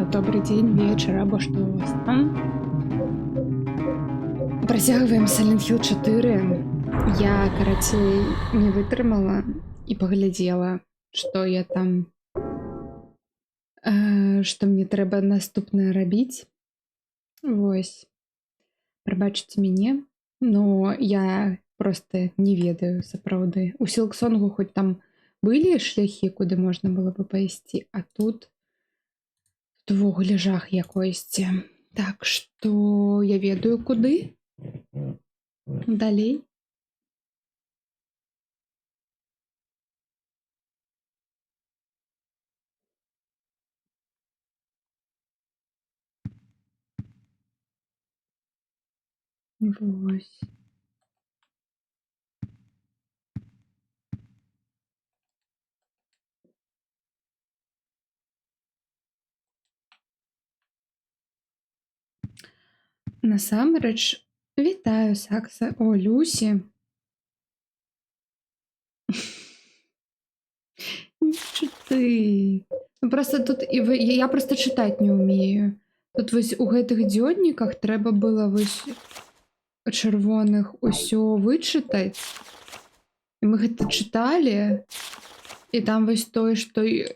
Добрый дзень, вечар або што ў вас там. Працягваем Silent Hill 4. Я, карацей, не вытрымала і паглядзела, што я там, што мне трэба наступнае рабіць. Вось. Прабачце мяне, но я проста не ведаю сапраўды. У Сілксонгу хоць там былі шляхі, куды можна было бы пайсці, а тут увогуле жах якойсьці. Так што я ведаю куды. Далей. Вось. Насамрэч, вітаю, Сакса. О, Люсі. Ты. Просто тут я просто чытаць не ўмею. Тут вось у гэтых дзённіках трэба было вось чырвоных усё вычытаць. І мы гэта чыталі. І там вось тое, што і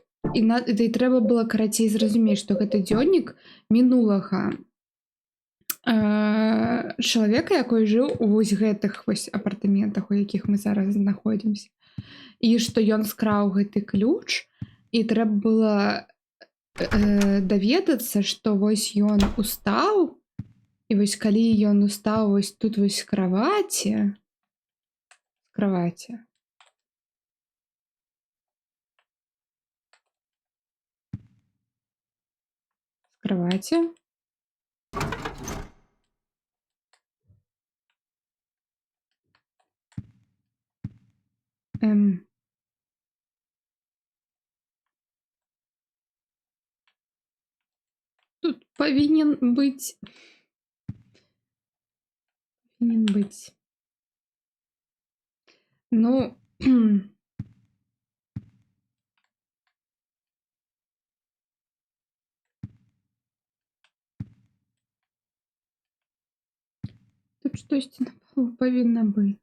трэба было карацей зразумець, што гэта дзённік мінулага чалавека, якой жыў у вось гэтых вось апартаментах, у якіх мы зараз знаходзімся. І што ён скраў гэты ключ, і трэба было даведацца, што вось ён устаў, і вось калі ён устаў вось тут вось з краваці, тут павінен быць. Ну, тут штосьці на палу павінна быць.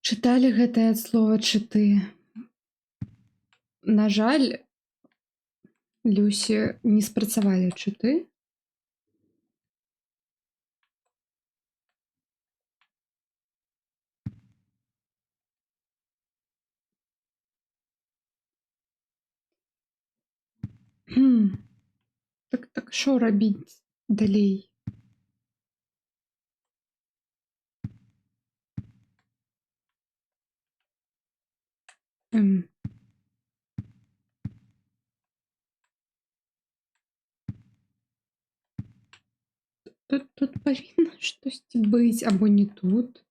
Чыталі гэтае слова чыты. На жаль, Люсі не спрацавалі чыты. Так што рабіць далей? Тут павінна штосьці быць, або не тут.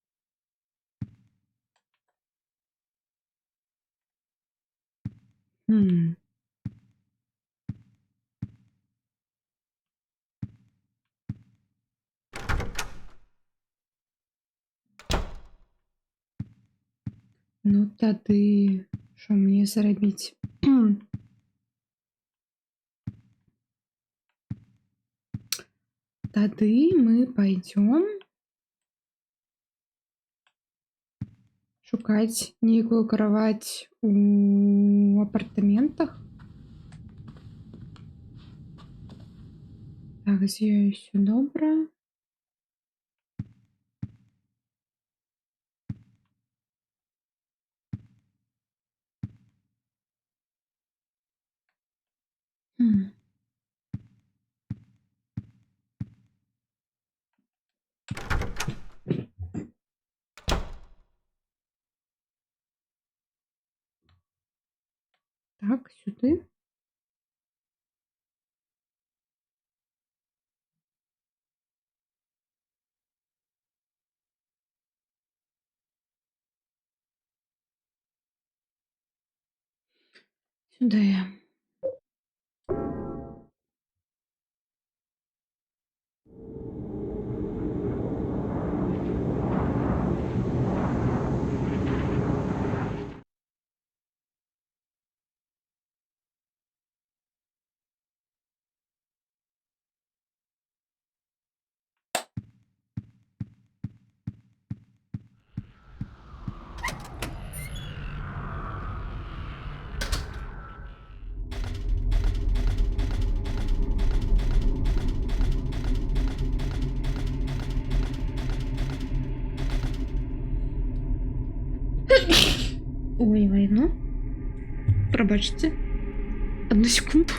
Ну тады што мне зрабіць? Тады мы пойдём шукаць нейкую краваць у апартаментах. Так, з ёй усё добра. Так, сюды. Сюди. Ой, ну. Пробачте. Одну секунду.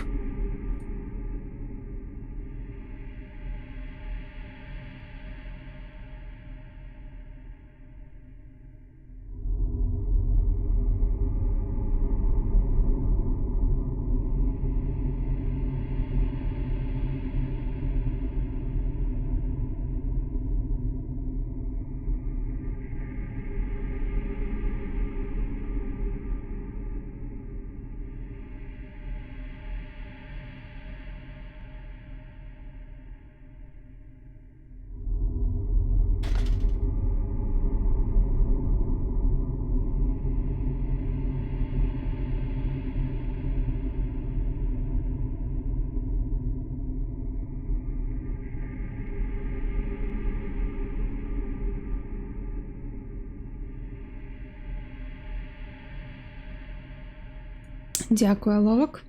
Дякую, Ловок.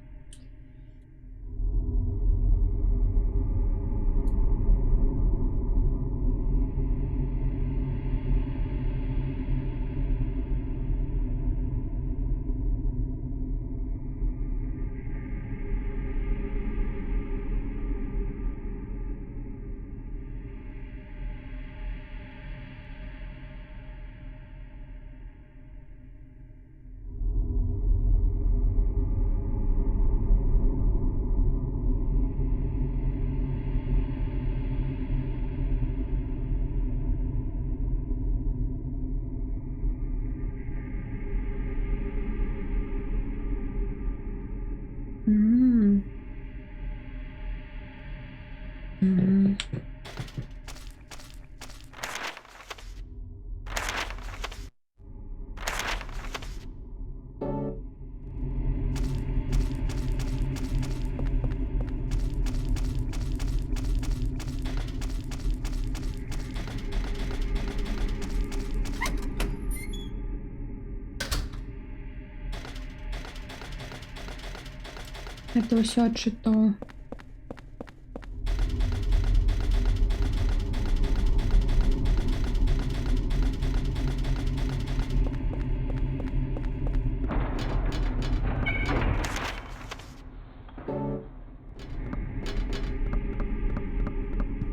Это все чито.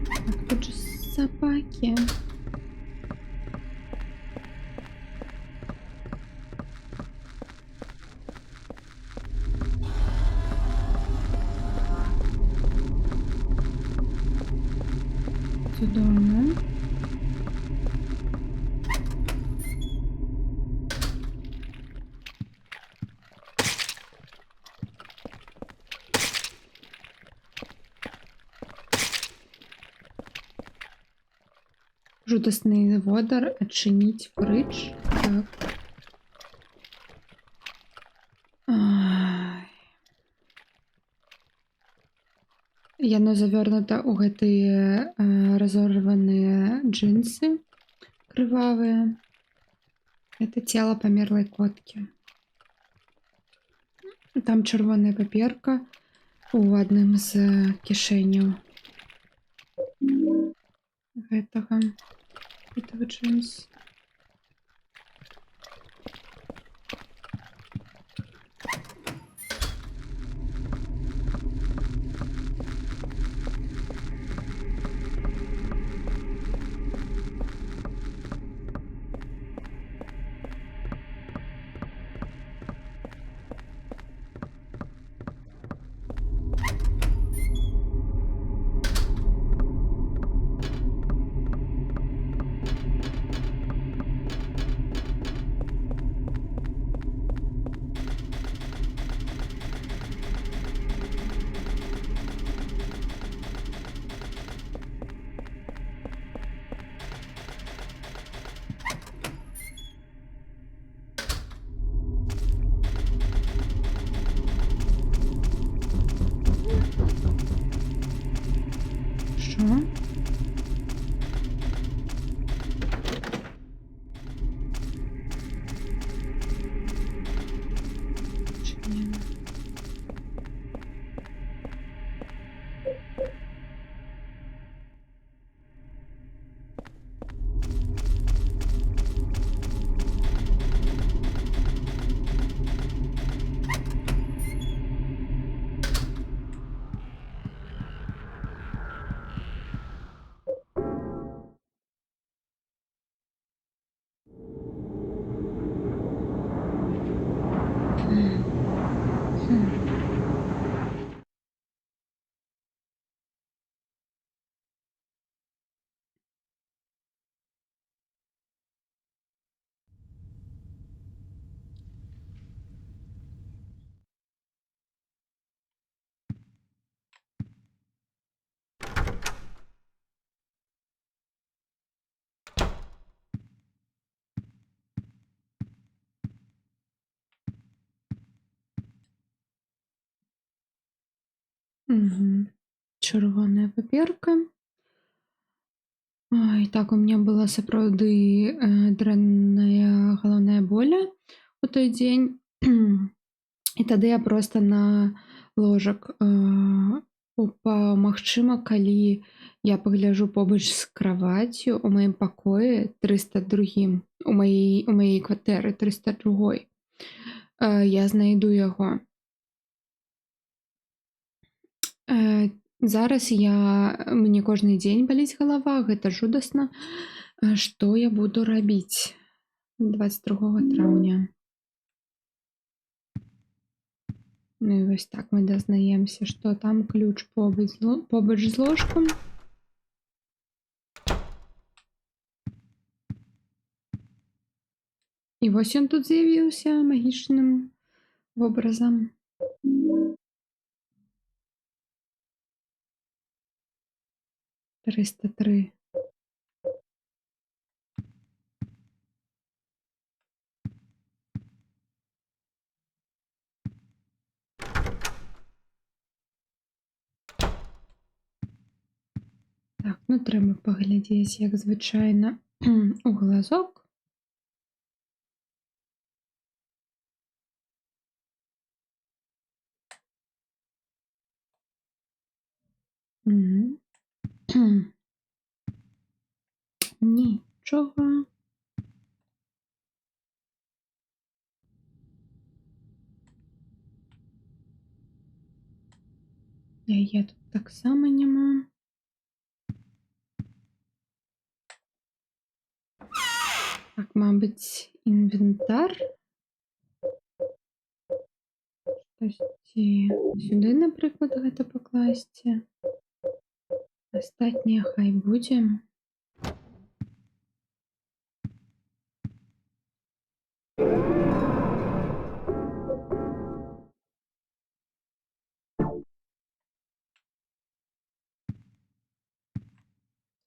Так, тут же собаки. Дома. Жудостный водар, отчинить бридж. Так. Яно завернуто у гэтые разорванные джинсы крывавые. Это тело померлой котки. Там червоная паперка у адным з кішэняў гэтага джинса. Мгм. Червоная паперка. І так, у меня была сапраўды дрэнная галаўная боля у той дзень. І тады я проста на ложак упаў. Магчыма, калі я пагляджу побач з краваццю у маім пакоі 302, у маёй кватэры 302, я знайду яго. Зараз мне кожны дзень баліць галава, гэта жудасна. Што я буду рабіць 22 траўня? Ну і вось так мы дазнаемся, што там ключ побач з ложкам. І вось ён тут з'явіўся магічным вобразам. Триста 3. Так, ну трэба паглядзець, як звычайна, у глазок. Нічога. Яе тут таксама няма. Так, мабыць, інвентар. Штосьці сюды, напрыклад, гэта пакласці. Астатняе хай будзе.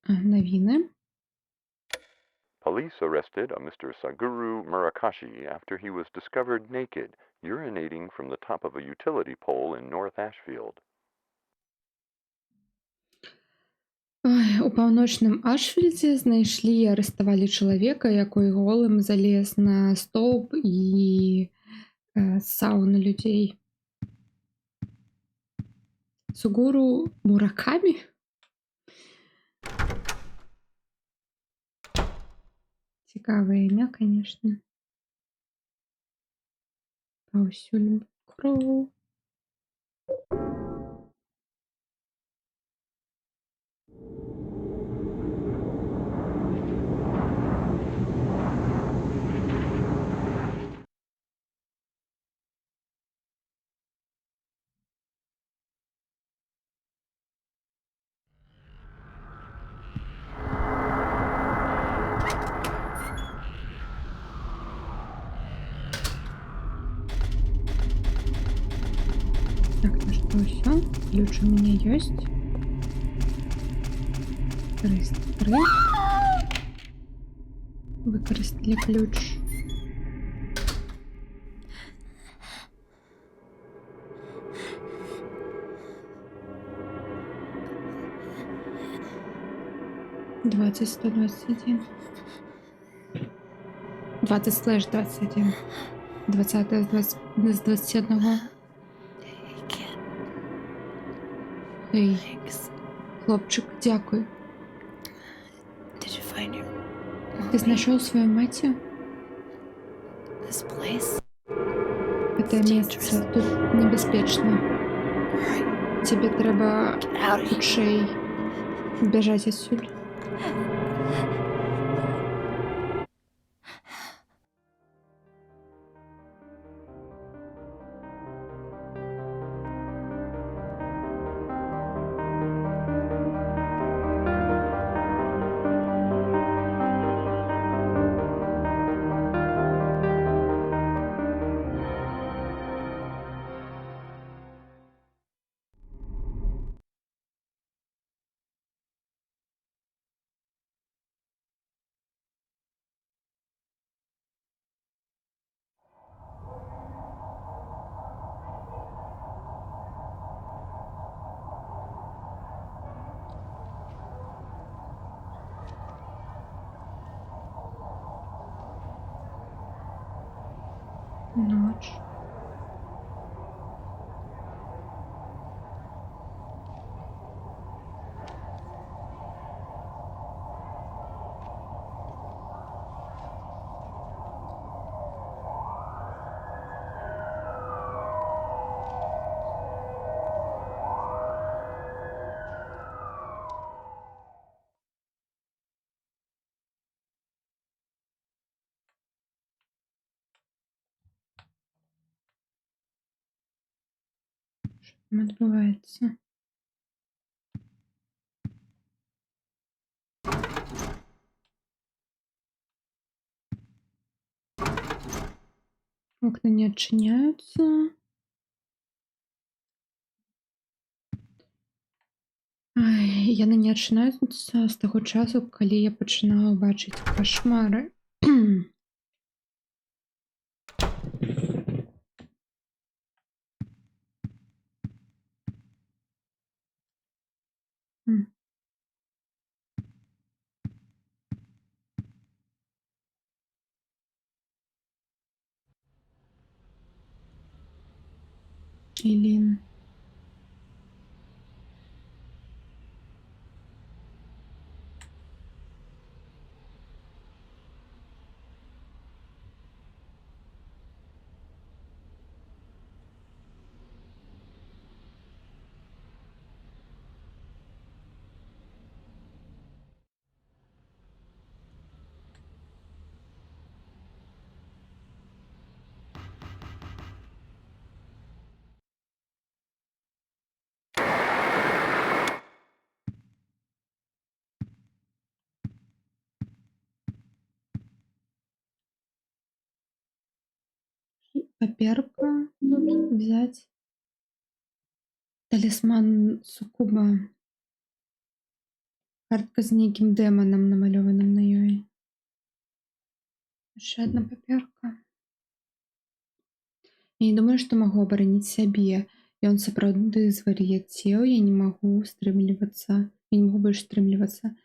Навіны. Police arrested a Mr. Saguru Murakashi after he was discovered naked, urinating from the top of a utility pole in North Ashfield. У паўночным Ашфільдзе знайшлі і арыштавалі чалавека, якой голым залез на столб і ссаў на людзей. Сугуру Муракамі? Цікавае імя, канешне. Паўсюль кроў. Так, ну что, все. Ключ у меня есть. 303. Використали ключ. Двадцать 121. 20/21. 20 з 21. Ей, хлопчик, дякую. Ти знайшов свою матір? Це місце тут небезпечно. Тебе треба хутчэй бежать отсюда. Ноч. Що там відбувається? Окна не відчиняються. Ай, яны не адчыняюцца з таго часу, калі я пачынала бачыць кашмары. М. Ілін. Паперка тут взять. Талісман суккуба. Картка з нейкім дэманам намалёваным на ёй. Яшчэ адна паперка. Я не думаю, што магу абараніць сябе. Ён сапраўды звар'яцеў, я не магу стрымлівацца. Я не магу больш стрымлівацца.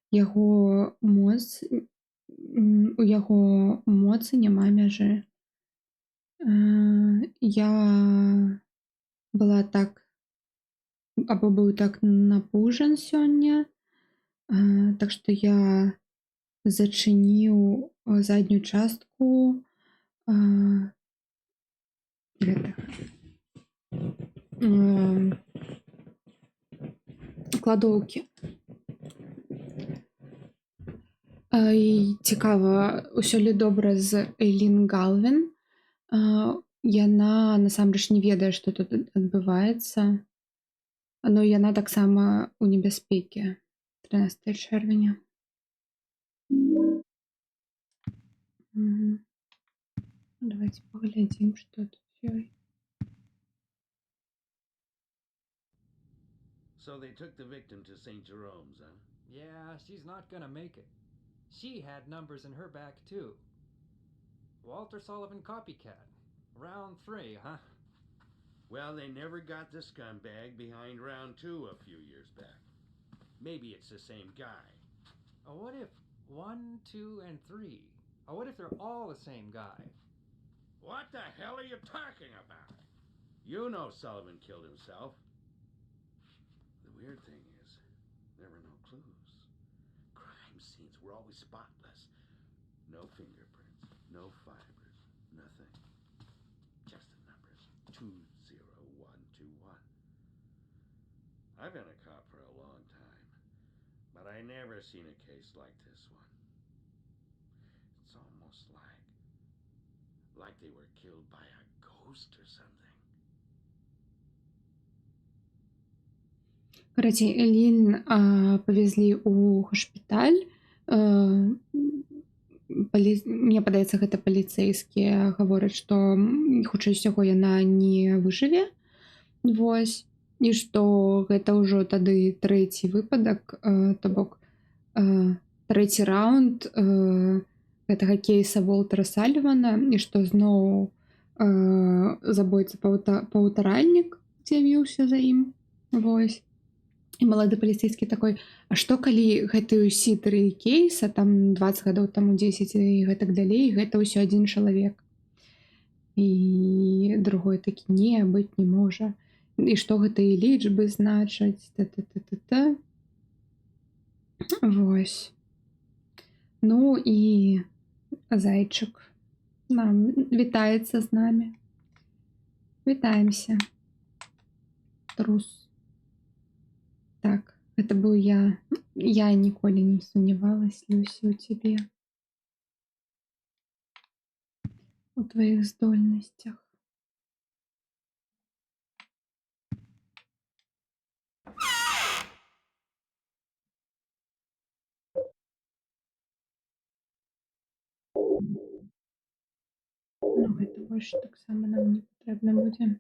Яго моц, у яго моцы няма мяжы. Я была так або быў так напужан сёння, так што я зачыніў заднюю частку кладоўкі. І цікава, усё ли добра з Эйлін Галвін. Яна насамрэч не ведае, што тут адбываецца, но яна таксама ў небяспекі. 13 чэрвеня. Давайте паглядзім, што тут ёй. So they took the victim to St. Jerome's, huh? Yeah, she's not gonna make it. She had numbers in her back, too. Walter Sullivan copycat. Round 3, huh? Well, they never got the scumbag behind round 2 a few years back. Maybe it's the same guy. What if 1, 2, and 3? What if they're all the same guy? What the hell are you talking about? You know Sullivan killed himself. The weird thing is, there were no clues. Crime scenes were always spotless. No fingerprints, no fibers, nothing. Just the numbers. 20121. I've been a cop for a long time, but I never seen a case like this one. It's almost like they were killed by a ghost or something. Карацей, Элін павезлі ў шпіталь. Мне падаецца, гэта паліцэйскія гавораць, што хутчэй усяго яна не выжыве. Вось. І што гэта ўжо тады трэці выпадак, то бок трэці раунд гэтага кейса Волтера Саллівана, і што зноў забойца-паўтаральнік з'явіўся за ім. Вось. І малады паліцейскі такой, а што калі гэты ўсі 3 кейса, там 20 гадоў таму 10 і гэтак далей, гэта ўсё адзін чалавек. І другой такі, не, быць не можа. І што гэтыя лічбы значаць, та-та-та-та-та. Вось. Ну і зайчык нам вітаецца з намі. Вітаемся. Трус. Так, гэта быў я. Я ніколі не сумнявалась, Люсі, у цябе. У тваіх здольнасцях. Ну, гэта больш таксама нам не патрэбна будзе.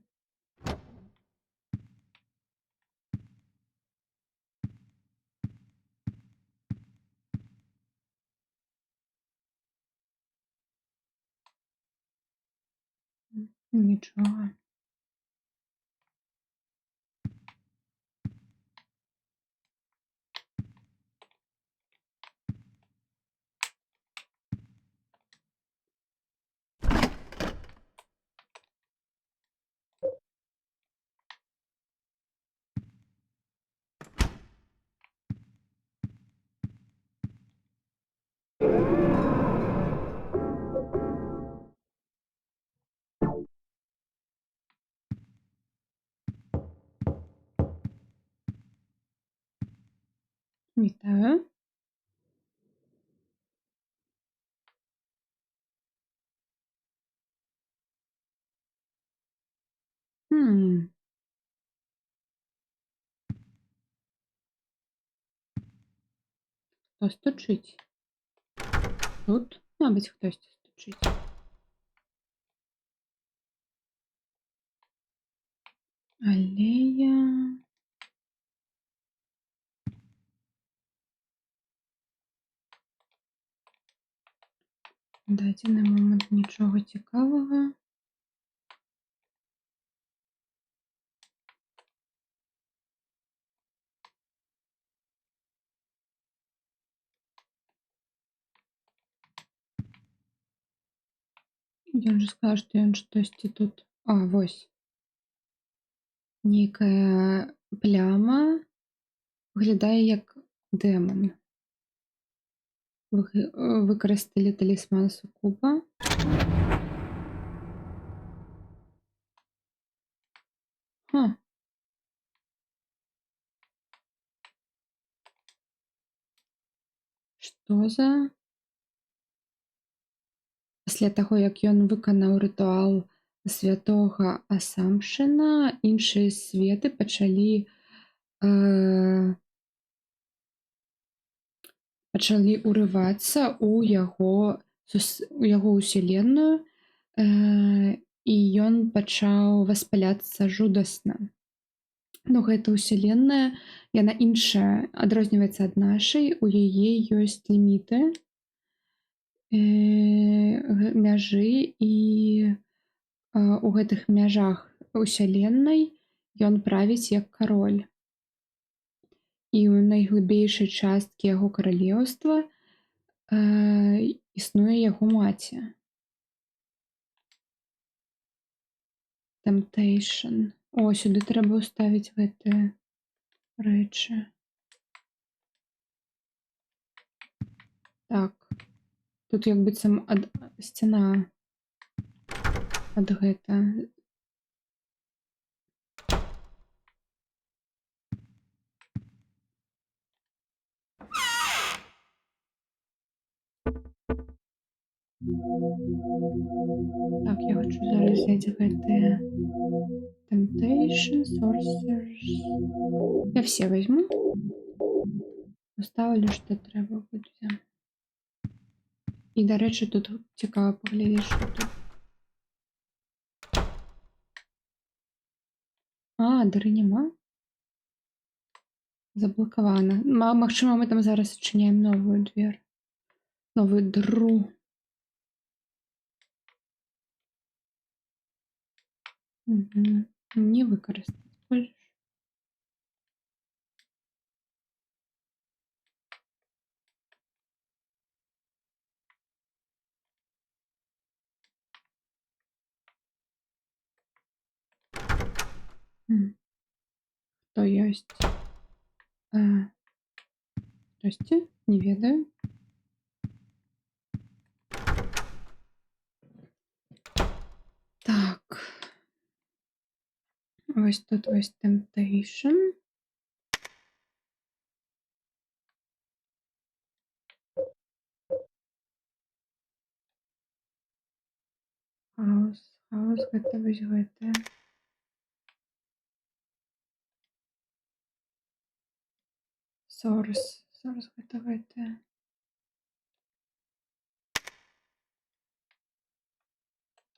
Нічога. Вітаю. Хм. Хто стучыць? Тут, мабыць, хтосьці стучыць. Алея. Дадзены момант нічога цікавага. Ён жа сказаў, што ён штосьці тут. А, вось. Нейкая пляма выглядае як дэман. Выкарысталі талісман сукуба. Ха. Што за? Пасля таго, як ён выканаў рытуал святога Асампшына, іншыя светы пачалі ўрывацца ў яго ўселенную, і ён пачаў васпаляцца жудасна. Ну, гэта ўселенная, яна іншая, адрозніваецца ад нашай, у яе ёсць ліміты, мяжы, і у гэтых мяжах уселеннай ён правіць як кароль. І ў найглыбейшай часткі яго каралеўства існуе яго маці. Temptation. О, сюды трэба ўставіць гэтыя рэчы. Так. Тут як быццам сцяна ад гэта. Так, я хочу зараз взяць гэтыя Temptation, Sorcerers. Я все возьму. Поставлю, што трэба будзе. І, дарэчы, тут цікава паглядзець, што тут. А, дыры няма? Заблакавана. Магчыма, мы там зараз адчыняем новую дверь. Новую дыру. Не выкарыстаць больш. Хто ёсць? Здрасте, не ведаю. Так. Ось тут ось Temptation. Хаус гэта вось гэтае. Source гэта гэтае.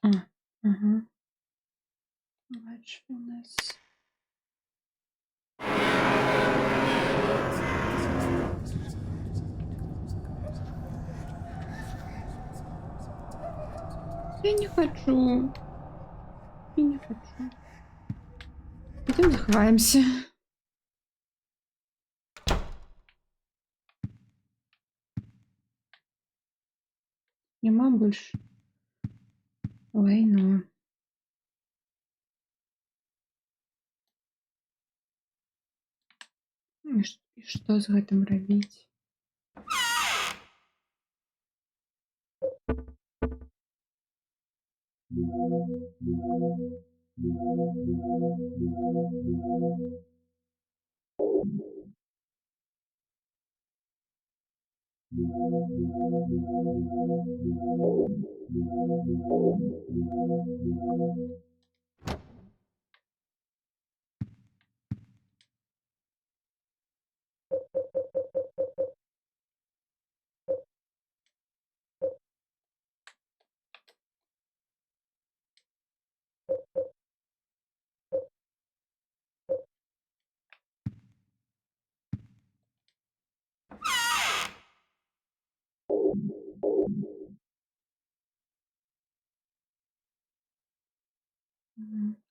Ага. Watchfulness. Я не хочу. Я не хочу. Пойдем заховаемся. Нема больше. Ой, ну. І што з гэтым рабіць?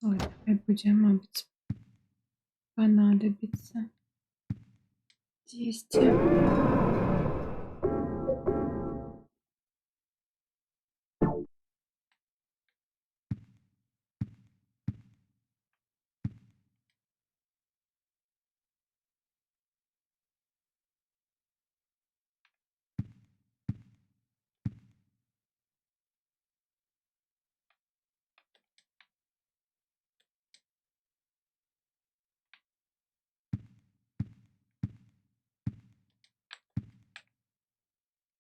Ой, хай будзе, мабыць, панадобіцца. Дзесьці.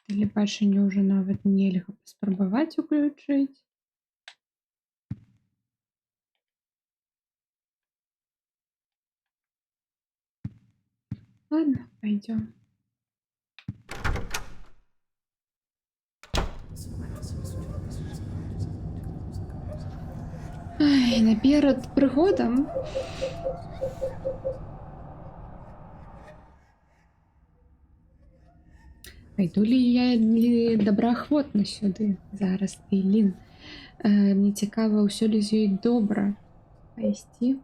Тэлебачанне ўжо нават нельга паспрабаваць уключыць. Ладно, пойдем. Ай, наперад прыгодам. Пайду ли я добраахвотна сюды зараз, Эйлін? Мне цікава, ўсё ли з ёй добра. Пайсці?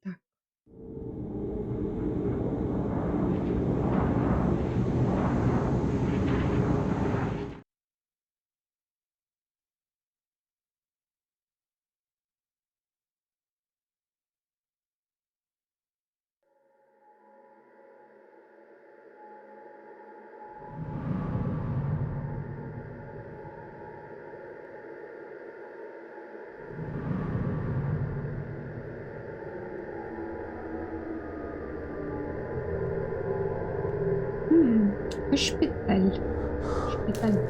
Так. Шпиталь. Шпиталь.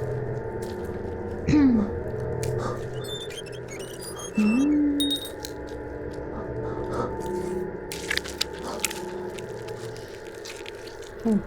О. О.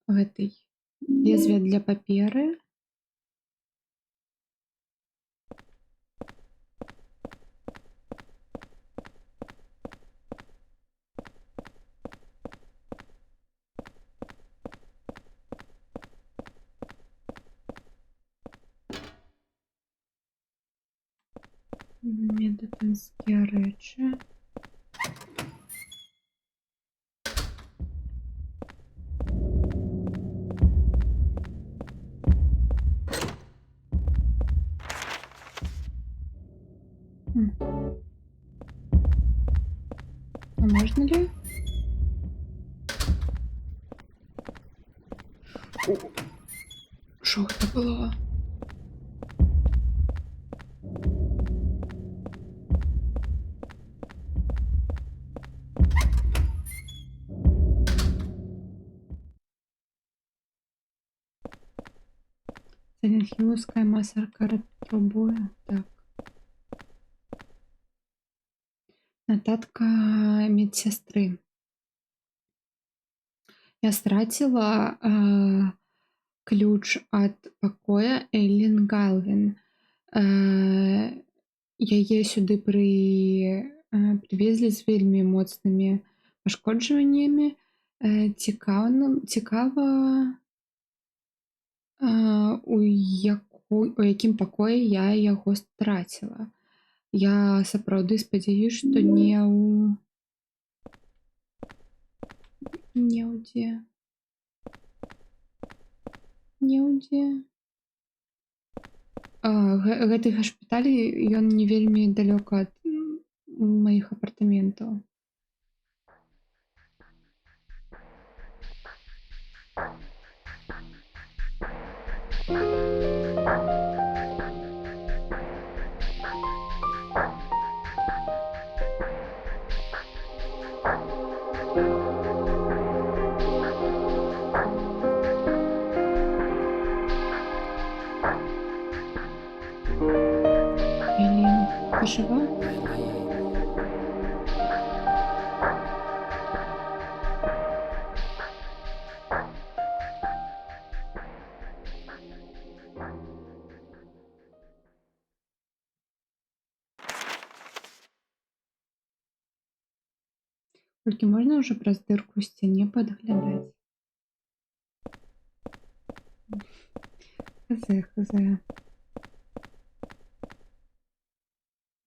гэтай лезвие для паперы. Медицинские рэчы. А можно ли? Що це було? Сайлент-Хилловская масарка трубою. Так. Нотатка медсестры. Я стратила ключ от покоя Эйлін Галвін. Яе сюды привезли з вельмі моцнымі пашкоджваннямі. Цікава, у якім пакоі я яго страціла. Я сапраўды спадзяюсь, што не ў гэты гашпіталь, ён не вельмі далёка ад маіх апартаментаў. Эйлін, ти жива? Толькі можна ўжо праз дырку ў сцяне падглядаць? Хз.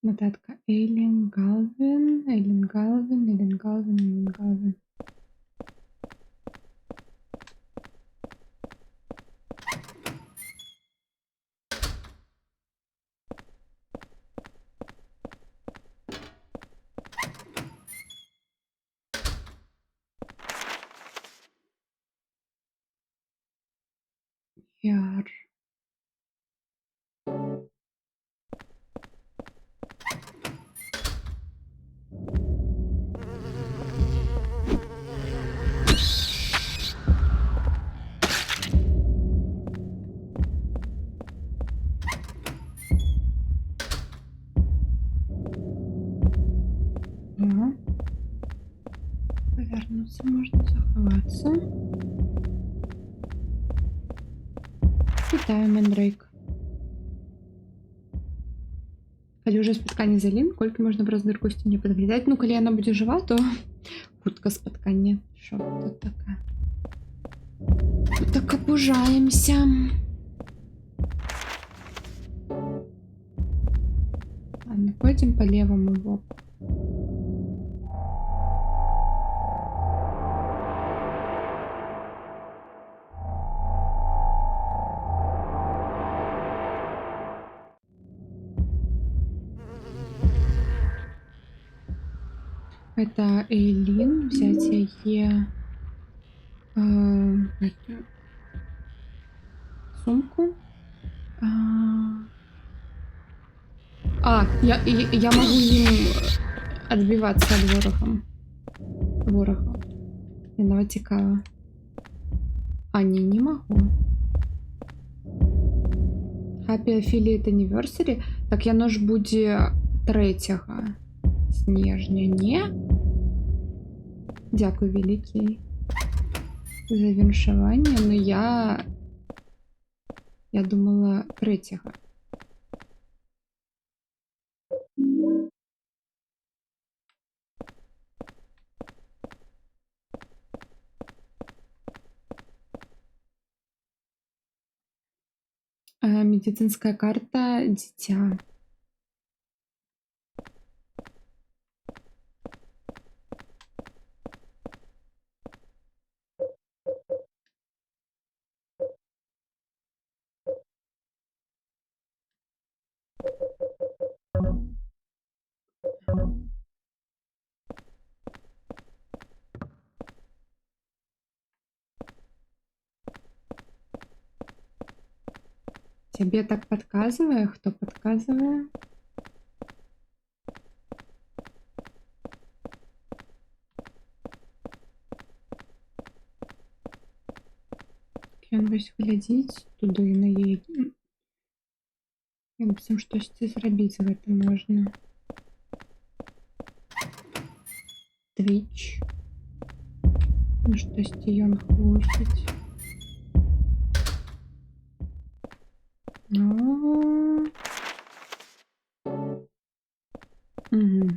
Нотатка Эйлін Галвін. Яр. Повернуться можна, заховатися. Вітаю, Мендрейк. Калі ўжо спатканне з Эйлін, колькі можна праз дырку ў сцяне падглядаць? Ну, калі яна будзе жыва, то хутка спатканне. Шо тут такая? Тут так абужаемся. Ладно, пойдем по левому боку. Это Эйлин, взять ее эту сумку. Я могу им отбиваться от ворога. Яно цікаво. Не могу. Happy Affiliate Anniversary. Так яно ж будзе 3 снежня, не? Дякую, великий. за віншаванне, но я думала трэцяга. Медицинская карта дзіця. Цябе так падказвае? Хто падказвае? Ён вось глядзіць туды на яе. Я быццам штосьці зрабіць з гэтым можна. Twitch. Ну штосьці ён хлусіць. Ну. Угу.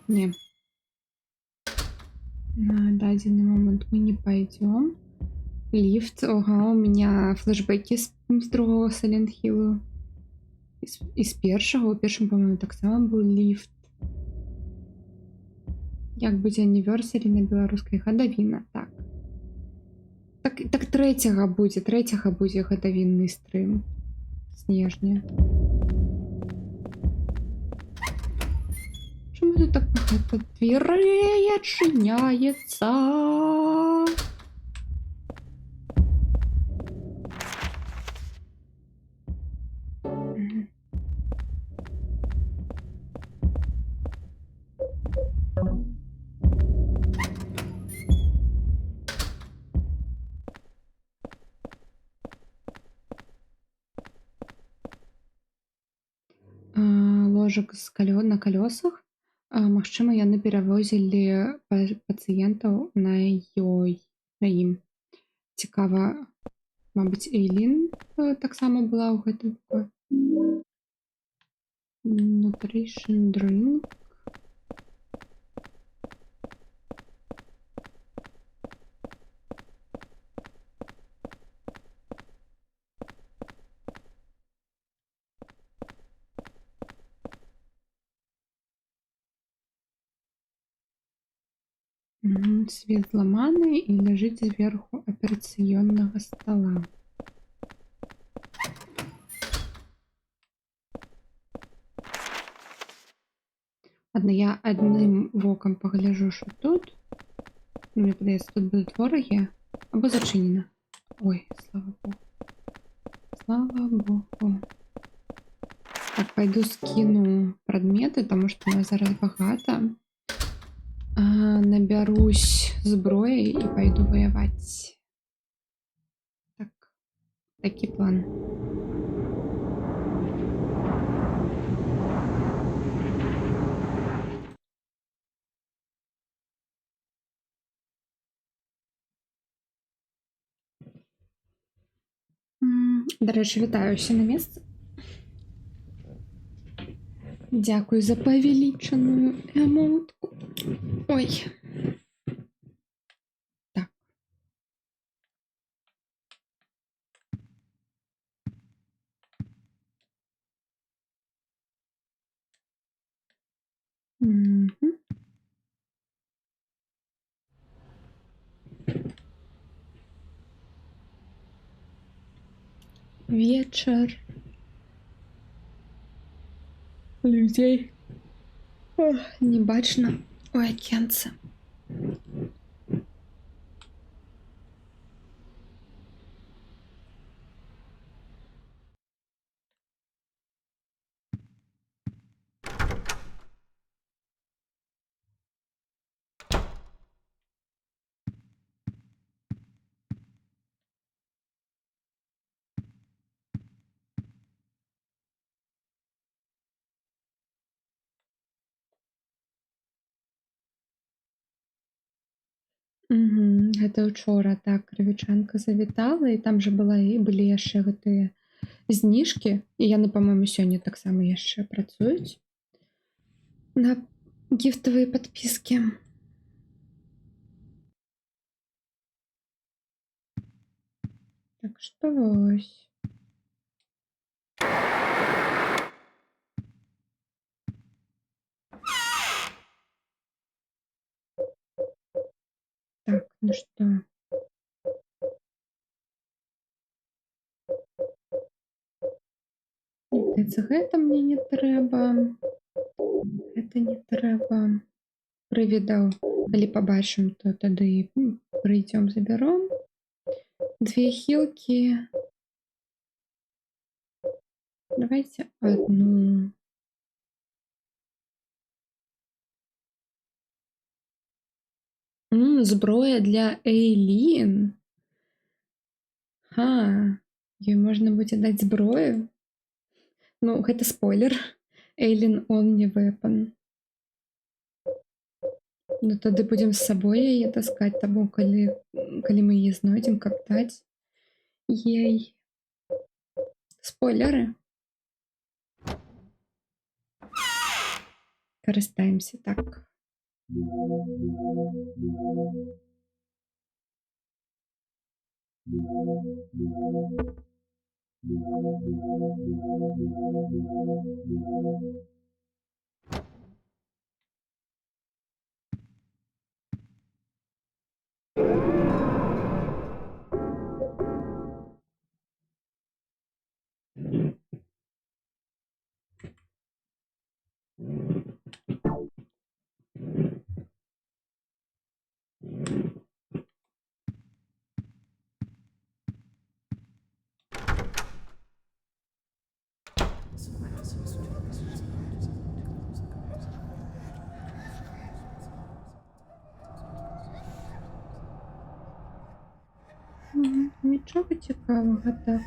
Не. На дадзены момент мы не пойдем. Лифт. Ага, у меня флешбеки с другого Silent Hill. Из першого. У першым, по-моему, так само был лифт. Як будзе anniversary на беларускай? Гадавіна, так. Так трэцяга будзе гадавінны стрым. Снежня. Чому тут так багато дверей адчиняецца? Ложак на колесах. Магчыма, яны перавозілі пацыентаў на ім. Цікава, мабыць, Эйлін таксама была ў гэтым. Nutrition drink. Свет зламаны і ляжыць зверху аперацыённага стола. Я адным вокам пагляжу, що тут. Мне падаецца, тут будуць ворагі. Або зачынена. Ой, слава богу. Слава богу. Так, пойду скину прадметы, таму што у нас зараз багата. Набярусь зброі і пойду ваяваць. Так, такі план. Дарэчы, вітаю ўсе на месцы. Дзякуй за павелічаную эмоўтку. Ой. Так. Вечер. Людей. Не бачно у акенца. Гэта учора так крывічанка завітала і там жа былі яшчэ гэтыя зніжкі і яны па-мойму сёння таксама яшчэ працуюць на гіфтавыя падпіскі. Так што вось. Так, ну што? Гэта мне не трэба. Гэта не трэба. Прывідаў. Калі пабачым, то тады прыйдзём, забяром. 2 хілкі. Давайце одну. Зброя для Эйлін. Ёй можна будзе даць зброю? Ну, гэта спойлер. Эйлін only weapon. Ну, тады будзем з сабой яе таскаць, таму калі мы яе знойдзем, каб даць ей. Спойлеры. Карыстаемся так. Нічога цікавага, так.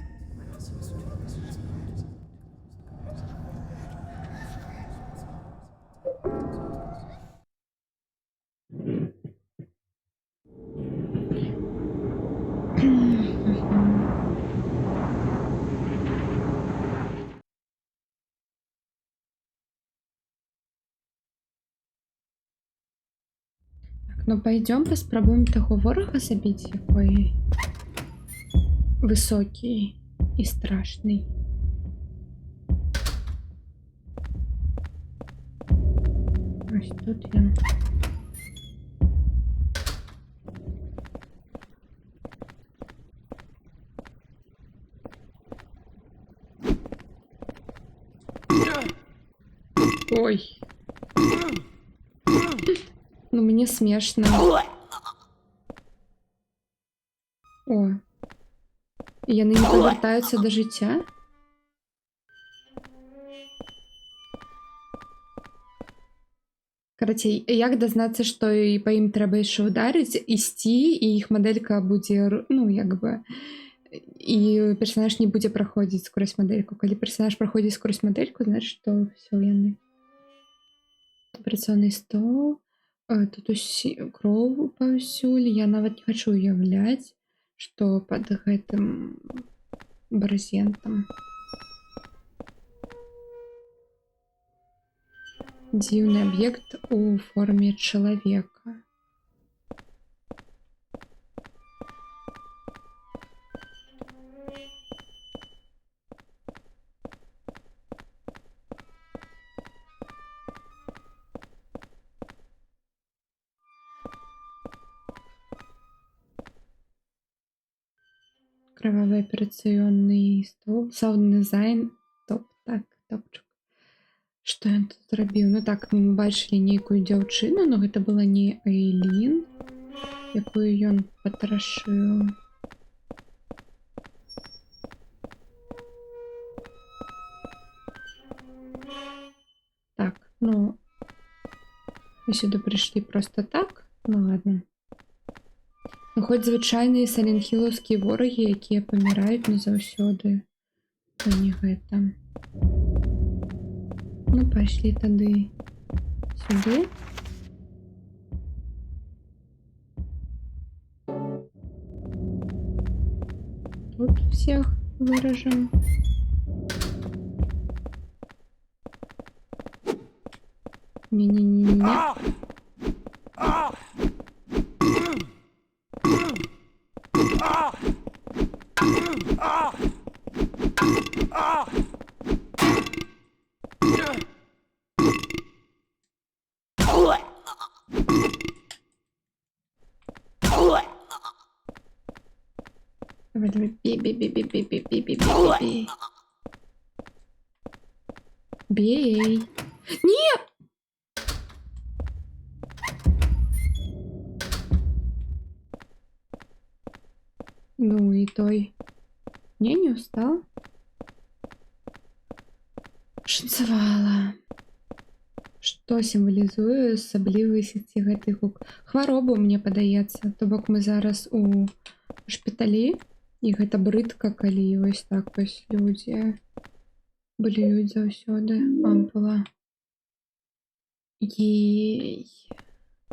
Ну, пойдём паспрабуем таго ворага забіць, якой высокі і страшны. Ось тут ён. Ой. Ну, мне смешно. О. Яны не павяртаюцца да жыцця? Карацей, як дазнацца, што і па ім трэба яшчэ ўдарыць, ісці, і іх мадэлька будзе, ну, як бы... І персанаж не будзе праходзіць скрозь мадэльку. Калі персанаж праходзіць скрозь мадэльку, значыць, што ўсё яны. Аперацыйны стол. Тут кроў паўсюль. Я нават не хачу уяўляць, што пад гэтым брызентам. Дзіўны аб'ект у форме чалавека. Кровавый операционный стол. Саунд дизайн. Топ. Так, топчик. Што ён тут зрабіў? Ну так, мы бачылі нейкую дзяўчыну, но гэта была не Эйлін, якую ён патрашыў. Так, ну... Мы сюда прыйшлі проста так? Ну ладно. Ну, хоць звычайныя саленхілаўскія ворагі, якія паміраюць не заўсёды. То не гэта. Ну, пайшлі тады сюды. тут всех выражем. Не-не-не-не. Давай, давай, бей, бей, бей, бей, бей, бей, бей, бей, бей, бей. Бей. Нет! Ну и той. Не устал? Шанцевала. Што сімвалізуе асаблівасці гэтых гук? Хваробу, мне падаецца. То бок мы зараз у шпіталі, і гэта брыдка, калі вось так вось людзі блююць заўсёды. Ампула. Ей.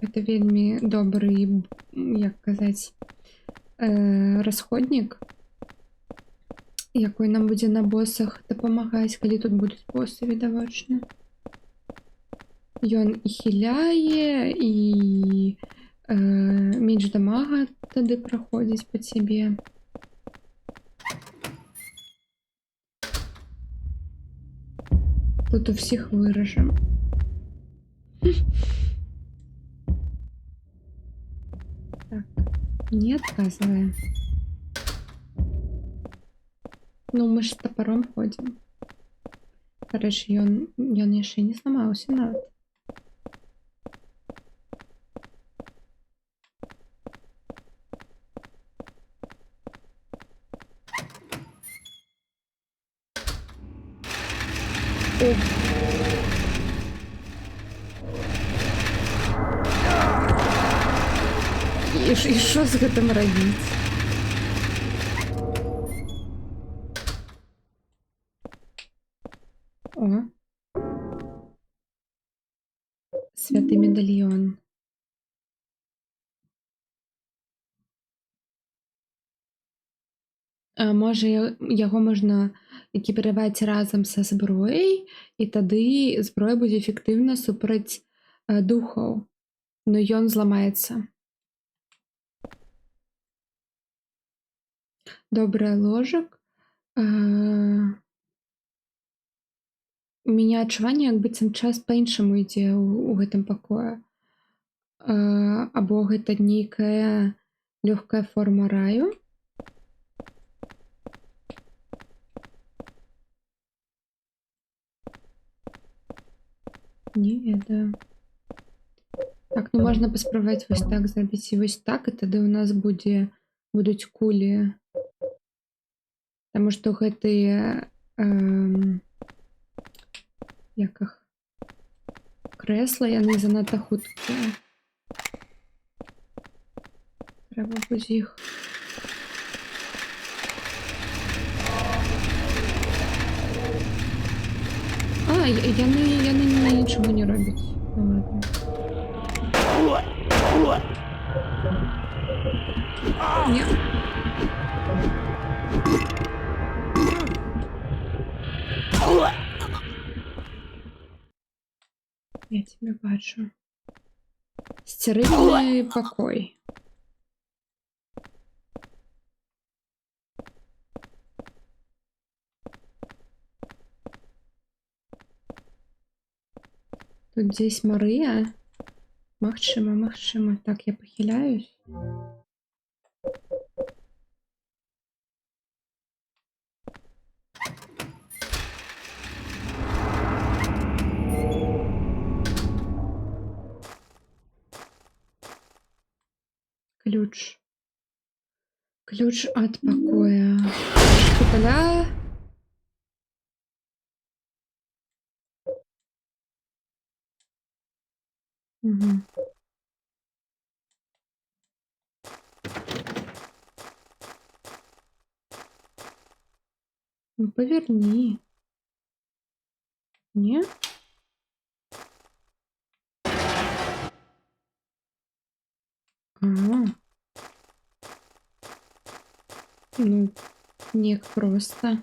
Гэта вельмі добры, як казаць, расходнік, якой нам будзе на босах дапамагаць, калі тут будуць босы відавочна. Ён і хіляе, і менш дамага тады праходзіць па цябе. Тут у всіх выражам. Так, не отказываем. Ну, мы ж з топором ходим. Карэч, ён яшчэ не зламаўся нават. І що з гэтым рабіць? О. Святы медальён. Можа, яго можна экіпіраваць разам са зброяй, і тады зброя будзе эфектыўна супраць духаў, но ён зламаецца. Добрае ложак. У мяне адчуванне, як быццам час па-іншаму ідзе ў гэтым пакоі. Або гэта нейкая лёгкая форма раю. Не ведаю. Так, ну можна паспрабаваць вось так зрабіць і вось так, і тады ў нас будуць кулі. Таму што гэтыя як іх крэсла, яны занадта хуткія. Трэба будзе іх. Яны нічого не робяць. Ну ладно. Ні. Я тебя бачу. Стерильный покой. Тут здесь Мария. Магчыма. Так, я похиляюсь. Ключ. Ключ от покоя. Шпиталя. Угу. Ну, поверни. Не? Ага. Ну, неяк проста.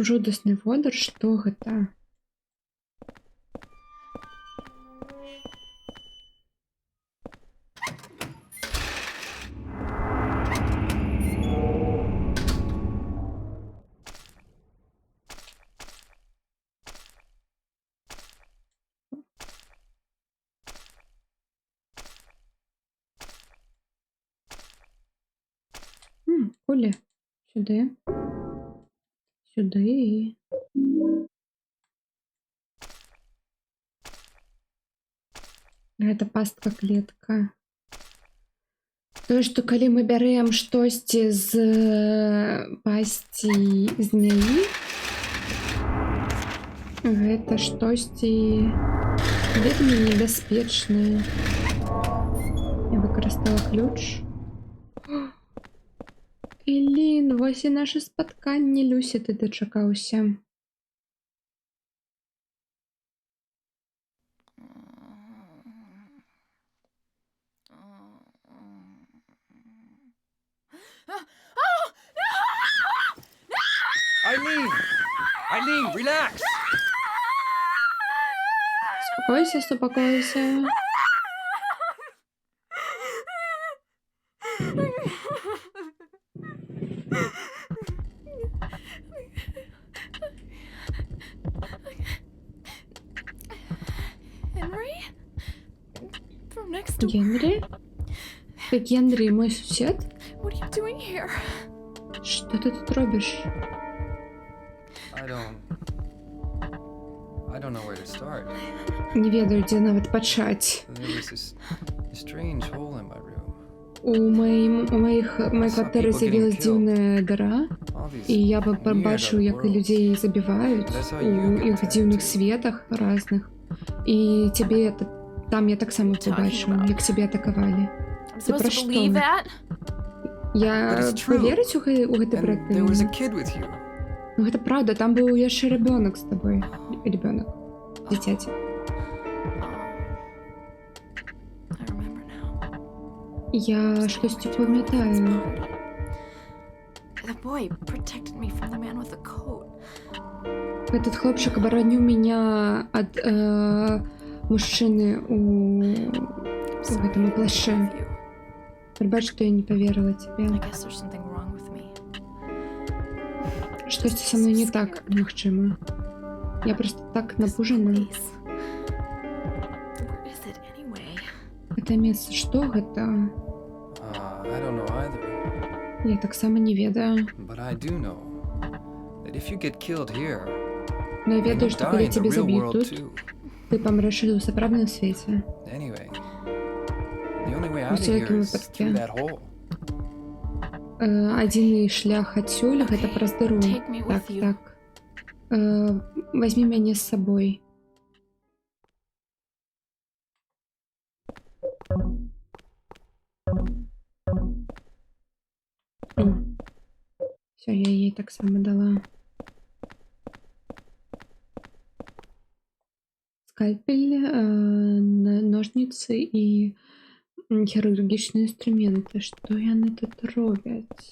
Жудасны водар, што гэта? Кулі. Сюды. Сюды. Гэта пастка-клетка. Тое, што калі мы бярэм штосьці з пасці змяі, гэта штосьці вельмі небяспечнае. Я выкарыстала ключ. Элін, вось і наша спатканне, Люсі, ты дачакаўся. Eileen! Eileen, relax! Спакойся, супакойся. Henry? From next door. Генрі? Ти Генрі, мой сусід? What are you doing here? Що ти тут робиш? I don't know where to start. Не ведаю, дзе нават пачаць. There was this strange hole in my room. У моей кватэры з'явілась дзіўная дыра, All і these я пабачыў, як людзей забіваюць у іх дзіўных светах разных. І цябе там я таксама побачыў, як цябе атакавалі. I'm Ты пра supposed to believe што? that? Я But it's true. поверыць у гэты And бред? there was a kid with you. Ну гэта праўда, там быў яшчэ ребёнак з табой. Ребёнак. Дзіцяці. I remember now. Я штосьці памятаю. The boy protected me from the man with the coat. Этот хлопчик оборонил меня от мужчины у гэтому плаще. Прибач, что я не поверила I тебе. guess there's something wrong with me. Штосьці со мной не так, магчыма. Я просто так напужана. Place. Where is it anyway? Гэта месца, што гэта? I don't know either. Я таксама не ведаю. But I do know that if you get killed here, Но я then ведаю, you што die калі in the цябе real заб'юць world тут, too. ты памрэш і ў сапраўдным свеце. Anyway, the only way out of всякім here is выпадке. through that hole. Адзіны шлях адсюль гэта праз дыру. Take me with Так, you. так. Вазьмі мяне з сабой. Все, я ей таксама дала. Скальпель, ножницы і хірургічныя інструменты. Што яны тут робяць?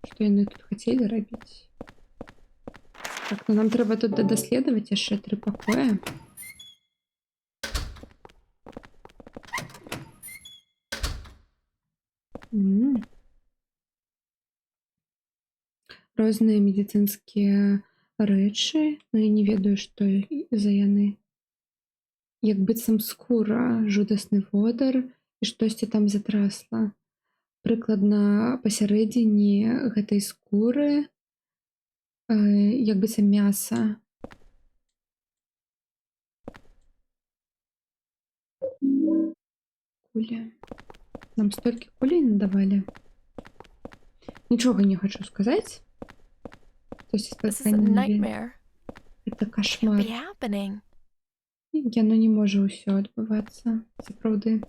Што яны тут хацелі рабіць? Так, ну нам трэба тут даследаваць яшчэ 3 пакоя. Розныя медыцынскія рэчы, но я не ведаю, што за яны. Як быццам скура, жудасны водар і штосьці там затрасла. Прыкладна пасярэдзіне гэтай скуры як быццам мяса. Куля. Нам столькі кулей надавалі. Нічога не хачу сказаць. This is a nightmare. Это Can't кошмар. be happening. Яно не можа ўсё адбывацца. Сапраўды.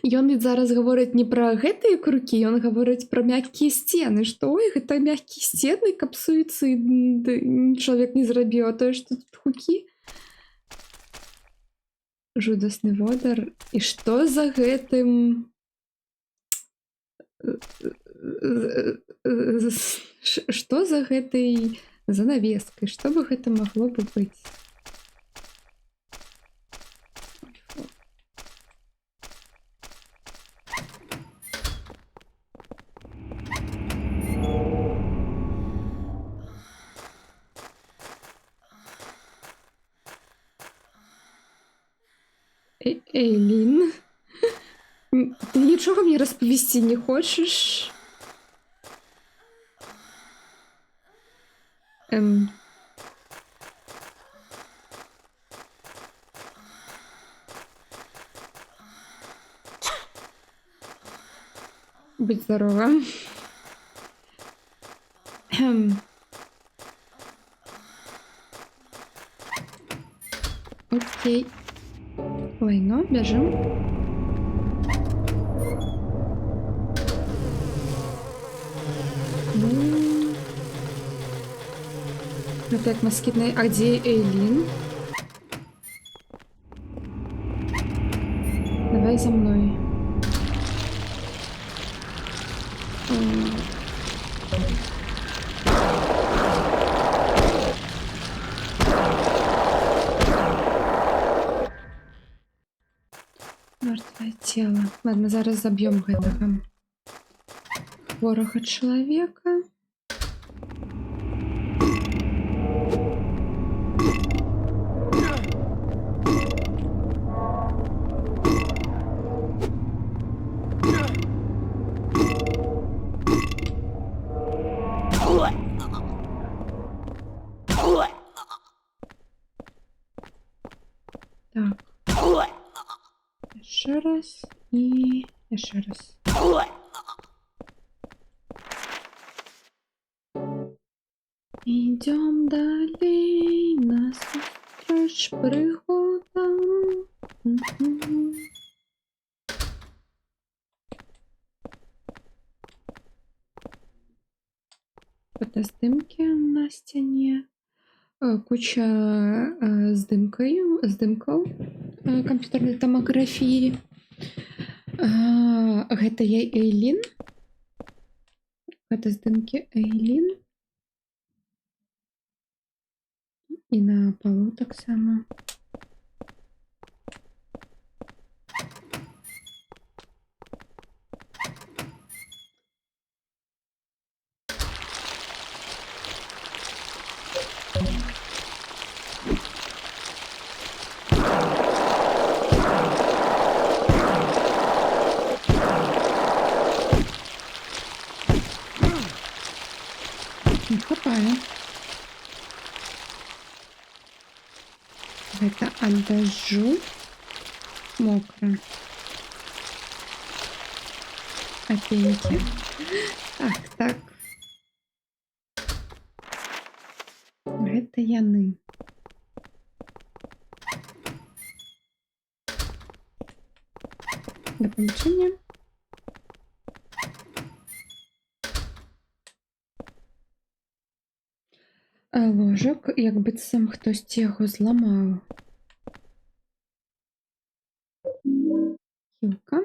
Ён ведь зараз гаворыць не пра гэтыя крукі, ён гаворыць пра мяккія сцены, што ой, гэта мяккія сцены, каб суіцыд чалавек не зрабіў, а тое, што тут хукі. Жудасны водар. І што за гэтым? Што за гэтай занавескай? Што бы гэта магло бы быць? Эйлін? Ты нічога мне распавесці не хочаш? Будь здорова. Окей. Лайно, бежим. Опять москитный. А где Эйлин? Давай за мной. Мертвое тело. Ладно, зараз забьем гэтага хворага чалавека. Так. Еще раз и еще раз. Идем далее, насустрач пригодам. Фотоздымки на стене. Куча здымкаў камп'ютарнай тамаграфіі. Гэта я Эйлін. Гэта здымкі Эйлін. І на полу таксама. Не хапае. Гэта ад дажджу мокра. А пенькі? Так. Гэта яны. Да памячэння. Ложак, як быццам хтосьці яго зламаў. Кілка.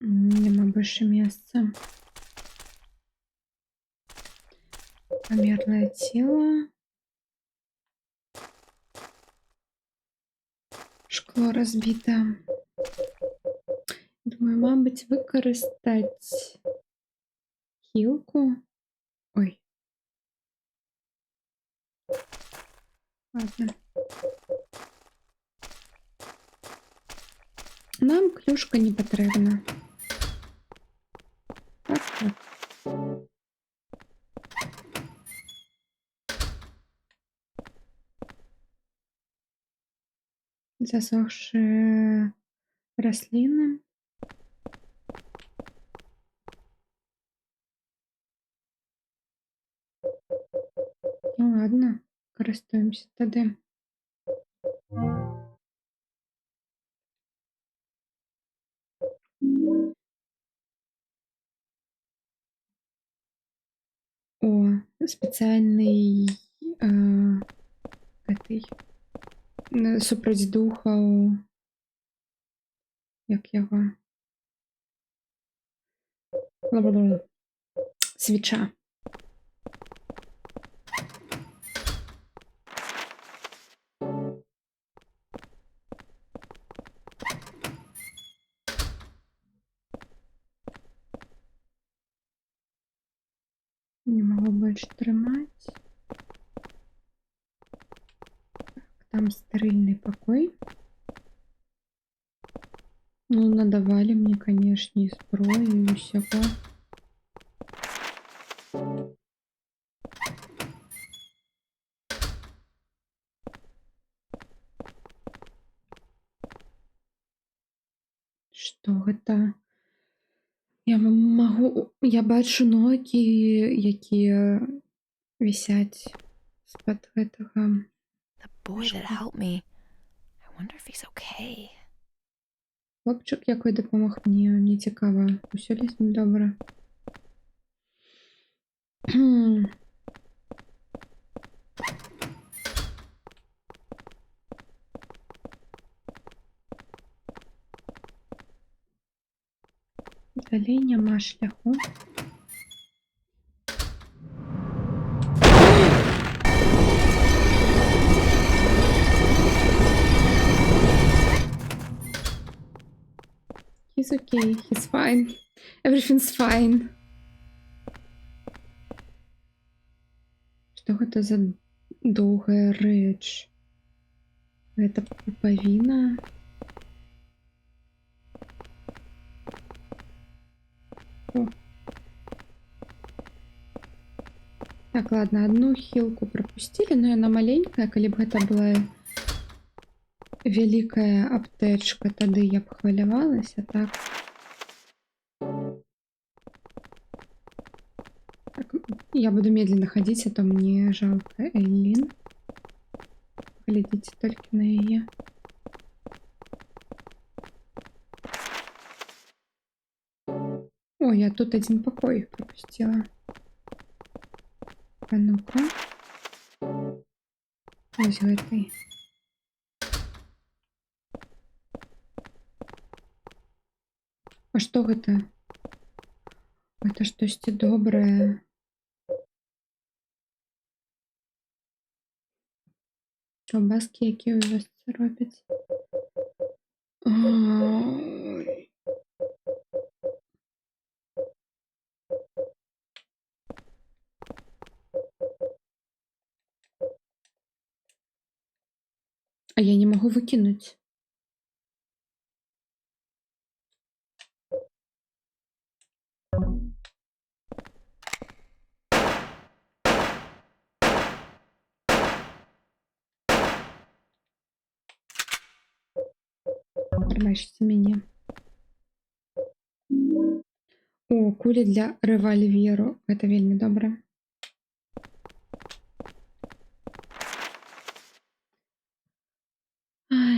Няма больше места. Померлое тело. Шкло разбито. Думаю, мабуть, використати хілку. Ой. Ладно. Нам клюшка не потрібна. Так. Засохшие рослины. Ну ладно, користуємося тоді. О, спеціальний этой, супроть духу, як його? Ла-ла-ла. Свіча. Не могу больше тримать. Так, там стерильный покой. Ну, надавали мне, конечно, и зброю, и всего. Что это? Я бачу ноги, які висять з-пад гэтага. The boy that helped me. I wonder if he's okay. Хлопчик, який допомог мені, мені цікаво, усё ли з ним добре. Далей няма шляху. He's okay, he's fine. Everything's fine. Што гэта за доўгая рэч? Гэта пупавіна? О. Так, ладно, одну хілку пропустили, но яна маленькая, калі б гэта была вялікая аптэчка, тады я б хвалявалася, так. Так, я буду медленно ходить, а то мне жалко Эллин. Глядите только на ее. О, я тут один покой пропустила. А ну-ка. Ось гэтай. А што гэта? Гэта штосьці добрае. Каўбаскі, якія ў вёсцы робяць. Ой. А я не могу выкинуть. Пробачьте меня. О, кулі для рэвальверу. Гэта вельмі добра.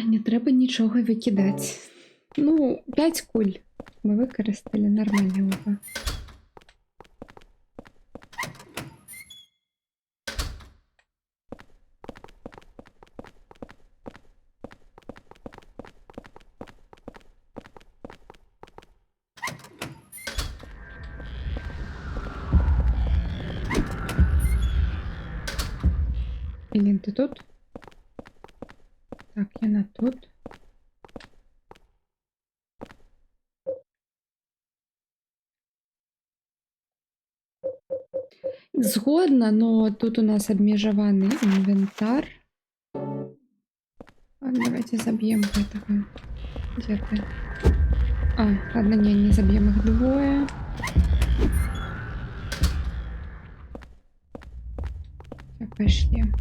Не трэба нічога выкідаць. Ну, 5 куль мы выкарысталі нармальна ўва. Элін, ты тут? Так, яна тут. Згодна, но тут у нас абмежаваны інвентар. Ладно, давайте заб'ем гэтага. Дзе ты? А, ладно, не заб'ем іх двое. Так, пошли.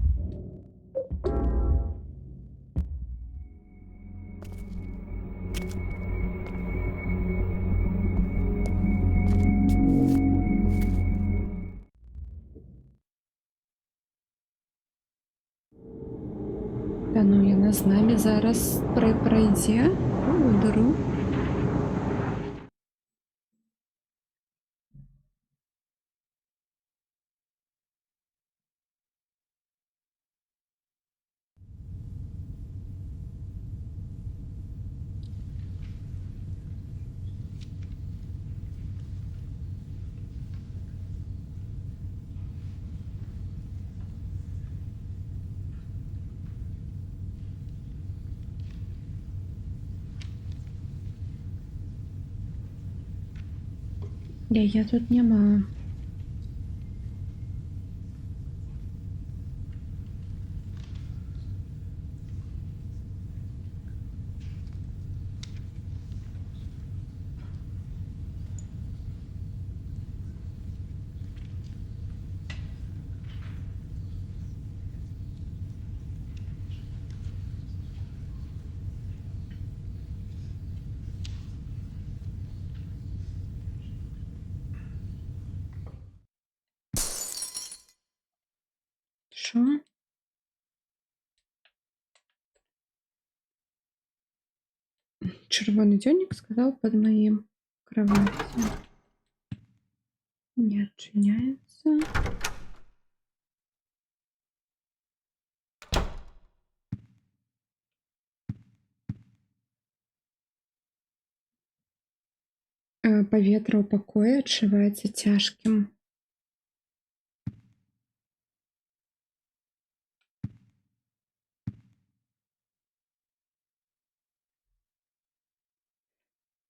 Та ну яна з намі зараз пройдзе. Благодарю. Яе тут няма. Що? Червоный дзённік сказал под моим кроватью. Не отчиняется. Паветра ў пакоі адчуваецца цяжкім.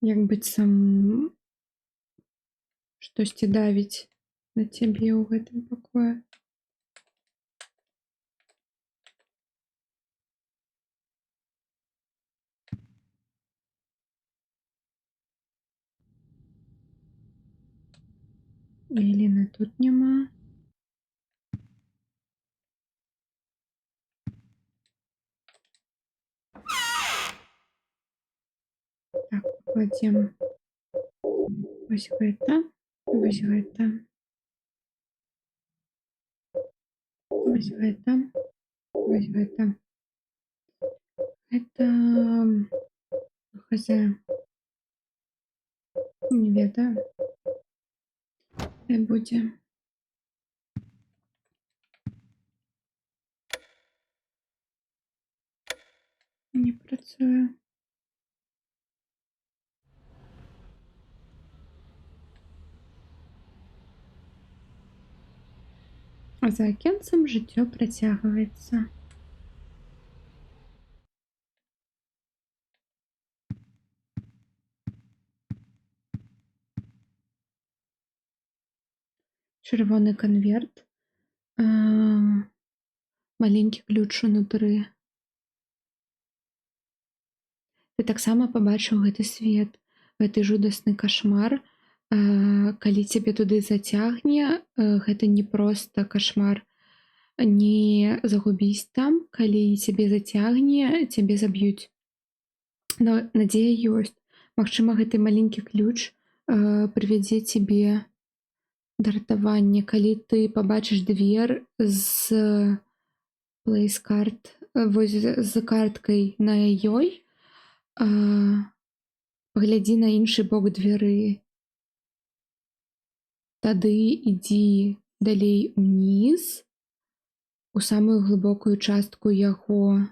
Як быццам штосьці давіць на цябе ў гэтым пакоі. Еліны тут няма. Так, пакладзем вось гэта, вось гэта, вось гэта, вось гэта. Гэта хз. Не ведаю. Хай будзе. Не працуе. А за акенцам жыццё працягваецца. Чырвоны канверт. Маленькі ключ унутры. Ты таксама пабачыў гэты свет, гэты жудасны кашмар. Калі цябе туды зацягне, гэта не проста кашмар. Не загубісь там, калі цябе зацягне, цябе заб'юць. Но надзея ёсць. Магчыма, гэты маленькі ключ прывядзе цябе да ратавання. Калі ты пабачыш дзверь з плейскарт, вось з карткай на ёй, паглядзі на іншы бок дзвяры. Тады ідзі далей уніз, у самую глыбокую частку яго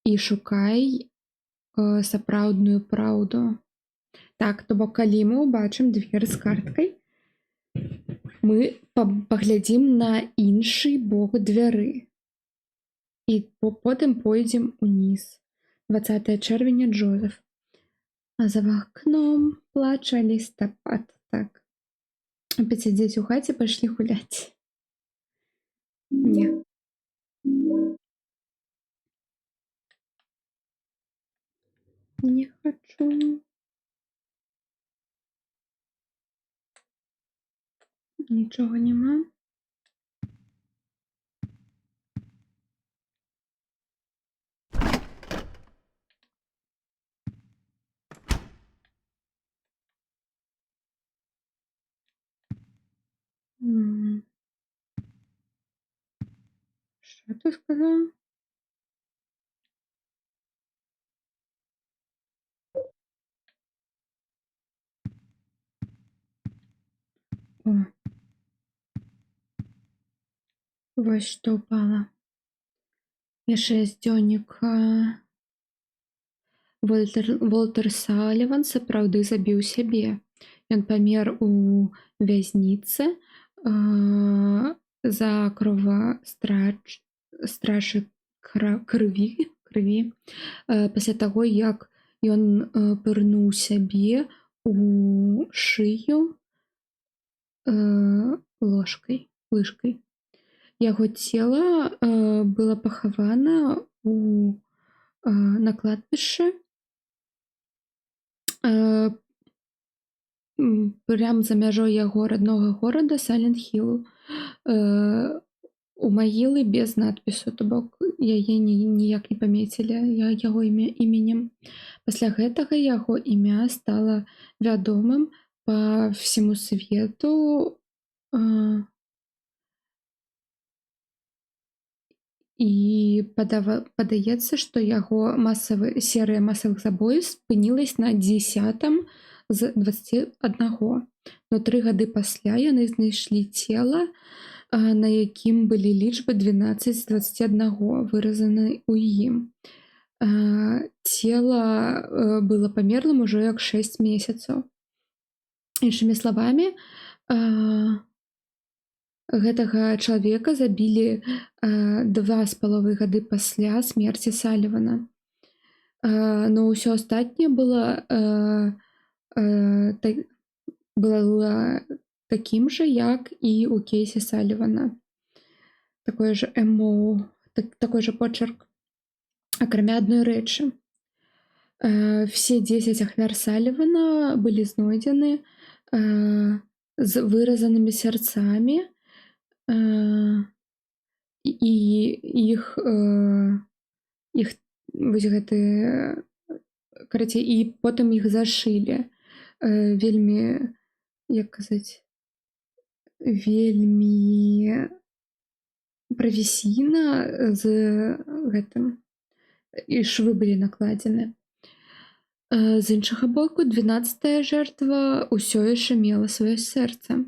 і шукай сапраўдную праўду. Так, то бок калі мы ўбачым дзверь з карткай, мы паглядзім на іншы бок дзвяры. І потым пойдзем уніз. 20 чэрвеня, Джозеф. А за вакном плача лістапад. Так. Опять дзеці ў хаце пайшлі гуляць. Не. Не хочу. Нічога няма. Що Що ти сказав? О, вось што ўпала. Яшчэ з дзённіка. Волтер Саліван сапраўды забіў сябе. Ён памер у вязніцы за кровастражы крыві пасля таго, як ён пырнуў сябе у шыю лыжкай. Яго цела было пахавана на кладбішчы прям за мяжой яго роднога горада Сайленд-Хілу, у магілы без надпісу, то бок яе ніяк не памецілі яго іменем. Пасля гэтага яго імя стала вядомым па всему свету і падаецца, што яго серыя масавых забойств спынілась на 10 з 21. Но 3 гады пасля яны знайшлі цела, на якім былі лічбы 12 з 21 выразаны ў ім. Цела было памерлым ужо як 6 месяцаў. Іншымі словамі, гэтага чалавека забілі 2,5 гады пасля смерці Салівана. Но ўсё астатняе было такім жа, як і ў кейсе Салівана. Такое ж такой жа почерк. Акрамя адной рэчы. Все 10 ахвяр Салівана былі знойдзены з выразанымі сярцамі, і іх вось гэты, карацей, і потым іх зашылі вельмі, як казаць, вельмі прафесійна з гэтым, і швы былі накладзены. З іншага боку, 12-я жертва ўсё яшчэ мела сваё сэрца.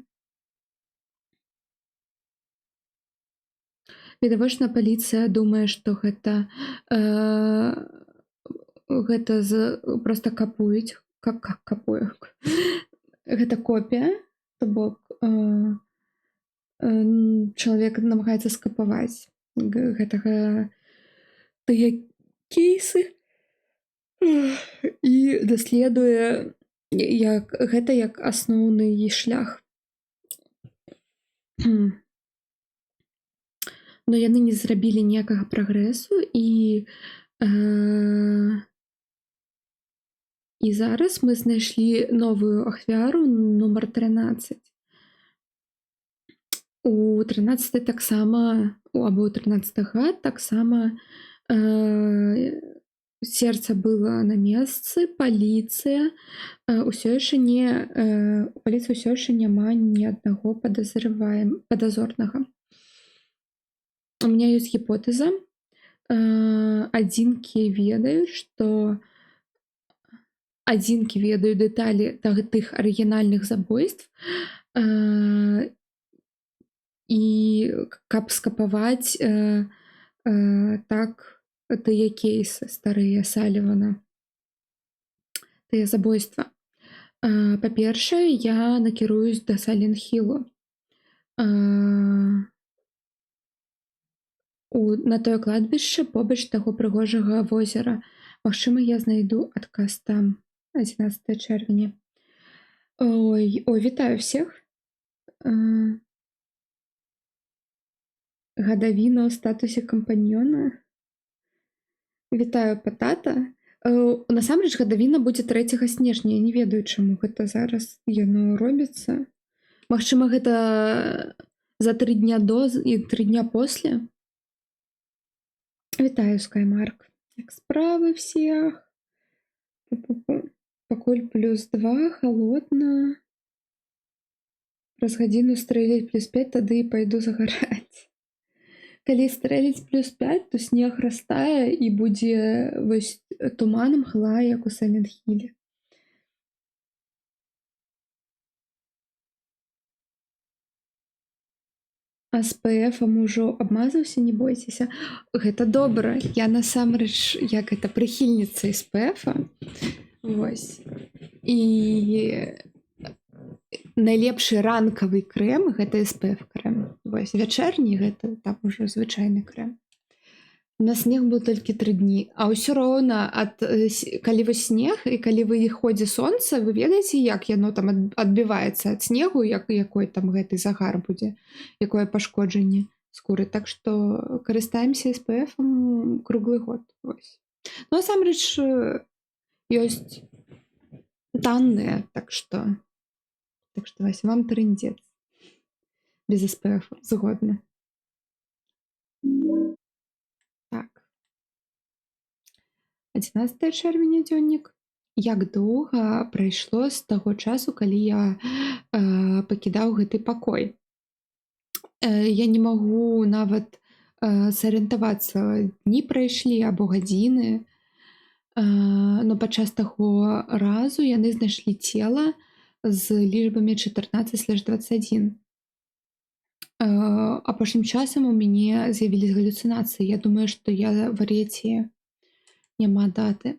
Відавочна, паліцыя думае, што гэта проста капуюць. Гэта копія, то бок чалавек намагаецца скапаваць тыя кейсы і даследуе гэта як асноўны шлях. Но яны не зрабілі ніякага прагрэсу, і зараз мы знайшлі новую ахвяру нумар 13. У 13 таксама, або ў 13 год таксама сердце было на месцы, паліцыя ўсё яшчэ няма ні аднаго падазронага. У меня ёсць гіпотэза. Адзінкі ведаюць дэталі тых арыгінальных забойств, і каб скапаваць так тыя кейсы старыя Салівана, тыя забойства. Па-першае, я накіруюсь да Сайленд-Хілу. На тое кладбішча побач таго прыгожага возера. Магчыма, я знайду адказ там. 11 чэрвеня. Ой, вітаю всех. Гадавіна ў статусе кампаньёна. Вітаю патата. Насамрэч, гадавіна будзе 3 снежня. Я не ведаю, чаму гэта зараз яно робіцца. Магчыма, гэта за 3 дня до і 3 дня после. Вітаю, Скаймарк. Як справы всех? Пакуль +2, холодна. Праз гадзіну стрэляць +5, тады і пайду загараць. Калі стрэліць +5, то снег растае і будзе вось туман мгла, як у Silent Hill. А з ПФам ужо абмазаўся, не бойцеся. Гэта добра. Я насамрэч як гэта прыхільніца СПФа. Вось. І найлепшы ранкавы крэм гэта SPF крэм. Вось вячэрні гэта там ужо звычайны крэм. У нас снег быў толькі 3 дні, а ўсё роўна калі вось снег і калі выходзі сонца, вы ведаеце, як яно там адбіваецца ад снегу, якой там гэты загар будзе, якое пашкоджанне скуры. Так што карыстаемся SPF-ам круглы год. Вось. Ну, насамрэч ёсць танныя, так што вось вам трындзец. Без SPF, згодна. Так. 11 чэрвеня дзённік. Як доўга прайшло з таго часу, калі я пакідаў гэты пакой? Я не магу нават зарыентавацца, дні прайшлі або гадзіны. Но падчас таго разу яны знайшлі цела з лічбамі 14/21. Апошнім часам у мяне з'явіліся галюцынацыі. Я думаю, што я вар'яцею. Няма даты.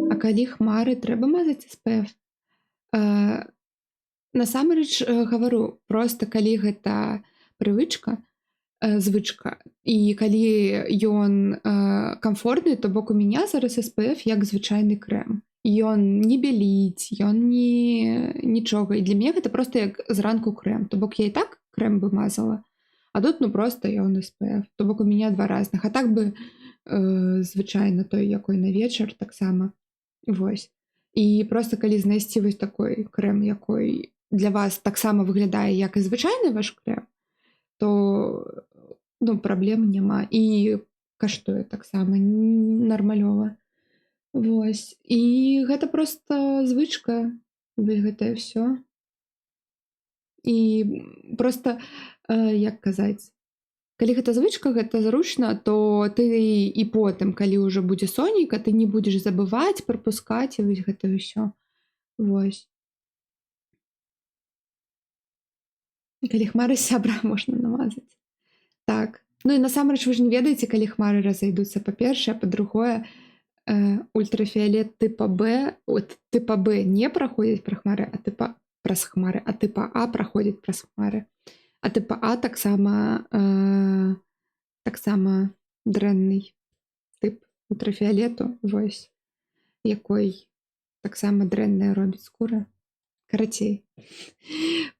А калі хмары, трэба мазаць SPF? Насамрэч гавару, проста калі гэта прывычка, звычка, і калі ён камфортны, то бок у мяне зараз SPF як звычайны крэм. Ён не бяліць, ён нічога. І для мяне гэта проста як зранку крэм. То бок я і так крэм бы мазала, а тут проста ён SPF. То бок у мяне 2 разных. А так бы звычайна той, якой на вечар, таксама. Вось. І проста калі знайсці вось такой крэм, якой для вас таксама выглядае як і звычайны ваш крэм, то праблем няма. І каштуе таксама нармалёва. Вось. І гэта проста звычка. Гэтае ўсё. І проста, як казаць, калі гэта звычка, гэта зручна, то ты і потым, калі ўжо будзе сонейка, ты не будзеш забываць, прапускаць і вось гэта ўсё. Вось. Калі хмары сябра, можна намазаць. Так. Ну і насамрэч вы ж не ведаеце, калі хмары разойдуцца, па-першае, па-другое, ультрафіолет тыпа Б не праходзіць праз хмары, а тыпа А праходзіць праз хмары. А тыпа А таксама дрэнны тып ультрафіолету, вось, якой таксама дрэнная робіць скура. Карацей.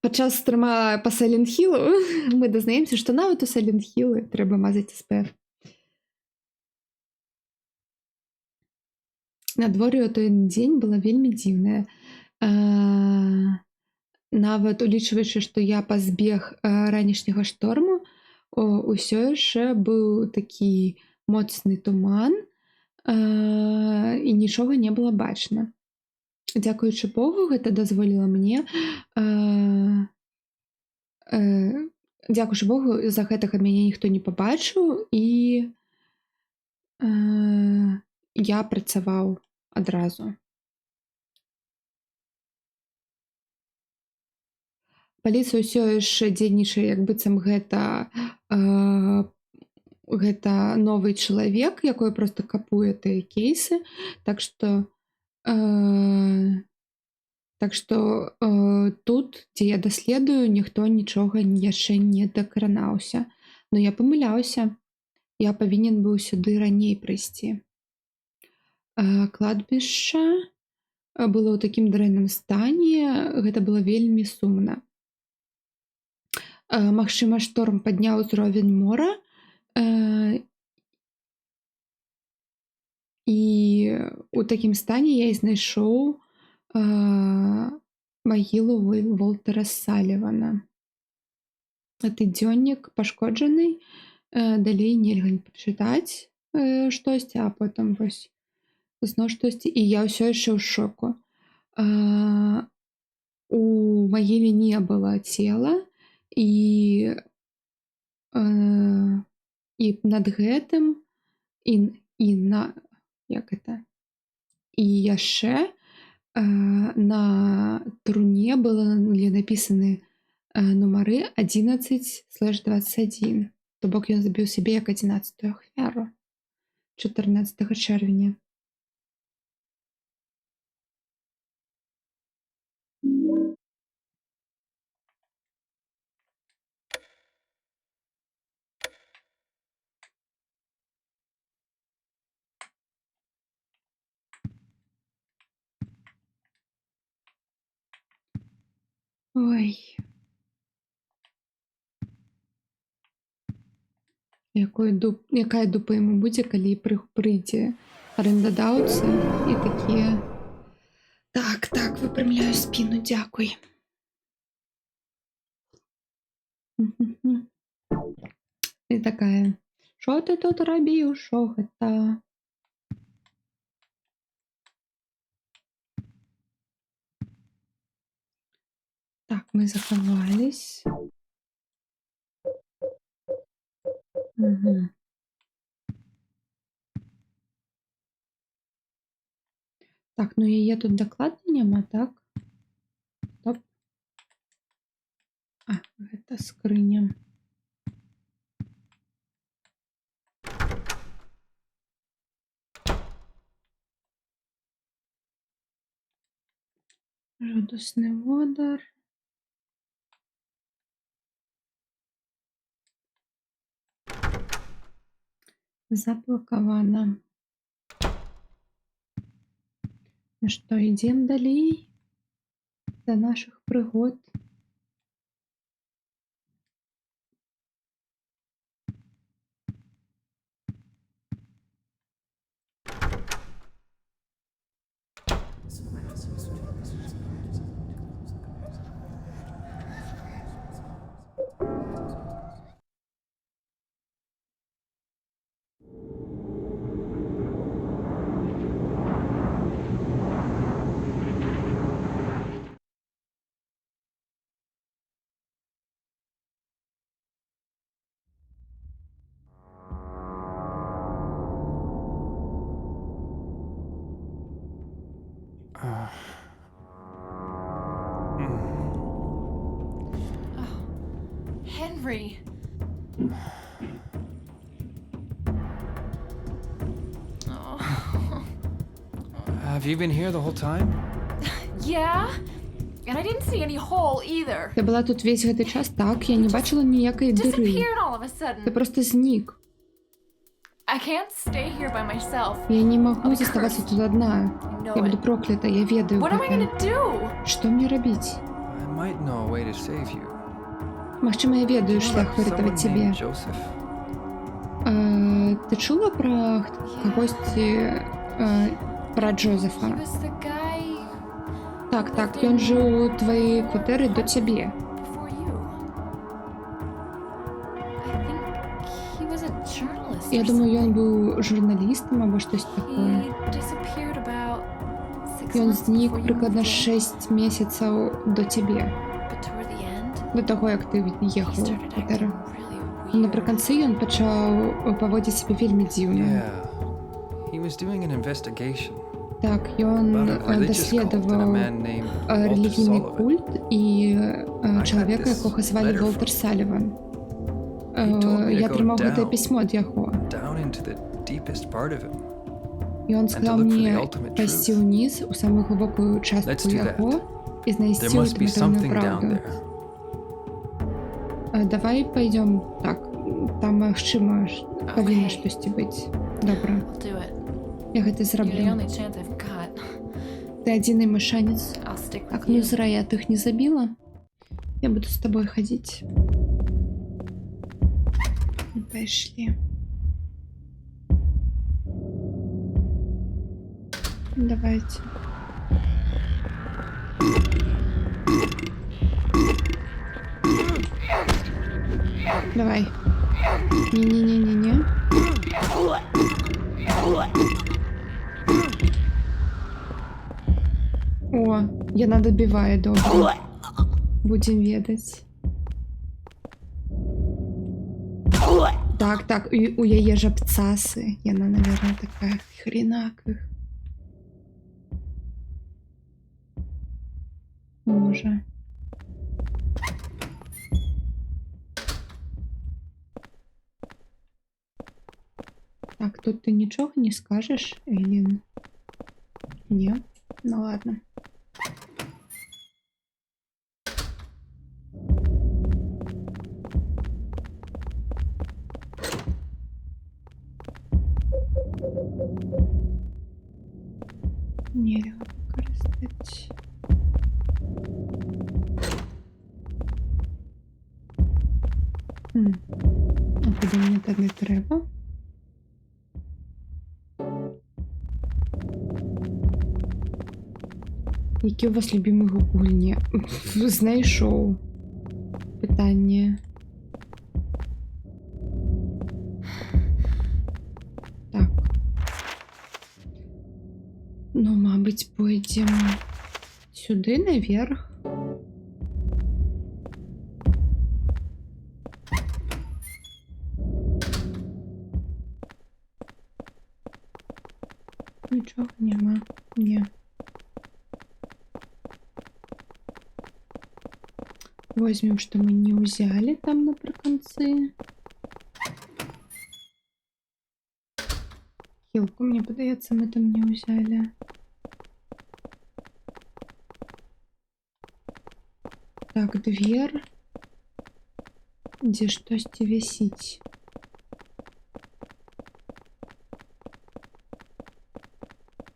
Падчас стрыма па Silent Hill'у мы дазнаемся, што нават у Silent Hill'ы трэба мазаць SPF. Надвор'е ў той дзень была вельмі дзіўная. Нават улічваючы, што я пазбег ранішняга шторму, усё яшчэ быў такі моцны туман, і нічога не было бачна. Дзякуючы Богу, гэта дазволіла мне... Дзякуючы Богу, за гэтага мяне ніхто не пабачыў, і я працаваў адразу. Паліцыя ўсё яшчэ дзейнічае, як быццам гэта новы чалавек, якой проста капуе тыя кейсы. Так што тут, дзе я даследую, ніхто нічога яшчэ не дакранаўся. Но я памыляўся. Я павінен быў сюды раней прыйсці. Кладбішча было ў такім дрэнным стане. Гэта было вельмі сумна. Магчыма, шторм падняў узровень мора. І ў такім стане я і знайшоў магілу Волтера Салівана. Гэты дзённік пашкоджаны. Далей нельга не пачытаць штосьці, а потым вось зноў штосьці. І я ўсё яшчэ ў шоку. У магіле не было цела, і і над гэтым і на як это і яшчэ на труне былі напісаны нумары 11/21. То бок ён забіў сябе як 11-ю ахвяру 14 чэрвеня. Ой. Якая дупа яму будзе, калі прыйдзе арендадаўца і такія: так, выпрямляю спіну, дзякуй. І такая: што ты тут рабіў, што гэта? Так, мы захавались. Угу. Так, ну яе тут дакладна няма, так? Стоп. А, гэта скрыня. Жудасны водар. Заблокавана. Ну што, ідзем далей да нашых прыгод. Henry. Oh. Have you been here the whole time? Yeah? And I didn't see any hole either. Ти була тут весь гэты час? Так, я не бачила ніякої дыри. Disappeared all of a Ти sudden. просто знік. I can't stay here by myself. Я не могу заставаться тут одна. I Я know буду it. проклята, я ведаю What am I гэта. gonna do? Што мне рабіць? I might know a way to save you. Магчыма, я ведаю шлях Someone выратаваць цябе. named Joseph. Ты чула пра кагосьці, пра Джозефа? He was the guy Так, ён жыў у тваёй кватэры до цябе. before you. I think he was a journalist. Я or думаю, ён something. быў журналістам або штось такое. He disappeared about 6 Ён months знік before you прыкладна moved in. 6 месяцаў до цябе, But toward the end, до таго, як ты he ехаў у started acting кватэру. really weird. Напрыканцы ён пачаў паводзіць сябе вельмі дзіўна. Yeah. He was doing an investigation Так, ён about a religious cult and a даследаваў man named Walter рэлігійны Sullivan. культ і чалавека, this якога звалі letter Волтер from him. Саліван. He told me to Я go атрымаў гэтае down. пісьмо ад яго. Down into the deepest part of him. І ён сказаў look for мне the ultimate пайсці truth. ўніз у самую глыбокую частку Let's do that. яго і знайсці There must be ультыматыўную something down праўду. there. Давай пойдём так. Там магчыма павінна Окей. штосьці быць. Добра, I'll do it. я гэта You're the зраблю. only chance I've got. Ты адзіны мой шанец. I'll stick with Так, you. ну зря я тых не забіла. Я буду з табой хадзіць. Пайшлі. Давайте. Давай. Не-не-не-не-не. О, яна дабівае добра. Будзем ведаць. Так, у яе ж абцасы. Яна, наверное, такая хренакых. Можа. Так, тут ты нічога не скажеш, Елін? Ні? Ну ладно. Нельга використати. А куди мені так не треба? Які у вас любимі гугульні? Знайшов питання. Так. Ну, мабуть, пойдемо сюди, наверх. Нічого нема. Ні. Возьмем, что мы не взяли там наприкінці. Хілку, мне подається, ми там не взяли. Так, дверь. Где штось висить.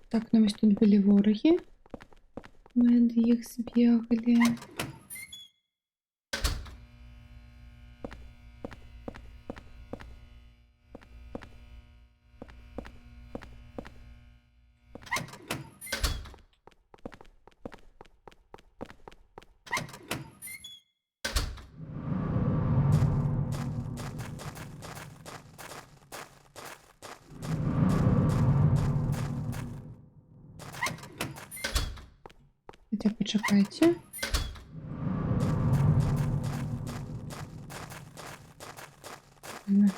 Так, ну ось тут були вороги. Ми від їх збігали. Хотя почекайте. Ладно.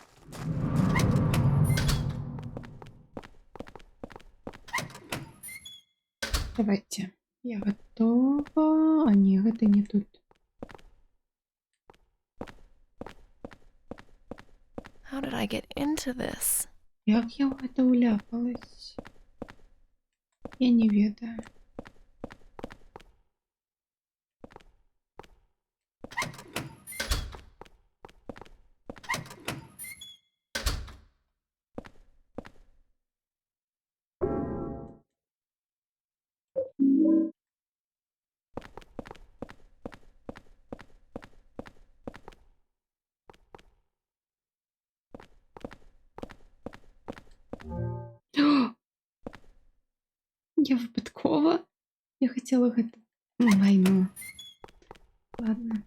Давайте. Я готова. А ні, гэта не тут. How did I get into this? Як я в гэта уляпалась? Я не ведаю. Я випадково. Я хотіла гэта. Майно. Ладно.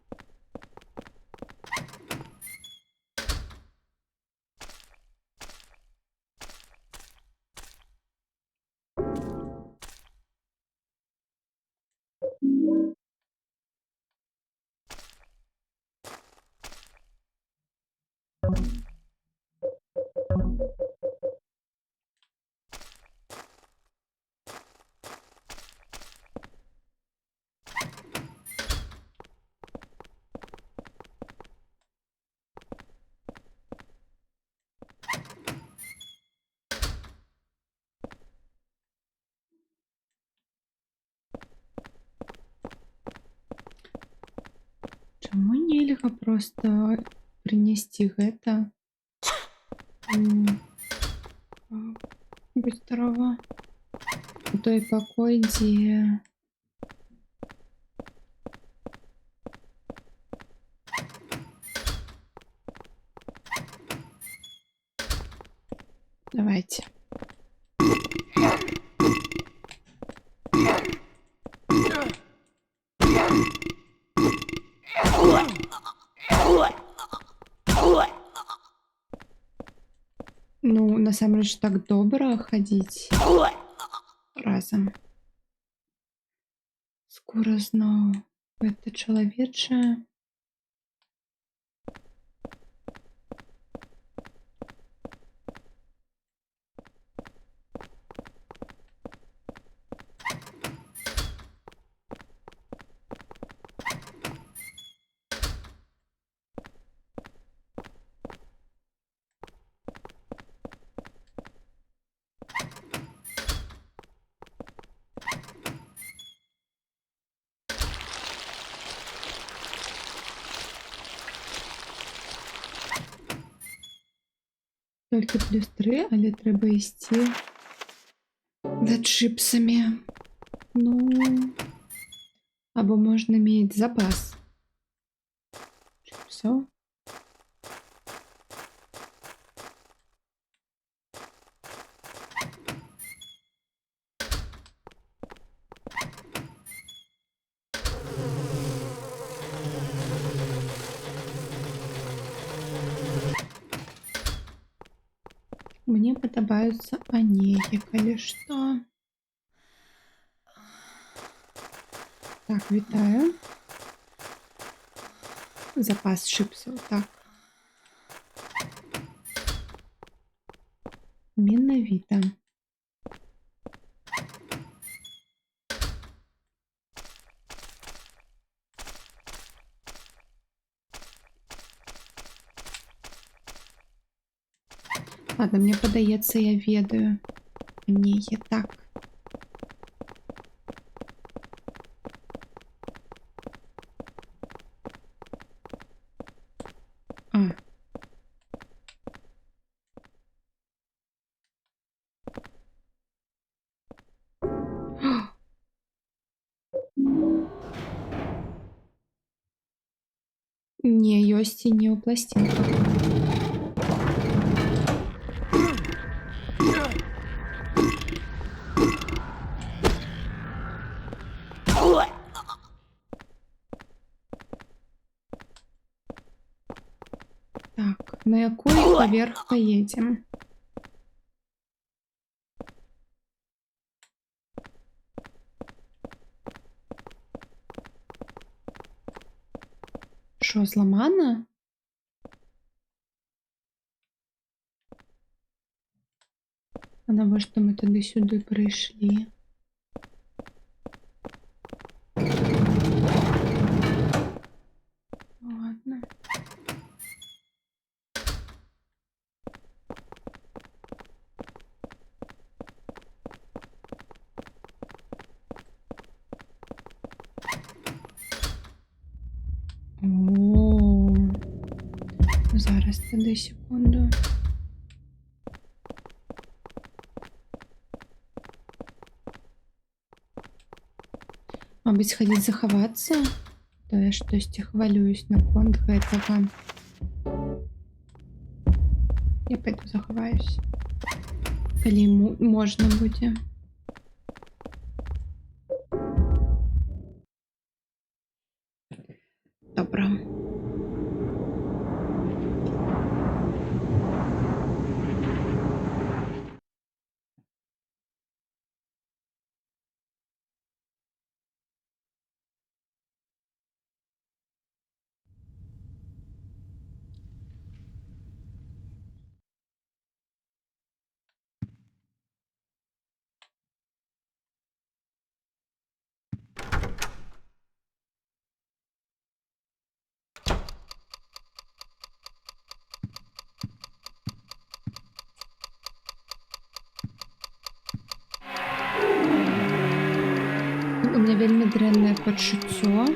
Чаму нельга просто прынесці гэта? Будь здорова. У той пакой, дзе... Давайте. Ну, насамрэч так добра хадзіць разам. Скора зноў. Гэта чалавечае. Тільки плюс 3, але треба йти за чипсами. Ну, або можна мати запас чипсов. Мне подобаются онеги, коли что. Так, вітаю. Запас чипсов, так. Менавіта. Ладно, мне падаецца, я ведаю. Онеги, так. А. Не, ёсць і не ў пласцінках. Так, на якой паверх поедем? Що, зламана? А навошта ми туди-сюди прийшли? Ладно. О, зараз тоді секунду. Мабуть, сходить заховаться? То я штосьці хвалююсь наконт гэтага. Я пойду заховаюсь. Калі можна будзе. Добра. У меня вельмі дрэннае пачуццё.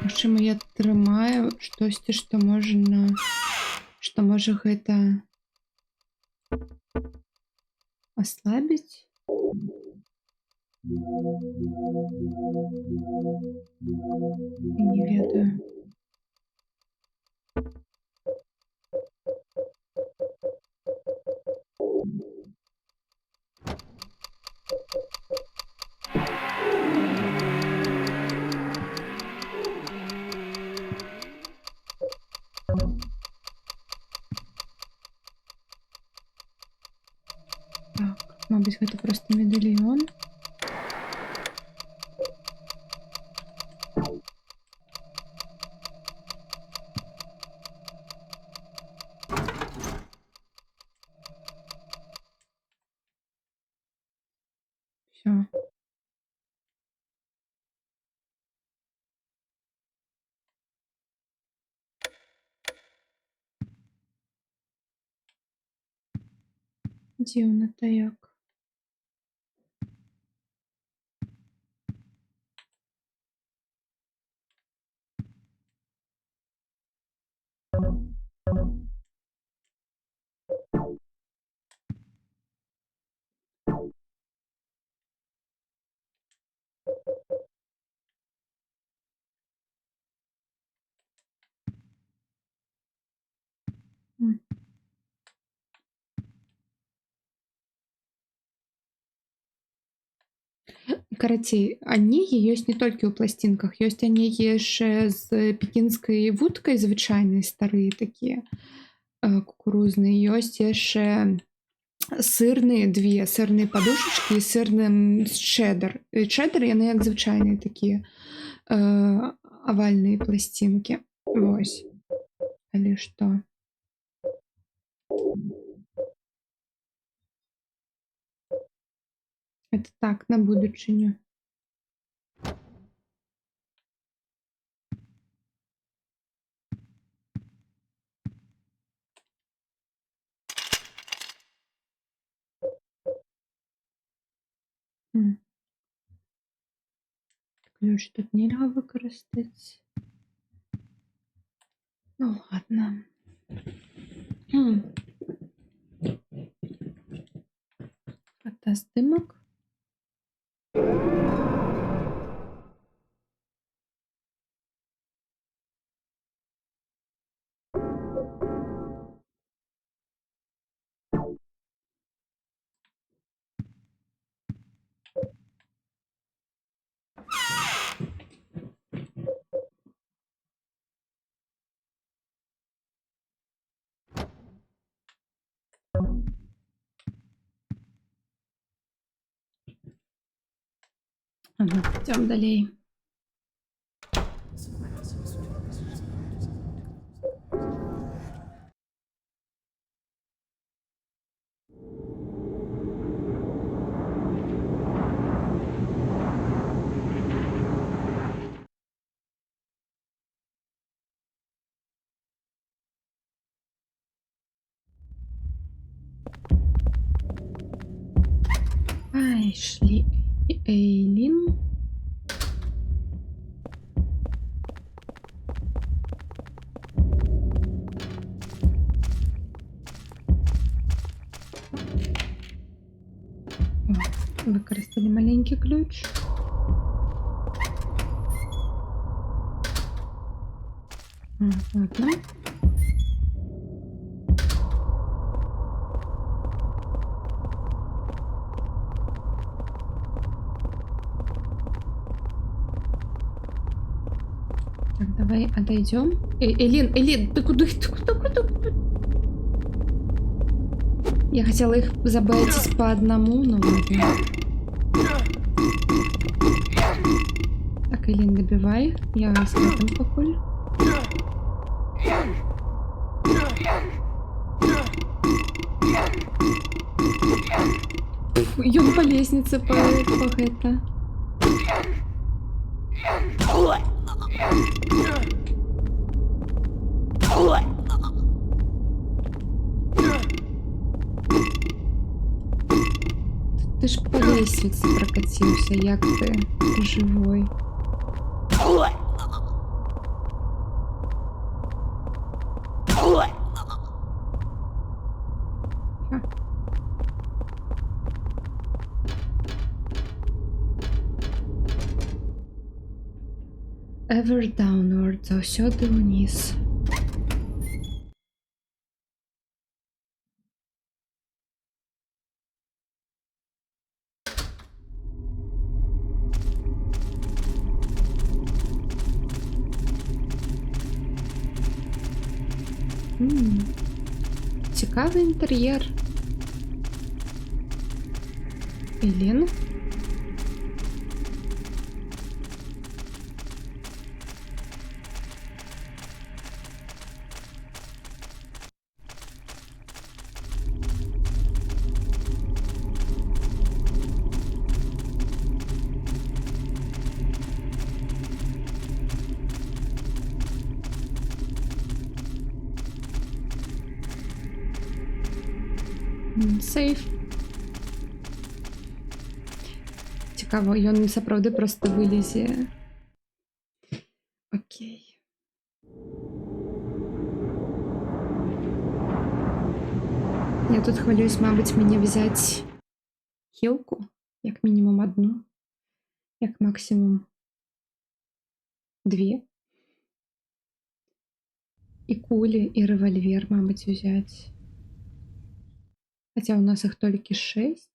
Магчыма, я трымаю штосьці, што можа гэта аслабіць. Не ведаю. Так, мабуть, гэта проста медальён. Всё. Дзіўна-то як. Карацей, анігі ёсць не толькі ў пласцінках, ёсць анігі яшчэ з пекінскай вудкай звычайнай старыя такія кукурузныя, ёсць яшчэ сырныя две сырныя падушачкі і сырным з чэдар. Чэдар яны як звычайныя такія авальныя пласцінкі. Вось. Але што? Это так, на будучыню. Ключ тут нельга выкарыстаць. Ну ладно. Фотоздымак. Идем далей. Айшли Эйлин. Выкористали маленький ключ. Ладно. Так, давай отойдем. Элин, ты куда? Я хотела их забайтить по одному, но ладно. Так, Элин, добивай. Я с этим покуль. Ён по лестнице по это. Ты ж по лестнице прокатился, як ты живой. Ever downward, заўсёды ўніз. Цікавий інтер'єр. Елін? Сейф. Цікаво, ён сапраўды просто вылезе. Окей. Я тут хвалююсь, мабуть, мені взять хілку, як мінімум одну, як максимум дві. І кулі, і револьвер, мабуть, взять. Хотя у нас их только 6.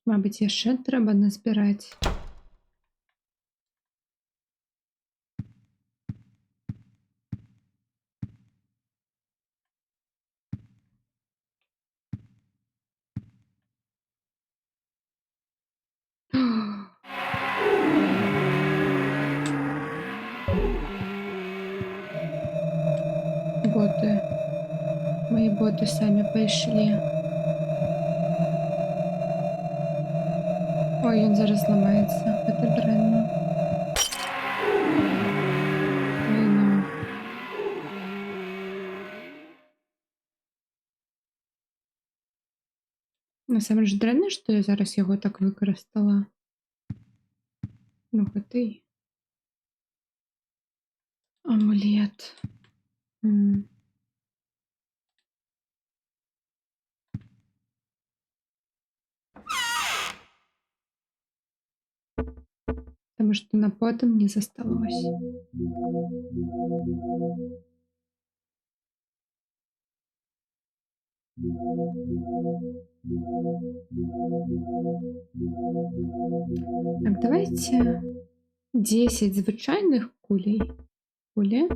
Мабуть, яшчэ трэба назбіраць. Боты. Мои боты самі пайшлі. Ой, ён зараз зламаецца. Гэта дрэнна. Ой, ну. Насамрэч дрэнна, што я зараз яго так выкарыстала. Ну, гэты амулет. Таму што на потым не засталося. Так, давайте 10 звычайных кулей. Кулі.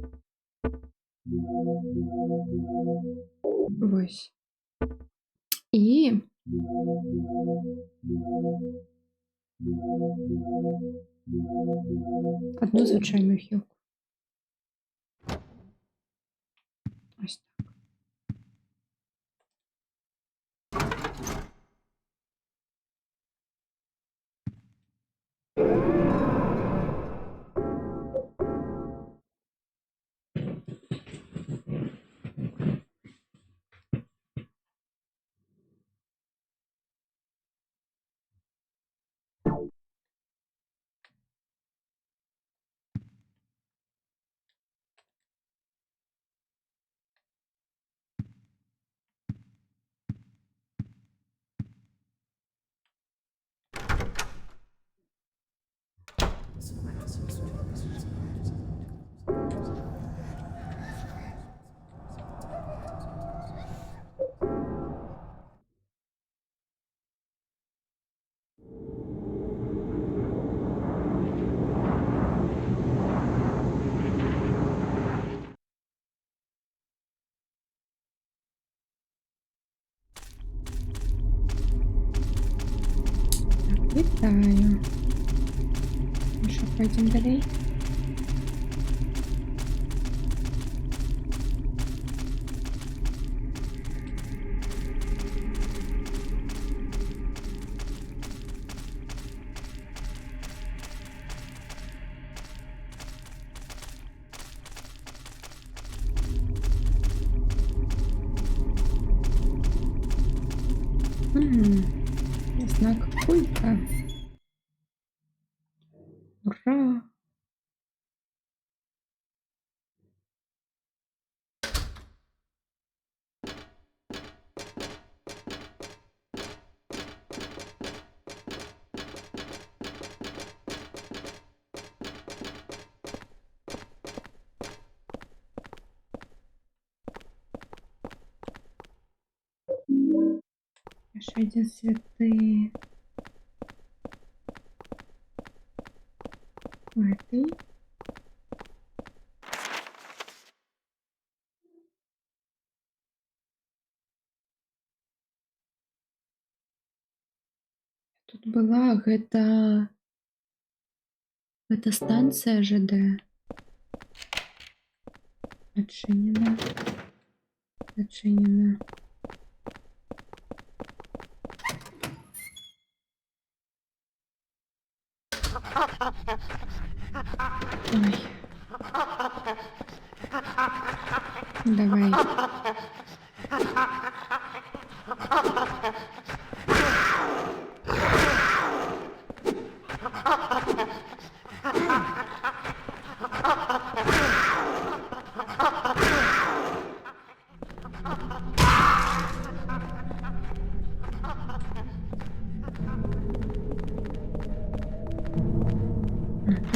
Вось. І одну звычайную хілку. Ось так. Вітаю. Ну що, пойдемо далі? Знак культа. Ура! Еще один цветы. В этой. Тут была гэта станция ЖД. Отчинена. Отчинена. Ой. Давай.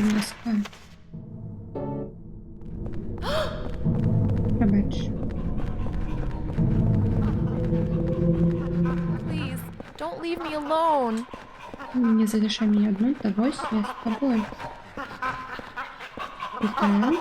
Доска. Пробач. Please, don't leave me alone. Не залишай меня одну, давай я с тобой. Вітаю.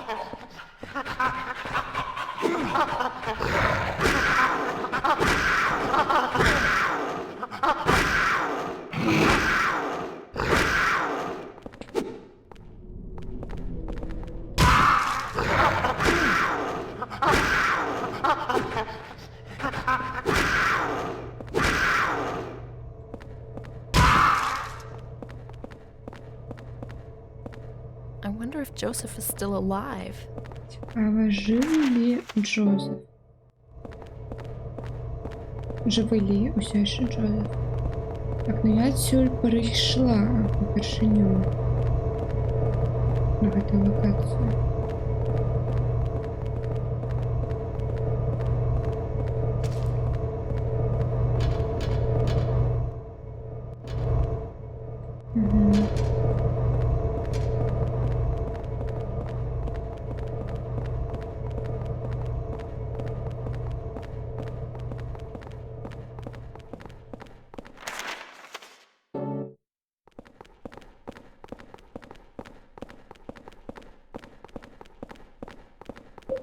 I wonder if Joseph is still alive. Цікаво, живий ли Джозеф? Живий ли усе ще Джозеф? Так, ну я адсюль перейшла упершыню на гэтую локацію. Мгм.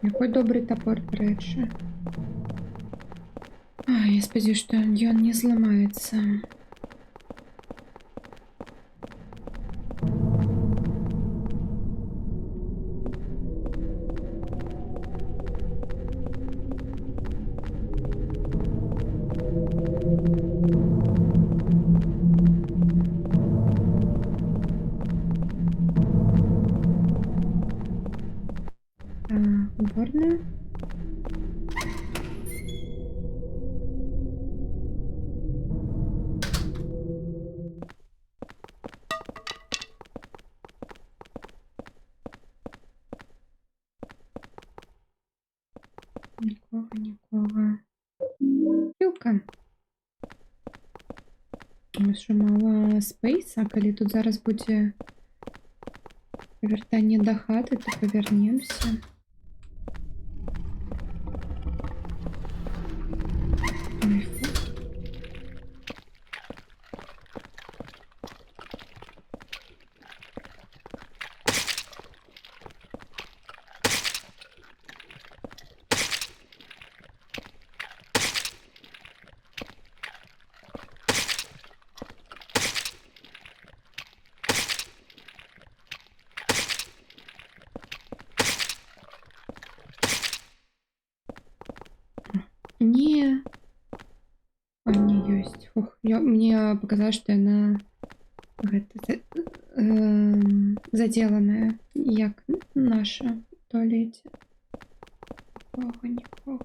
Якой добрый топор, до речі. Ай, я сподіваюся, що ён не зламається. Уборная. Нікого. Пілка. У нас що, мало спейса, калі тут зараз буде повертання до хати, то повернемся. Ой, фу. Не. А, не ёсць. Фух, мне показалось, что она заделанная, як наша в туалете. Нікого.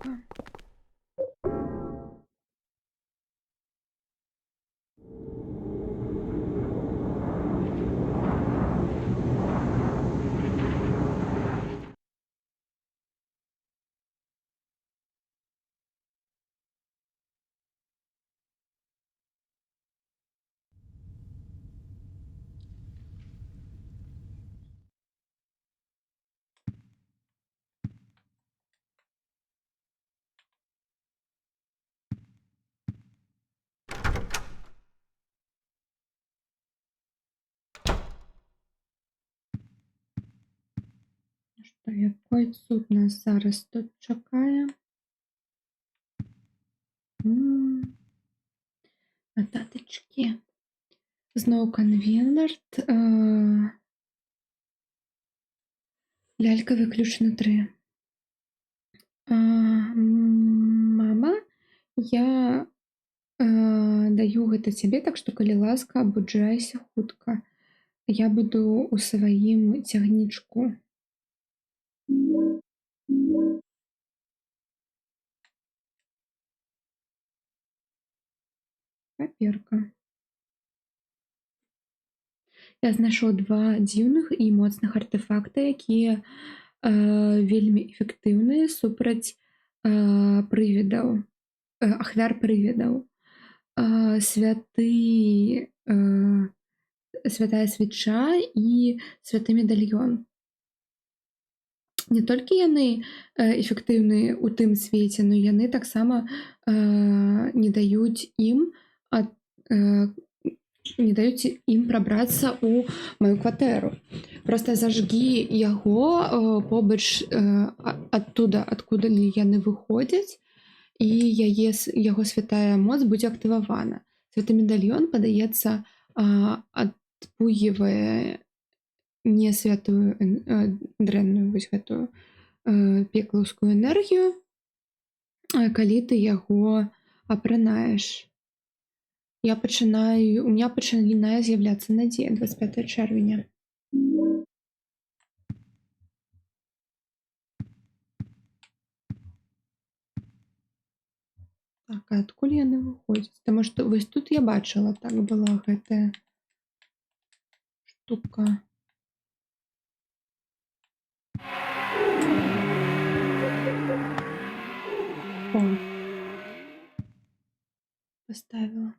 Што, якой цуд нас зараз тут чакае? Нотаточки. Зноў канверт. Лялька выключна 3. Мама, я даю гэта цябе, так што калі ласка, абуджайся хутка. Я буду ў сваім цягнічку. Паперка. Я знайшоў 2 дзіўных і моцных артэфакта, якія вельмі эфектыўныя супраць прывідаў, ахвяр прывідаў. Святая свеча і святы медальён. Не толькі яны эфектыўныя ў тым свеце, но яны таксама не даюць ім не даюць ім прабрацца ў маю кватэру. Просто зажгі яго побач адтуда, адкуда яны выходзяць, і яго святая моц будзе актывавана. Святы медальён, падаецца, адпугівае не святую дрэнную вось гэтую пеклаўскую энергію, калі ты яго апранаеш. У меня пачынае з'яўляцца надзея 25 чэрвеня. Так, а адкуль яны выходзяць? Таму што вось тут я бачыла, так была гэтая штука. О, поставила.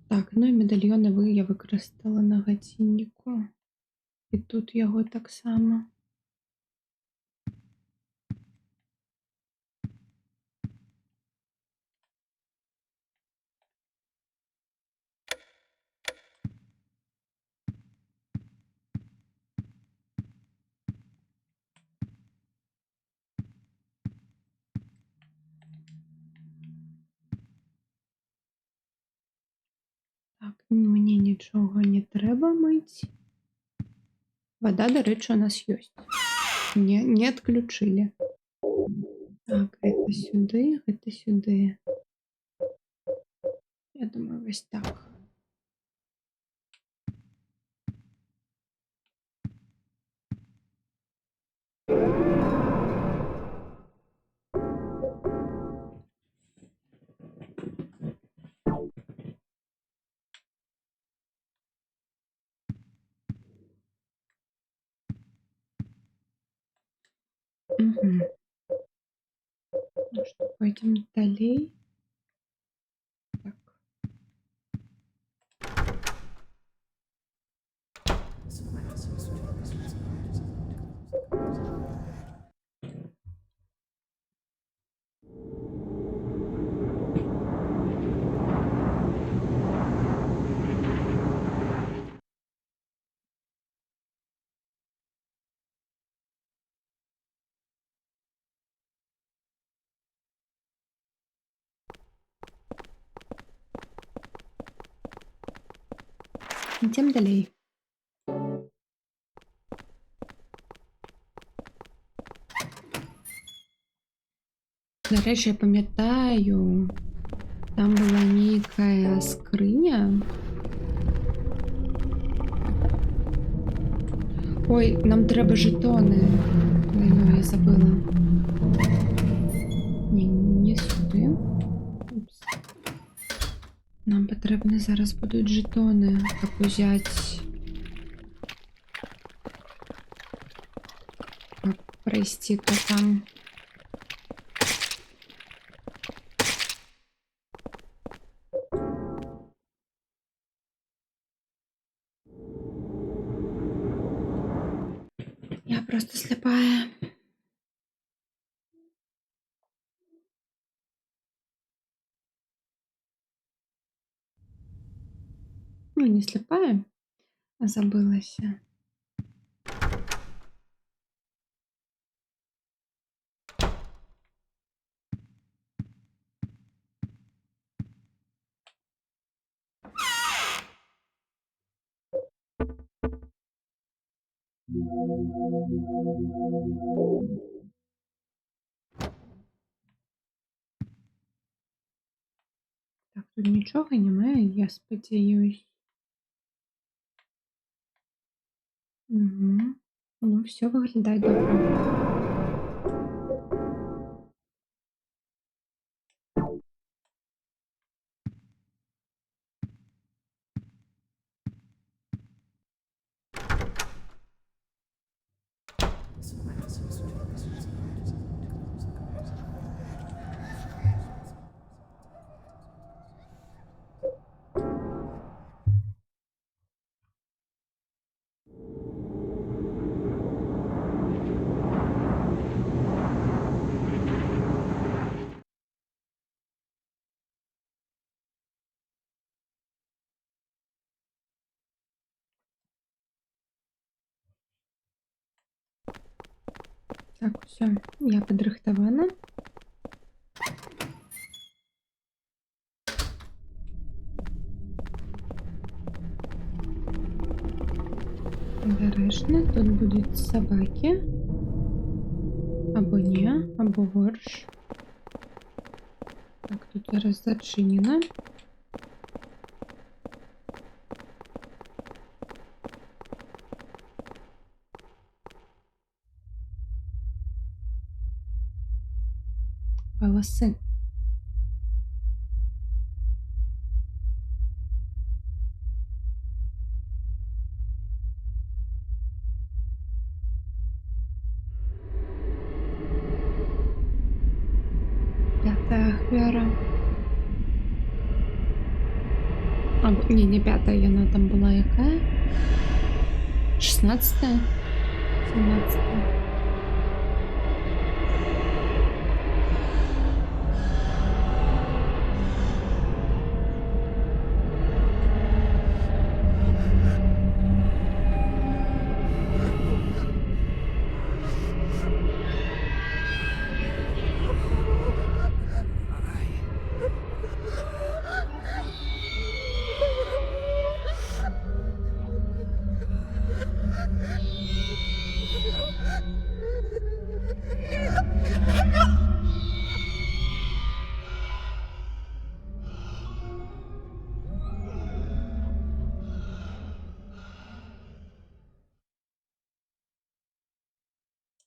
Так, ну і медальёны я выкарыстала на гадзінніку. І тут яго таксама. Так, мне нічога не трэба мыць. Вада, дарэчы, у нас ёсць. Не адключылі. Так, гэта сюды, гэта сюды. Я думаю, вось так. Мгм. Ну что, пойдем далей. Так. Ідем далей. Нарэшце, я памятаю, там была нейкая скрыня. Ой, нам трэба жетоны. Ой, ну я забыла. Не сюды. Упс. Нам патрэбны зараз будуць жетоны, каб узяць, каб прайсці то там. Я просто слепая. Ну, не слепая, а забылася. Так, тут нічога немає, я спадзяюсь. Угу. Ну, все выглядає добре. Так, все, я підрихтована. Обережно, тут будуть собаки. Або ні, або ворш. Так, тут зараз зачинено. Волоси. Пятая ахвяра. Не, не пятая, она там была якая? 16-я? 17-я?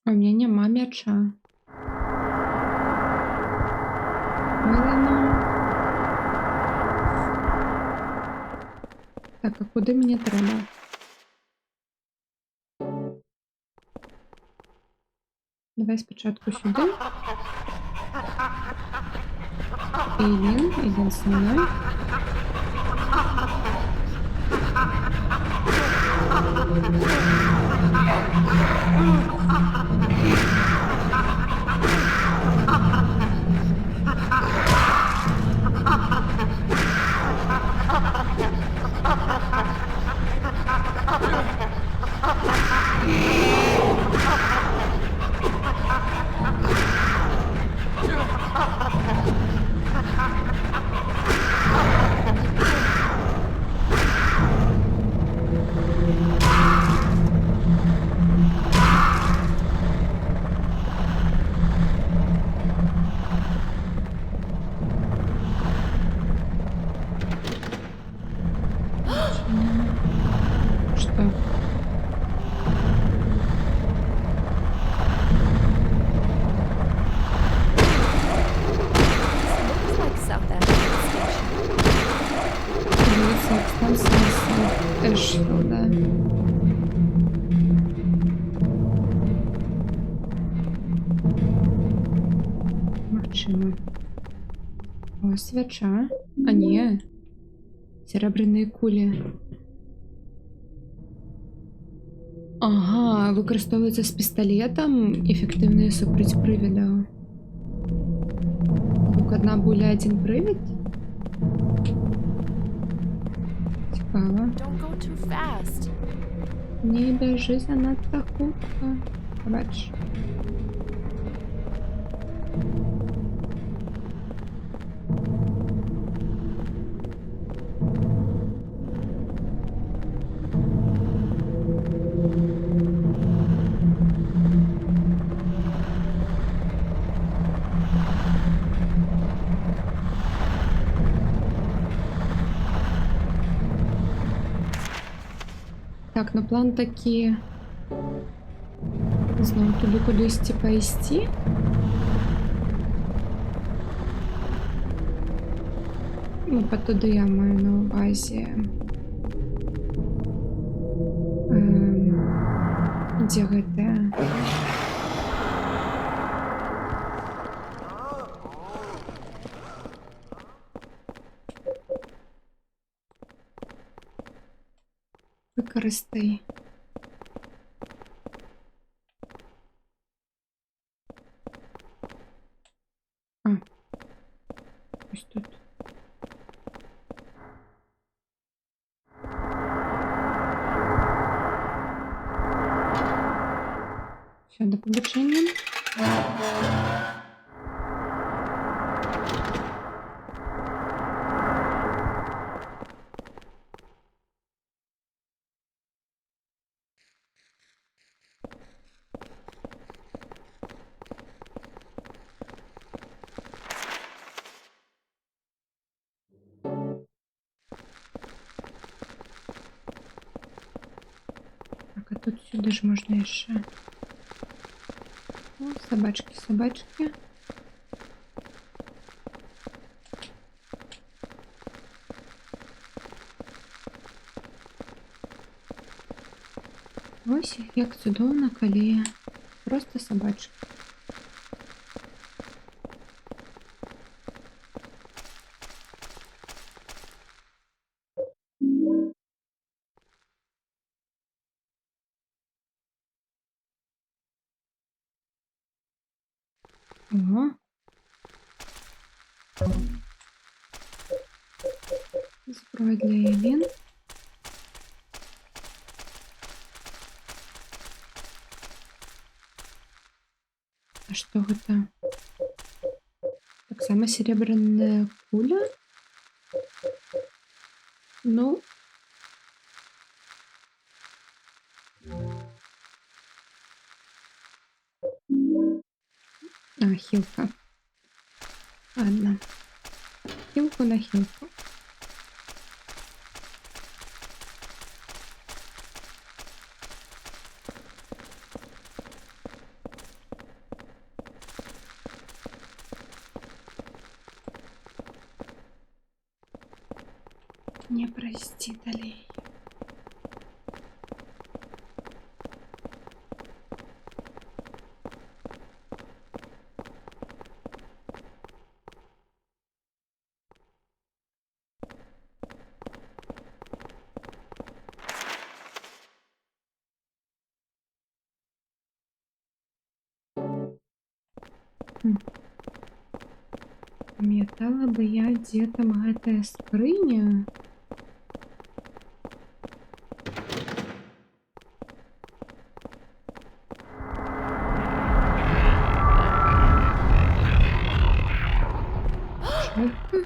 У меня нема м'яча. Милено. Так, а куди мені треба? Давай спочатку сюди. Эйлин со мной. Что? Looks like South African station. Улица Станция Эшфилда. Магчыма. О, свяча. А не. Серебряные кулі. Ага, використовується з пістолетом. Ефективний супраць привіда. Только одна буля, один привід? Цікаво. Don't go too fast. Не біжи занадто хутко. Бач. Так, ну план такий. Знову туди кудись типа йти. Ну, по туди я маю на увазі. Де гэта? Використай. А. Ось тут. Все, до побачення. Так, а тут сюди ж можна ще. О, собачки, собачки. Ось як чудовно, коли просто собачки. Ого. Зброя для Єлін. А что это? Так само серебряная куля? Ну. А, хилка. Ладно. Хилку на хилку. Не прости, Далей. Пам'ятала би я, дзе там гэтая скрыня. Шайка?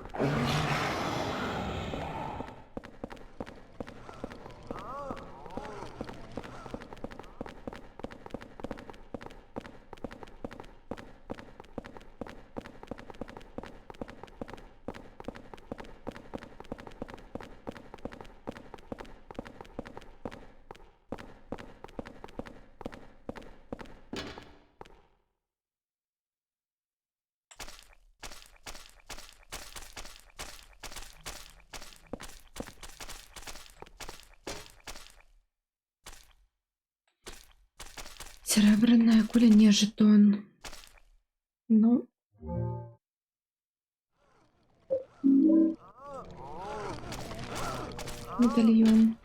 Серебряная куля, не жетон. Ну. Медальон.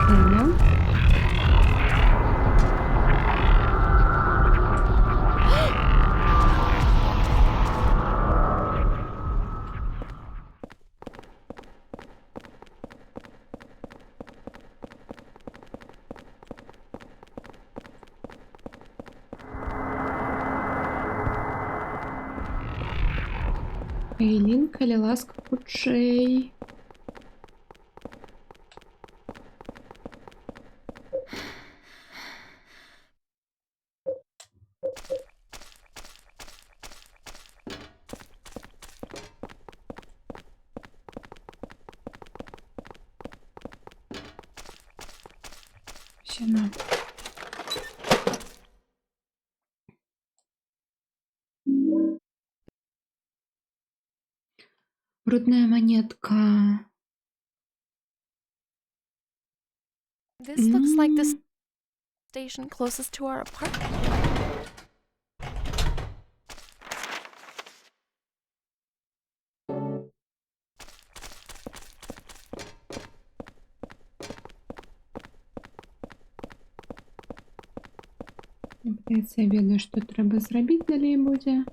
Ладно. Эйлін, калі ласка, хутчэй. Сіна. Брудная монетка. This looks like the station closest to our apartment. Здається, я ведаю, що треба зробити далі буде.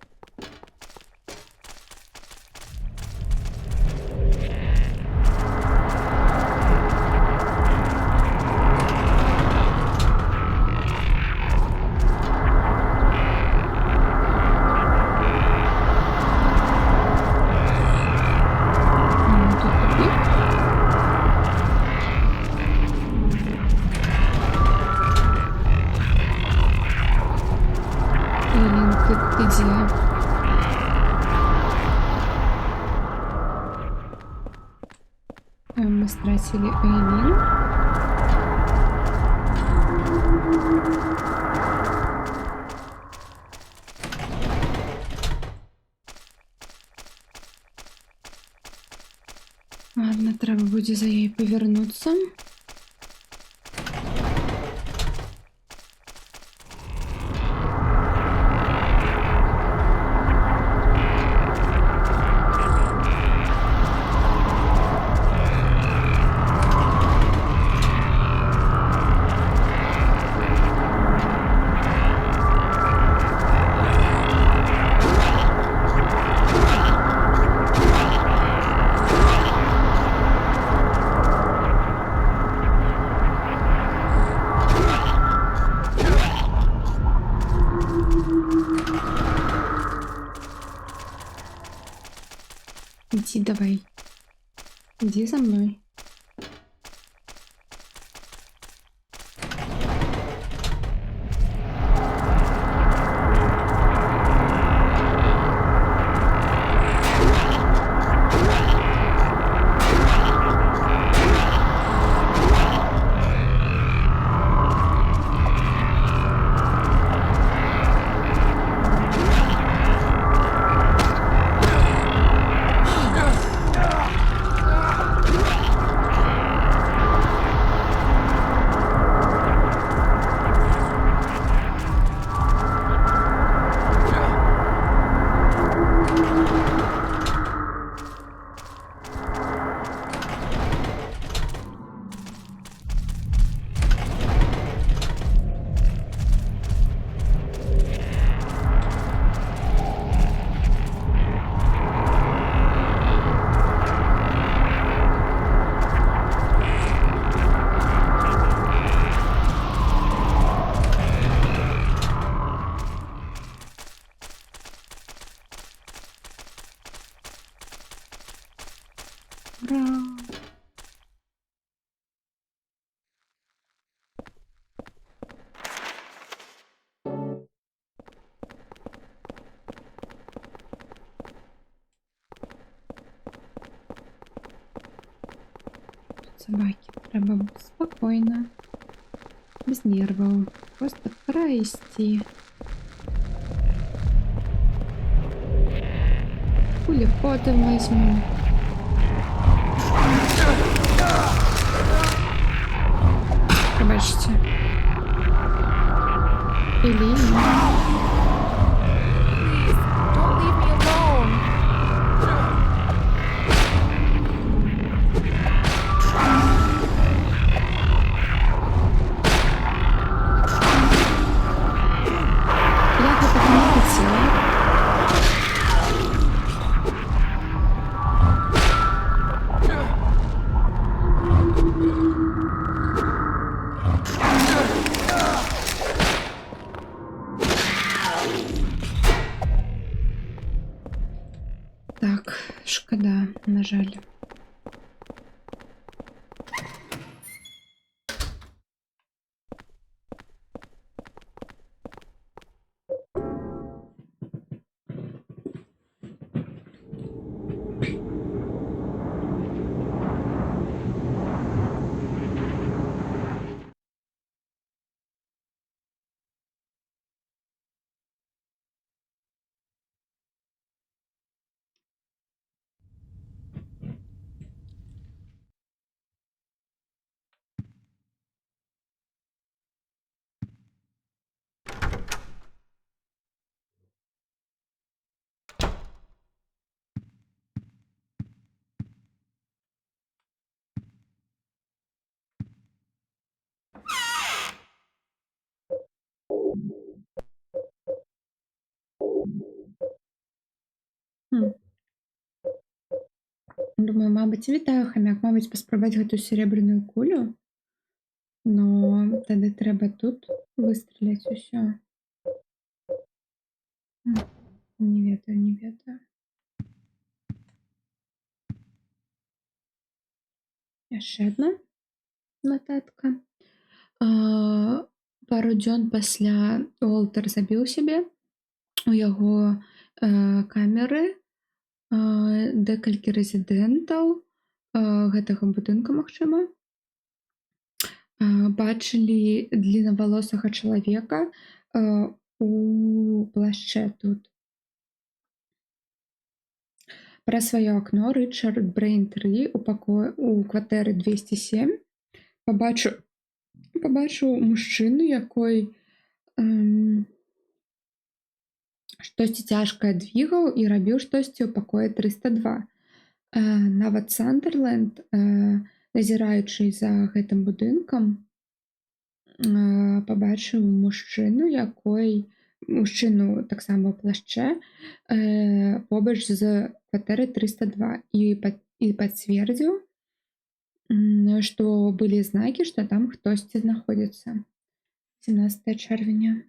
Ідзе. Мы стратили Эйлин. Ладно, треба буде за їй повернуться. Иди давай. Иди за мной. Ура! Собаки, треба спокойно, без нервов, просто пройти. Кулі потом возьму. Пробачте. Или нет. Please, don't leave me alone. Я этого не хотела. Так, шкода, на жаль. Хм. Думаю, мабуть, вітаю, хам'як, мабуть, паспрабаваць гэтую серебряную кулю. Но тады трэба тут выстреліць усё. Не ведаю, не ведаю. Яшчэ адна нататка. Пару дзён пасля Уолтер забіў сябе. у яго камеры декалькі рэзідэнтаў гэтага будынка, магчыма, бачылі дліннавалосага чалавека у плашчэ тут. Праз сваё акно Рычард Брейнтрі у кватэры 207 пабачыў мужчыну, якой штосьці цяжкае двігаў і рабіў штосьці ў пакоі 302. Нават Сандерленд, назіраючы за гэтым будынкам, пабачыў мужчыну таксама ў плашчэ побач з кватэрай 302 і пацвердзіў, што былі знакі, што там хтосьці знаходзіцца. 17 чэрвеня.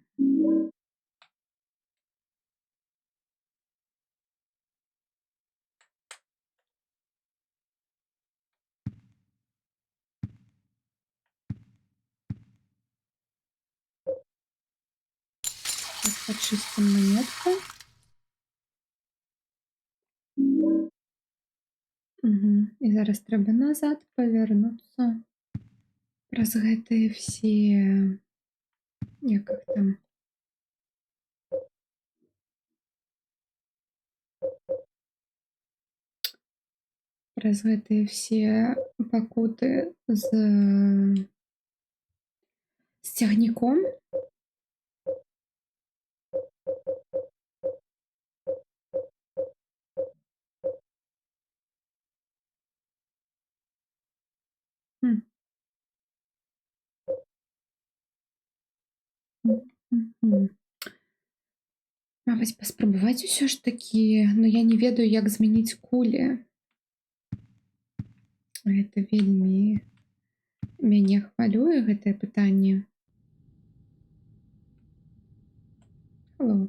Пачыстым манетку. І зараз трэба назад павярнуцца праз гэтыя все, як іх там, праз гэтыя все пакуты з цягніком. Мабыць, паспрабаваць усё ж такі, я не ведаю, як змяніць кулі. Гэта вельмі мяне хвалюе, гэтае пытанне. Hello.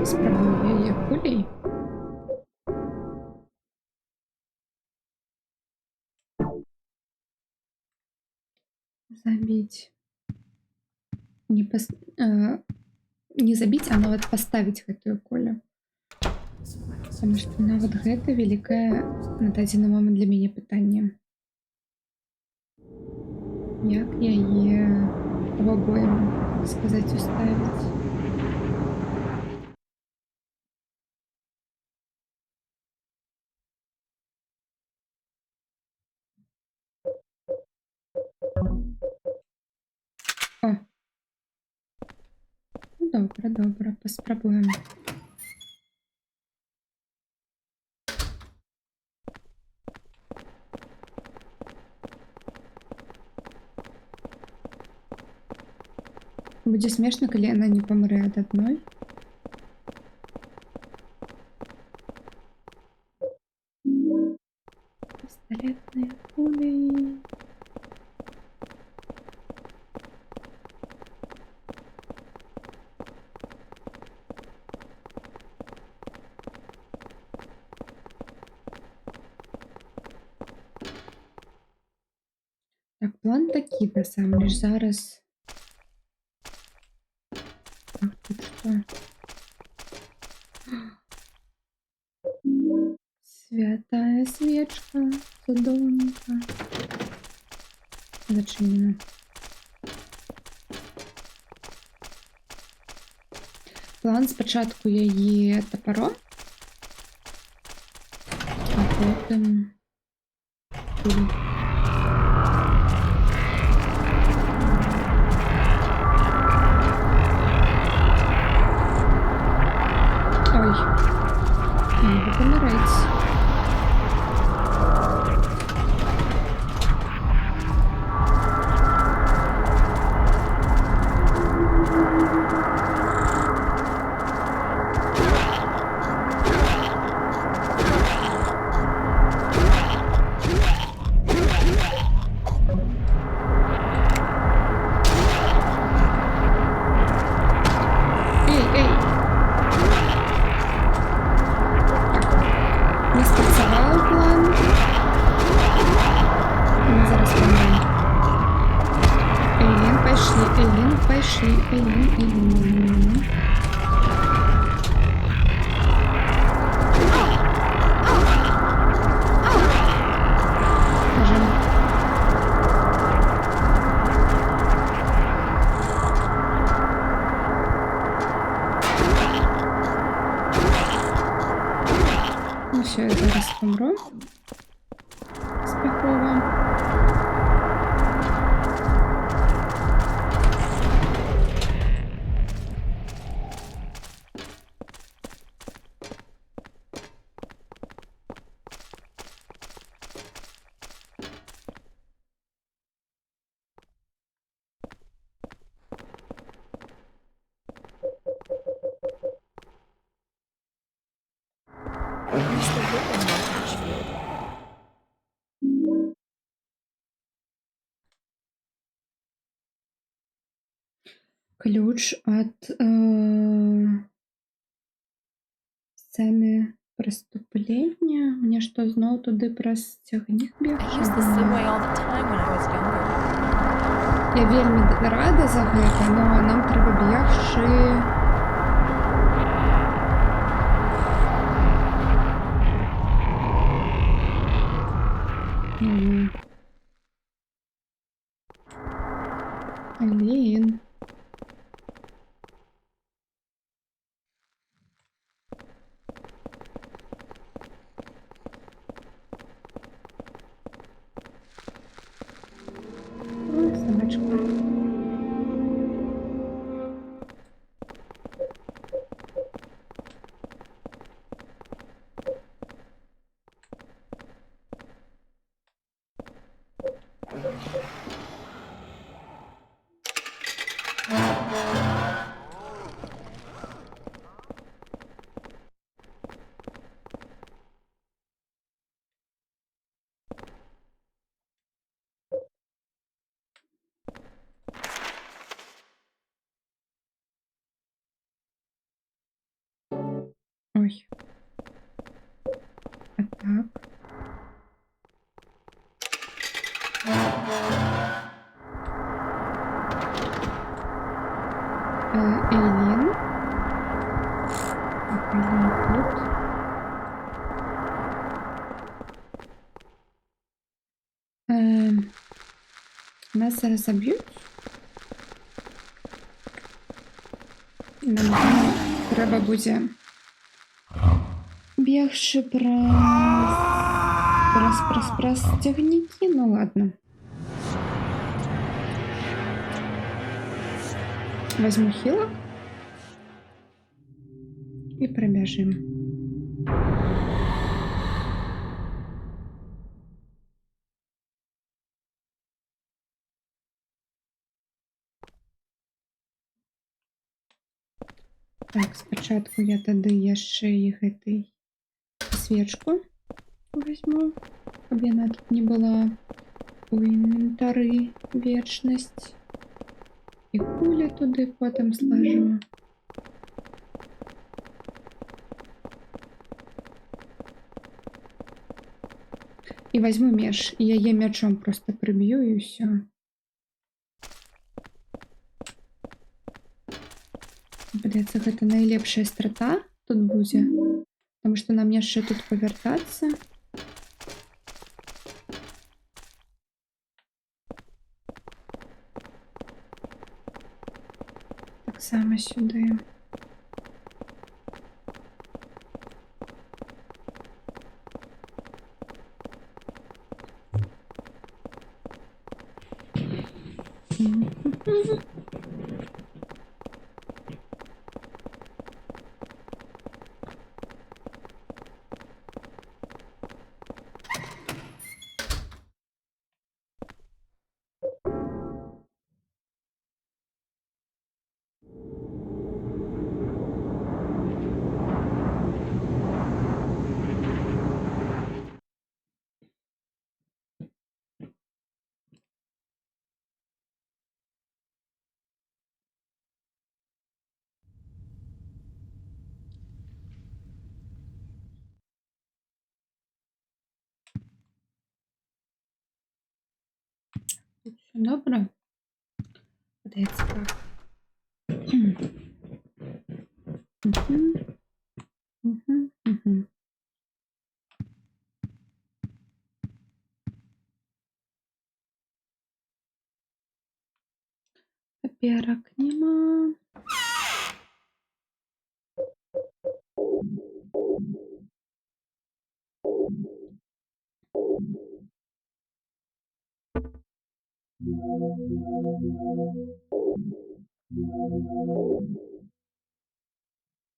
Спрабую яе кулей. Забіць. Не забіць, а нават паставіць гэтую кулю. Таму што нават гэта вялікае на дадзены момант для мяне пытанне. Як яе в абойму, так сказаць, уставіць? О! Добра, паспрабуем. Будзе смешна, калі яна не памрэ ад адной. Пісталетныя кулі. Так, план такі, насамрэч, зараз. Тут што? Святая свечка, цудоўненька. Зачынена. План спачатку яе тапаром, а потым кулі. Не помирать. Эй! Наші Елін. Боже. Ну все, я зараз помру. Спокійно. Where's the ribbon, Mark Ashfield? Ключ от сцены преступления. Мне что, знов туди простягніх I бігти? used the subway all the time when I was younger. Я вельми рада за гэта, но нам треба бігши. Алін. Ой, собачка. Ой. А так. Эйлин. Так, Эйлин тут. Нас зараз заб'ють. Нам треба буде бігши про стягніки. Ну ладно. Возьму хилок и пробежим. Так, спочатку я тады яшчэ і гэтай свечку возьму, каб яна тут не была у інвентары вечнасць. І кулі туды потым сложу. І возьму меч, і яе мячом просто прыб'ю і ўсё. Падаецца, гэта найлепшая страта тут будзе, потому што нам яшчэ тут павяртацца. Таксама сюды. Все добре. Подається так. Мгм. Мгм, мгм. Паперок нема.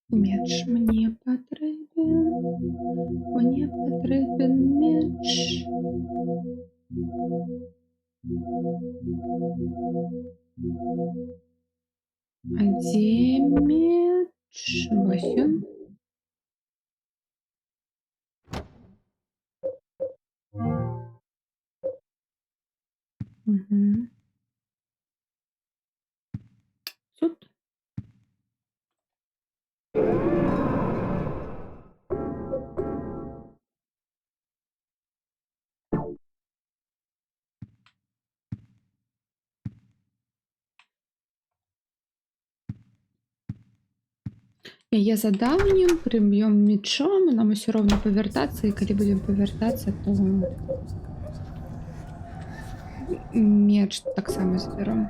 Меч мне патрэбен. Мне патрэбен меч. А дзе меч? Вось ён. Мгм. Тут. Яе задаўнім, прыб'ём мечом, і нам усё роўна павяртацца, і калі будзем павяртацца, то меч таксама забяром.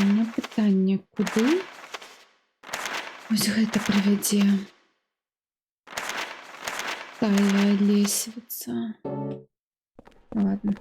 У меня пытанне, куды вось гэта прывядзе? Тая лесвіца. Ладно.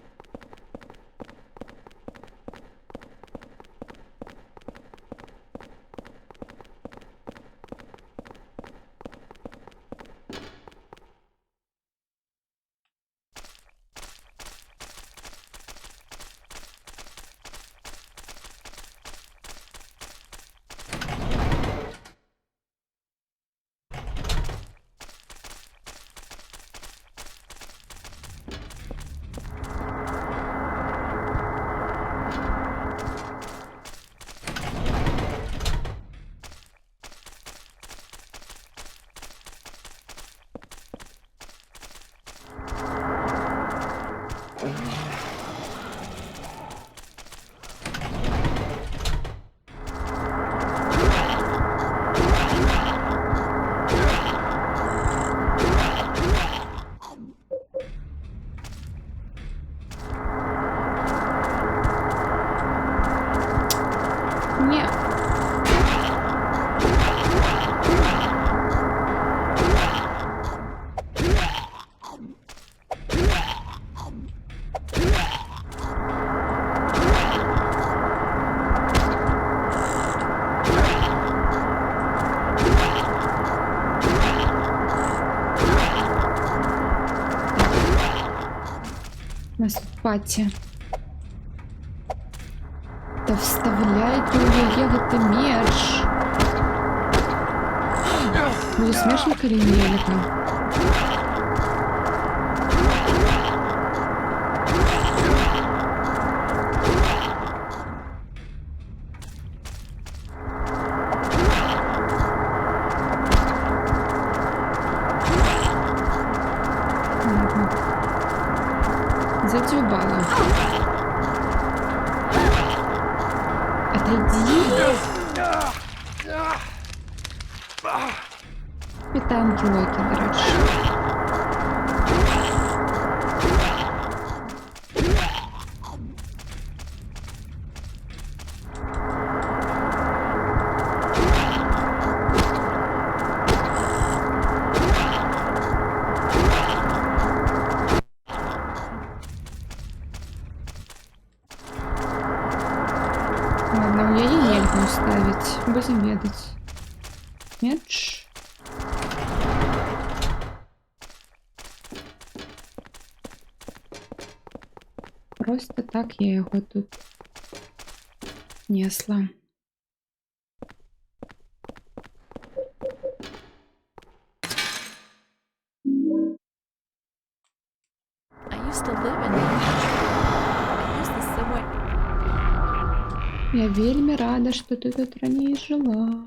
Не. У нас тут паці. Та вставляйте ў яе гэты меч. Будзе смешна, калі нельга. Ладно. Задзюбала. Отойди. І танки локи, до речі. Ладно, у яе нельга ставіць. Будзем ведаць. Меч. просто так я його тут несла. I used to live in Nashville. I use the subway. Я вельмі рада, што ты тут раней жыла.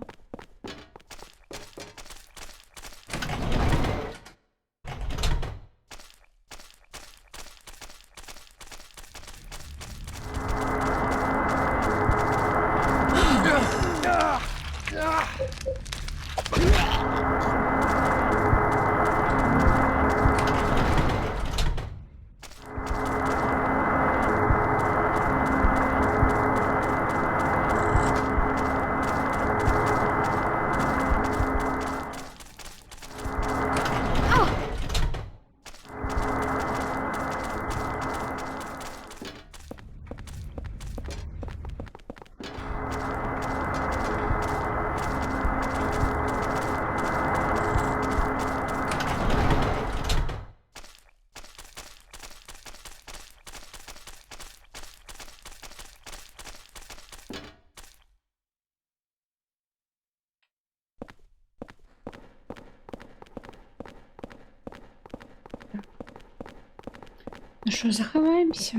Ну що, захаваемся?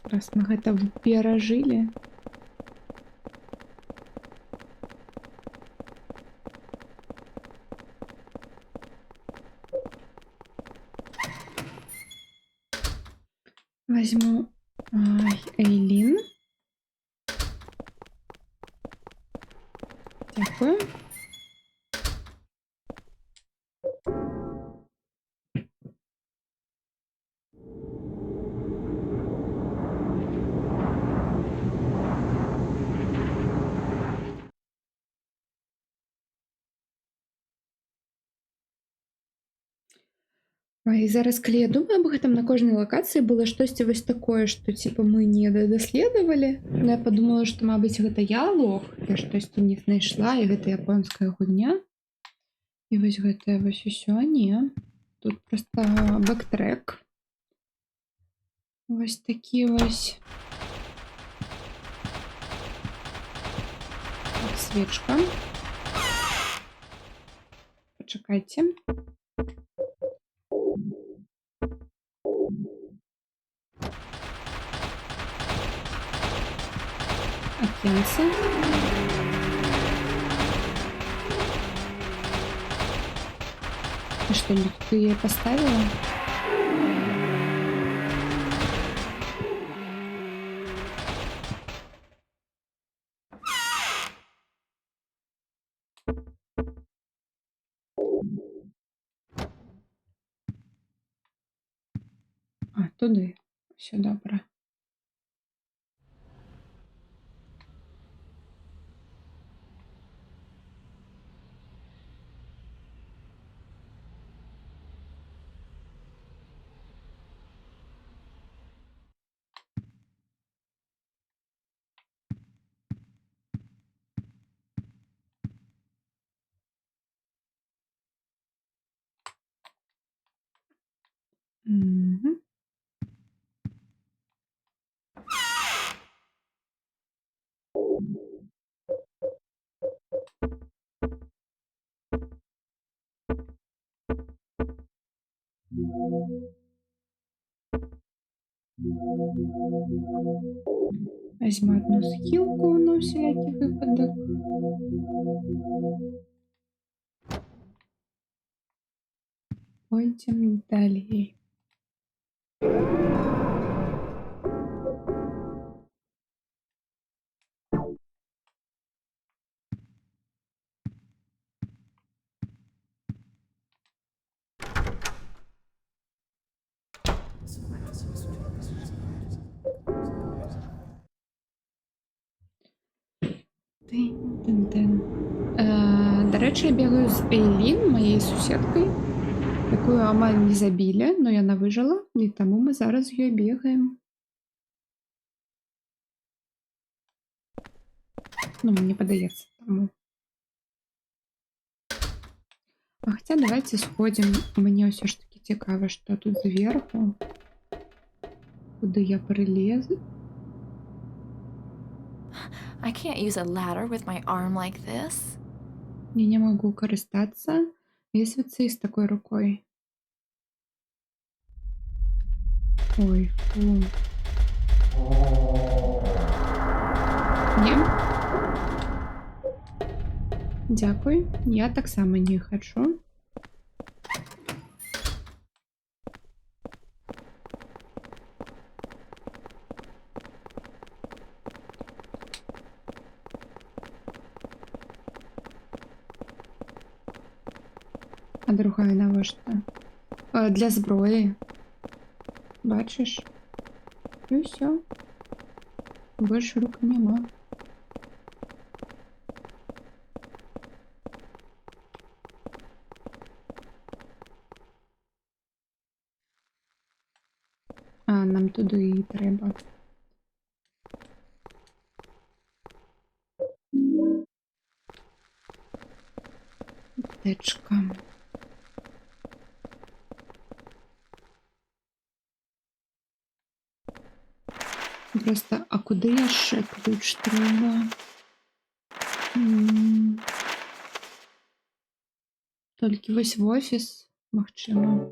Раз мы гэта перажылі. Возьму Эйлін. Дякую. Ой, зараз, калі я думаю аб гэтым, на кожнай лакацыі было штосьці вось такое, што типа мы не даследавалі. Но я подумала, што, мабыць, гэта я лох, я штосьці не знайшла, і гэта японская гульня. І вось гэтае вось усё, не. Тут проста бэктрек. Вось такі вось. Так, свечка. Пачакайце. Окенце. И что, ты ее поставила? А, туди. Все добре. Мгм. Возьму одну схилку на всякий выпадок. Пойдем далее. До речі, я бегаю з Ейлін, моєю сусідкою, якую амаль не забили, но яна вижила, і тому ми зараз з нею бігаємо. Ну, мені подається, тому. А хоча давайте сходимо. Мені все ж таки цікаво, що тут зверху. Куди я перелізу? I can't use a ladder with my arm like this. Я не могу користатися лестницей з такою рукою. Ой, фу. Ні. Дякую. Я так само не хочу. А другая навошта? Для зброї. Бачиш? І все. Більше рук нема. А, нам туди і треба. Аптечка. Просто, а куди я ще ключ треба? Тільки ось в офіс, магчимо.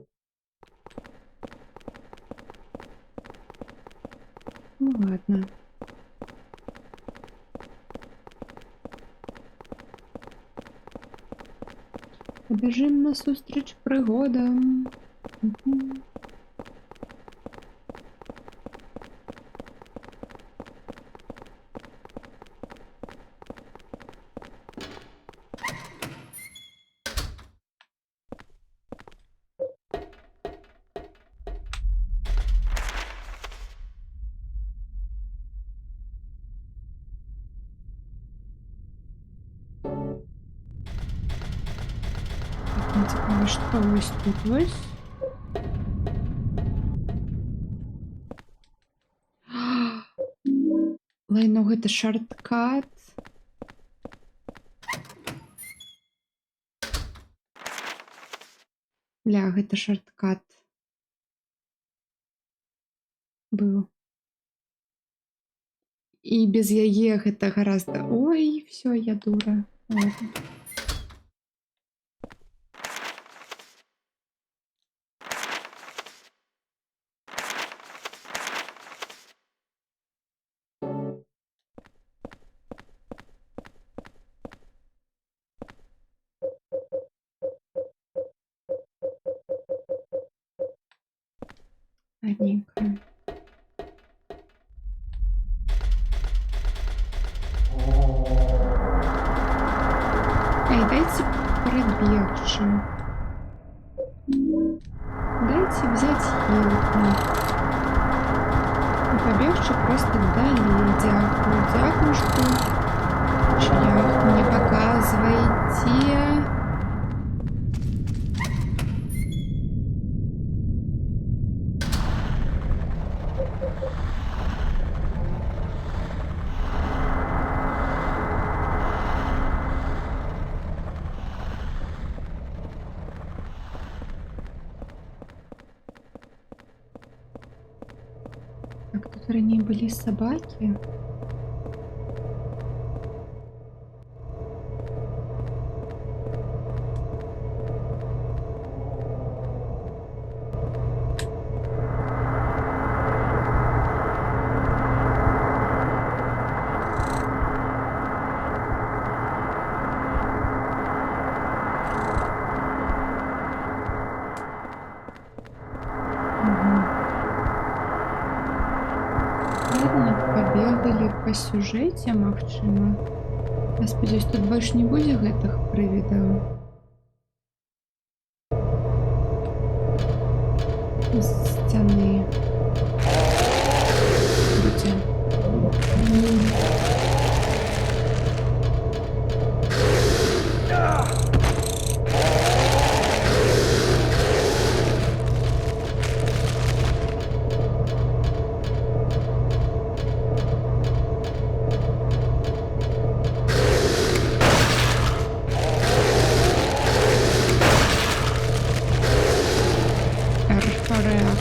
Ну ладно. Побіжим насустріч пригодам. Мгм. Так, мені цікаво, що ось тут ось. Лайно, гэта шорткат. Бля, гэта шорткат. Быў. І без яе гэта гораздо... Ой, все, я дура. Ладно. Ладненько. Эй, дайте пробегче. Дайте взять елку. И побегче просто дали. Дякую, дякушку. Шлях мне показывайте. Так, тут ранее были собаки. Побегали по сюжете, магчыма. Я спадзяюсь, тут больше не будзе гэтых прывідаў. З сцяны. Будзе. Реакція.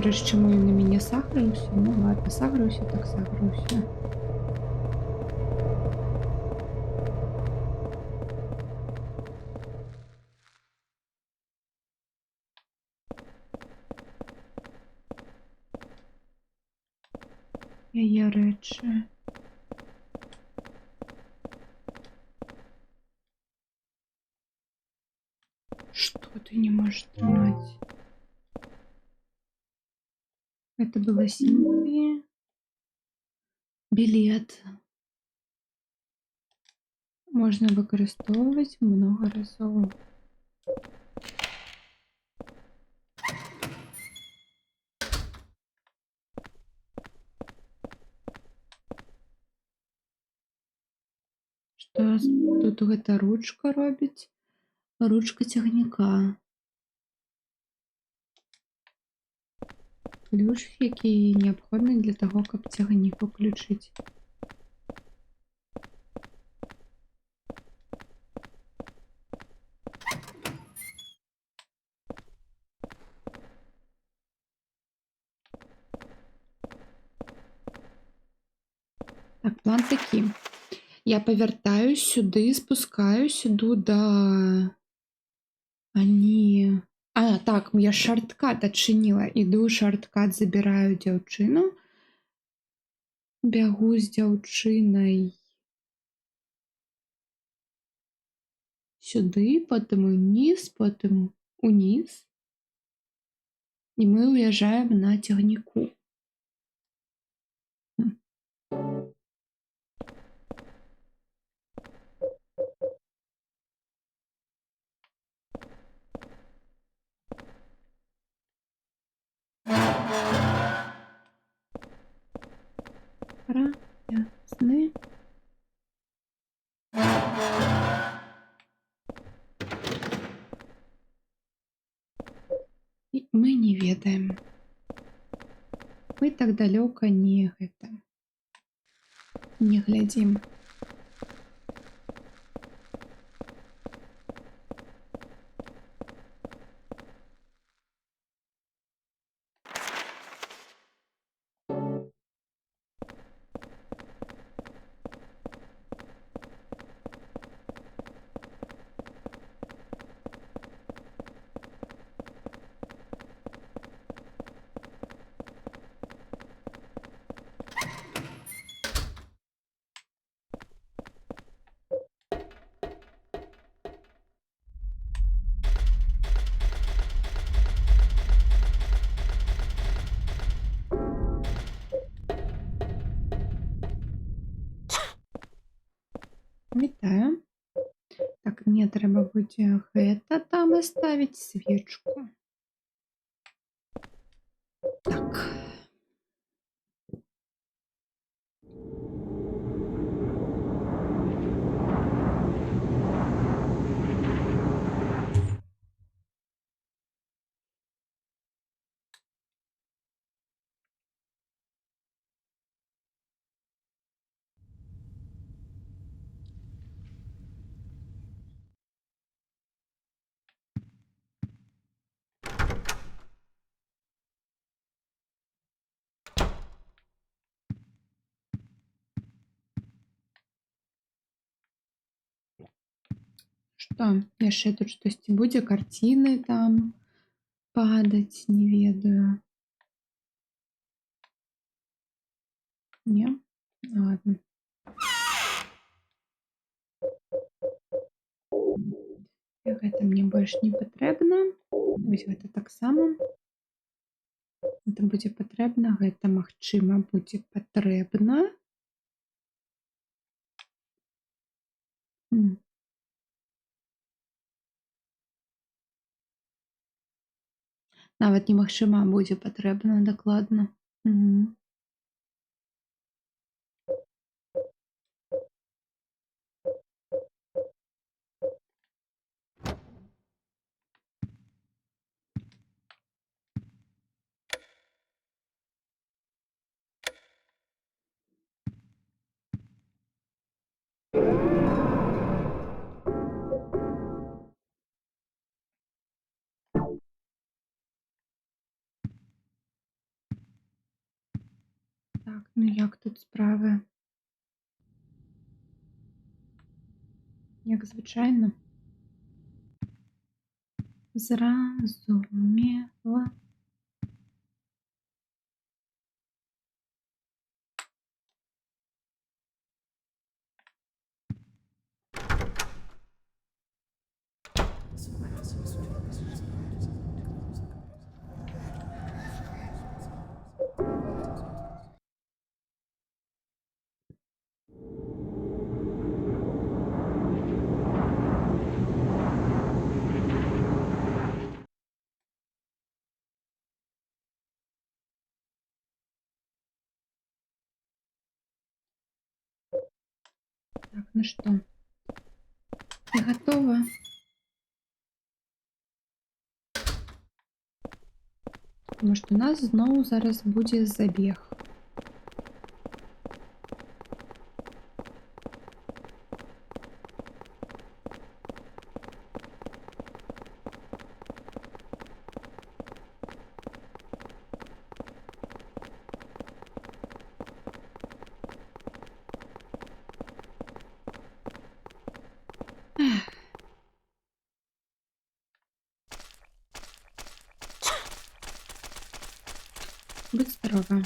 через чому він на мене сагрився. Ну ладно, сагрився, так сагрився. Є речі. Что ты не можешь тримать? Это было Синтии. Білет. Можна використовувати многоразово. Що тут гэта ручка робіць? Ручка цягніка. Ключ, який необхідний для того, каб цягнік уключити. Так, план такий. Я повертаюсь сюди, спускаюсь, іду до... А, ні. А, так, я шорткат адчыніла. Іду шорткат, забіраю дзяўчыну. Бягу з дзяўчынай сюды, потым униз, потым униз. І мы уязджаем на цягніку. Ясны. І мы не ведаем. Мы так далёка не гэта. Не глядзім. Вітаю. Так, мне трэба будзе гэта там оставить свечку. Так. Што? Яшчэ тут штосьці будзе? Карціны там падаць, не ведаю. Не? Ладно. Гэта мне больш не патрэбна. Вось гэта таксама. Гэта будзе патрэбна, гэта, магчыма, будзе патрэбна. Нават немагчыма, а будзе патрэбна, дакладна. Так, ну як тут справи? Як звичайно. Зрозуміла. Так, ну что, ты готова? Тому що у нас знову зараз буде забіг. Будь здорова.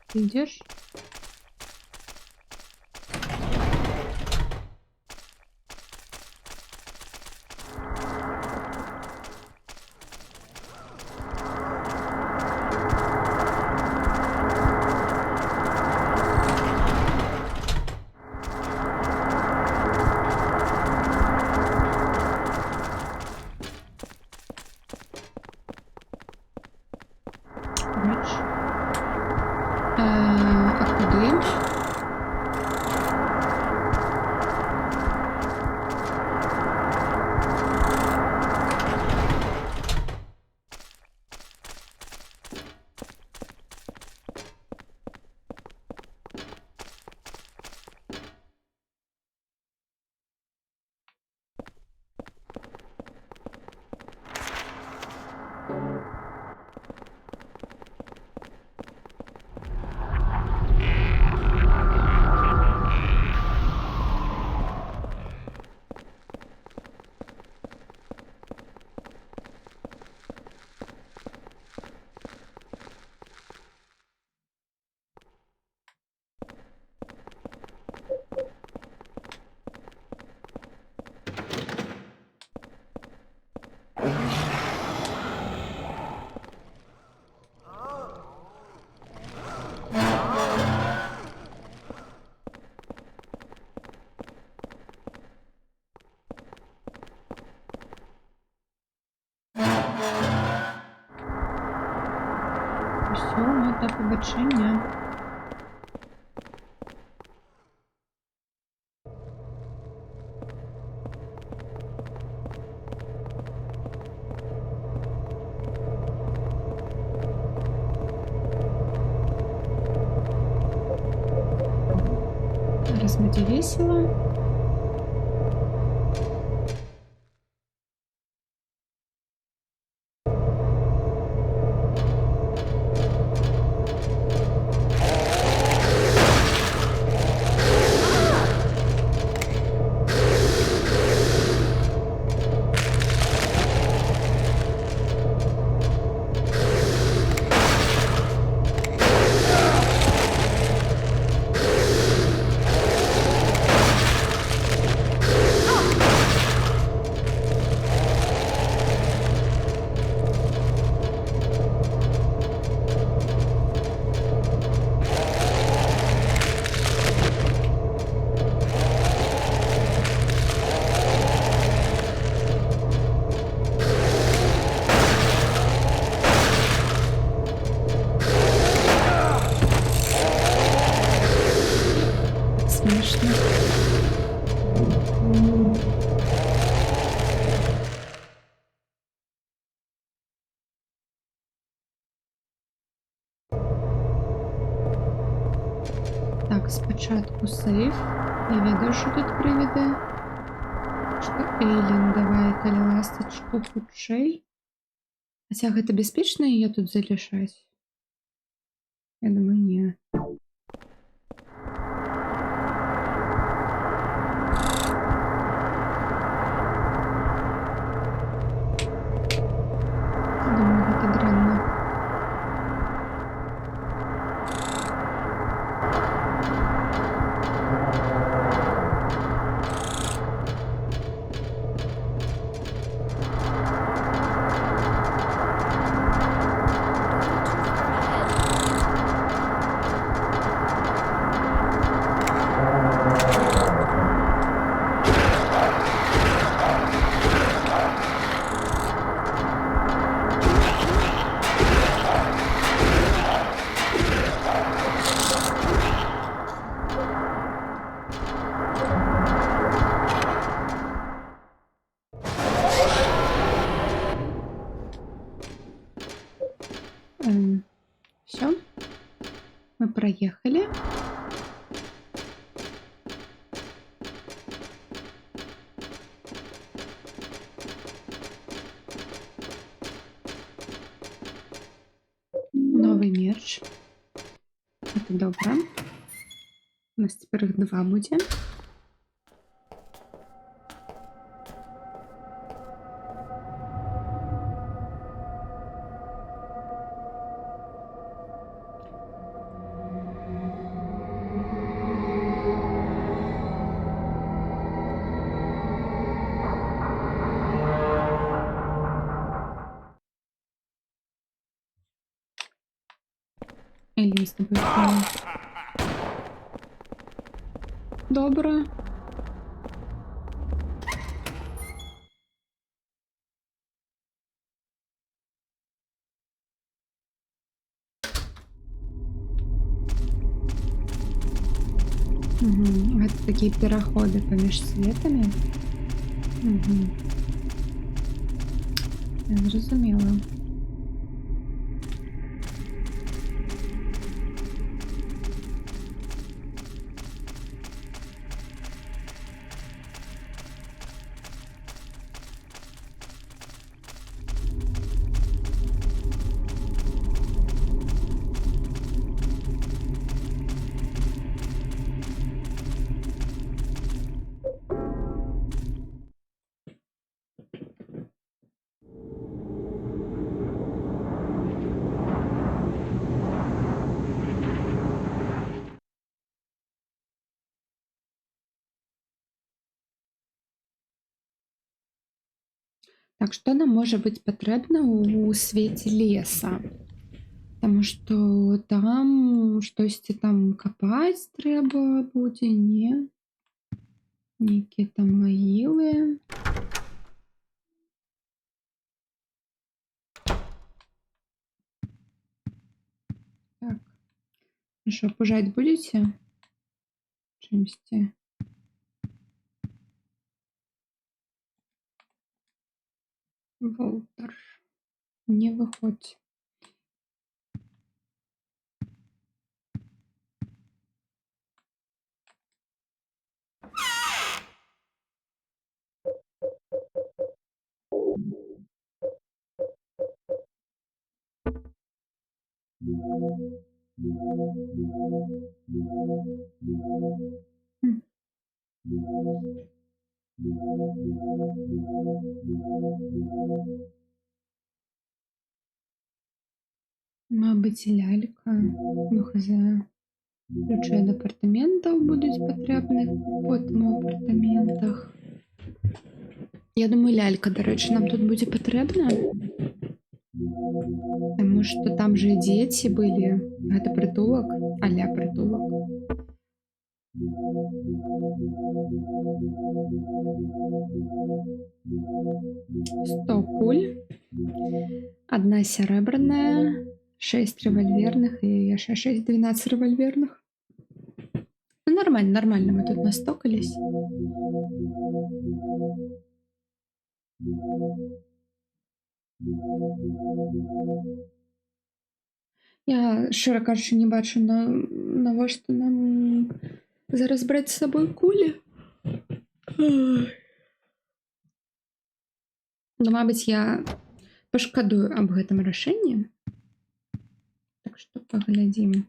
Ты идешь? Бач. А куди? Все, ну, до побачення. Зараз буде весело. Так, спочатку сейф. Я ведаю, що тут привіде. Што Эйлін, давай, калі ластачку хутчэй. Хаця гэта бяспечна яе тут залішаць? Я думаю, не. Думаю, гэта дрэнна. Все, мы проехали. Новый мерч. Это добро. У нас теперь их 2 будет. Элін з тобою. Добре. Угу. Это такие переходы поміж світами. Угу. Я зрозуміла. Так, што нам можа быць патрэбна ў свеце леса? Таму што там штосьці там капаць трэба будзе, не? Нейкія там магілы. Так. Ну што, пужаць будзеце? Чымсьці? Волтер, не выходь. М. Мабыць, лялька. Ну, хазяин. Ключі ад апартаментаў будуць патрэбны потым у апартаментах. Я думаю, лялька, дарэчы, нам тут будзе патрэбна. Таму што там жа дзеці былі. Гэта прытулак, а-ля прытулак. 100 куль. 1 сярэбраная, 6 рэвальверных і яшчэ 6, 12 рэвальверных. Ну, нормально, нормально, мы тут настокались. Я, шчыра кажучы, не бачу, навошта нам зараз браць з сабой кулі. Ну, мабыць, я пашкадую аб гэтым рашэнні. Так што паглядзім.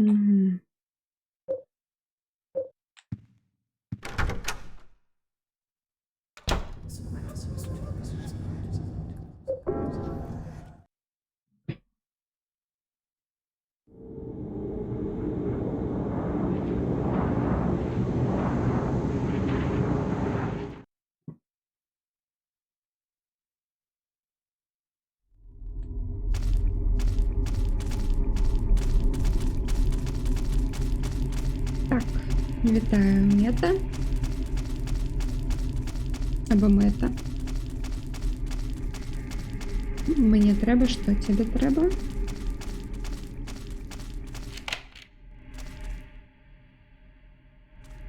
Мгм. Так, вітаю, мета. Або мета. Мені треба, що тебе треба?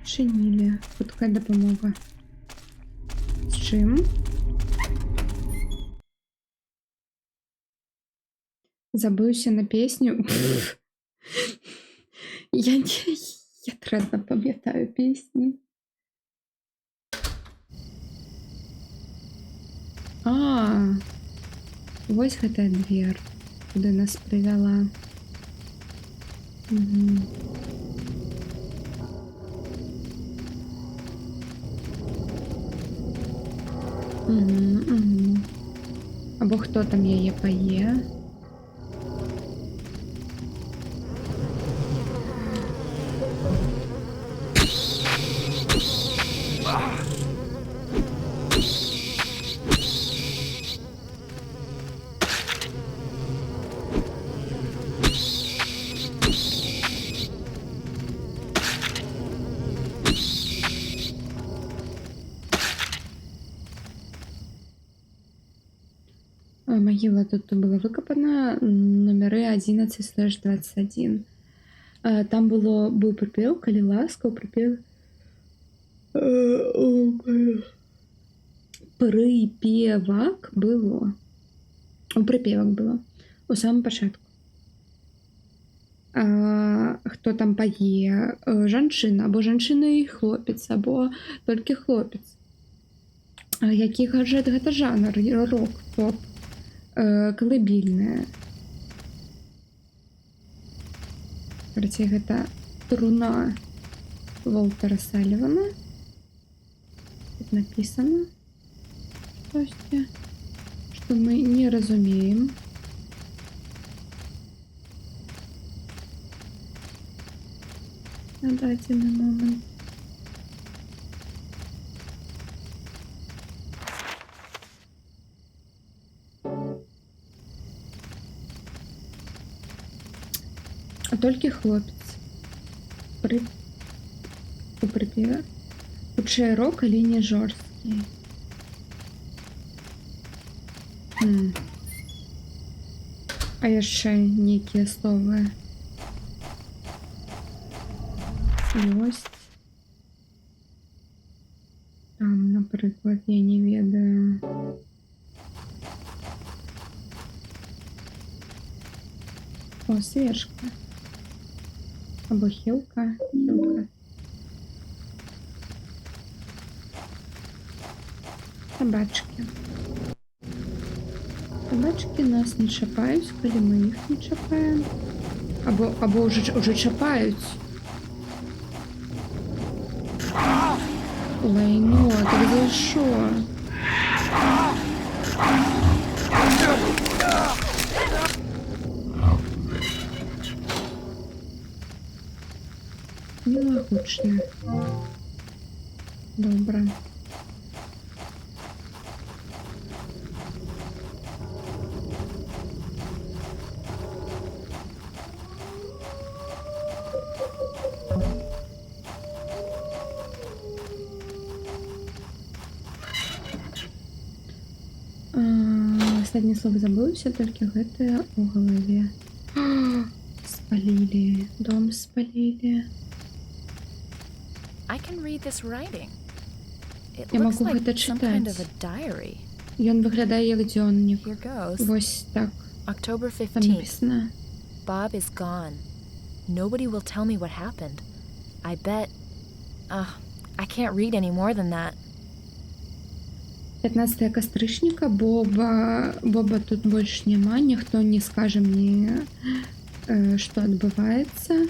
Шинілі, хутка допомога. З чим? Забився на пісню. Я трудно пам'ятаю пісні. Вось гэтая дверь, куди нас привела. Угу. Угу. Або хто там яе пае. Могила тут была выкопана, номеры 11/21. Там был припев, калі ласка, припев. Припевак было. Припевак было. У самому початку. Хто там пае? Жанчына, або жанчына і хлопец, або толькі хлопец. Які гаджет гэта жанр? Рок, поп. Колыбельная. Карацей, гэта труна Волтера Салівана. Тут написано штосьці, што мы не разумеем. На дадзены момент. А толькі хлопец. У припеве. Хутчэй рок, але не жорсткі. А яшчэ нейкія словы. Ёсць. Там, напрыклад, я не ведаю. О, свежка. Або хілка. Собачки. Собачки нас не чапаюць, калі мы іх не чапаем. Або уже чапаюць. Лайно, так за що? Мілагучна. Добре. Астатнія словы забылася, толькі гэтыя ў галаве. Спалили. Дом спалили. I can read this writing. It Я looks могу like это some kind of a читать. diary. Ён выглядае як дзённік. Here goes. Вось так. October Там 15th. написано. Bob is gone. Nobody will tell me what happened. I bet. I can't read any more than that. 15 кастрычніка, Боба тут больш няма, ніхто не скажа мне, што адбываецца.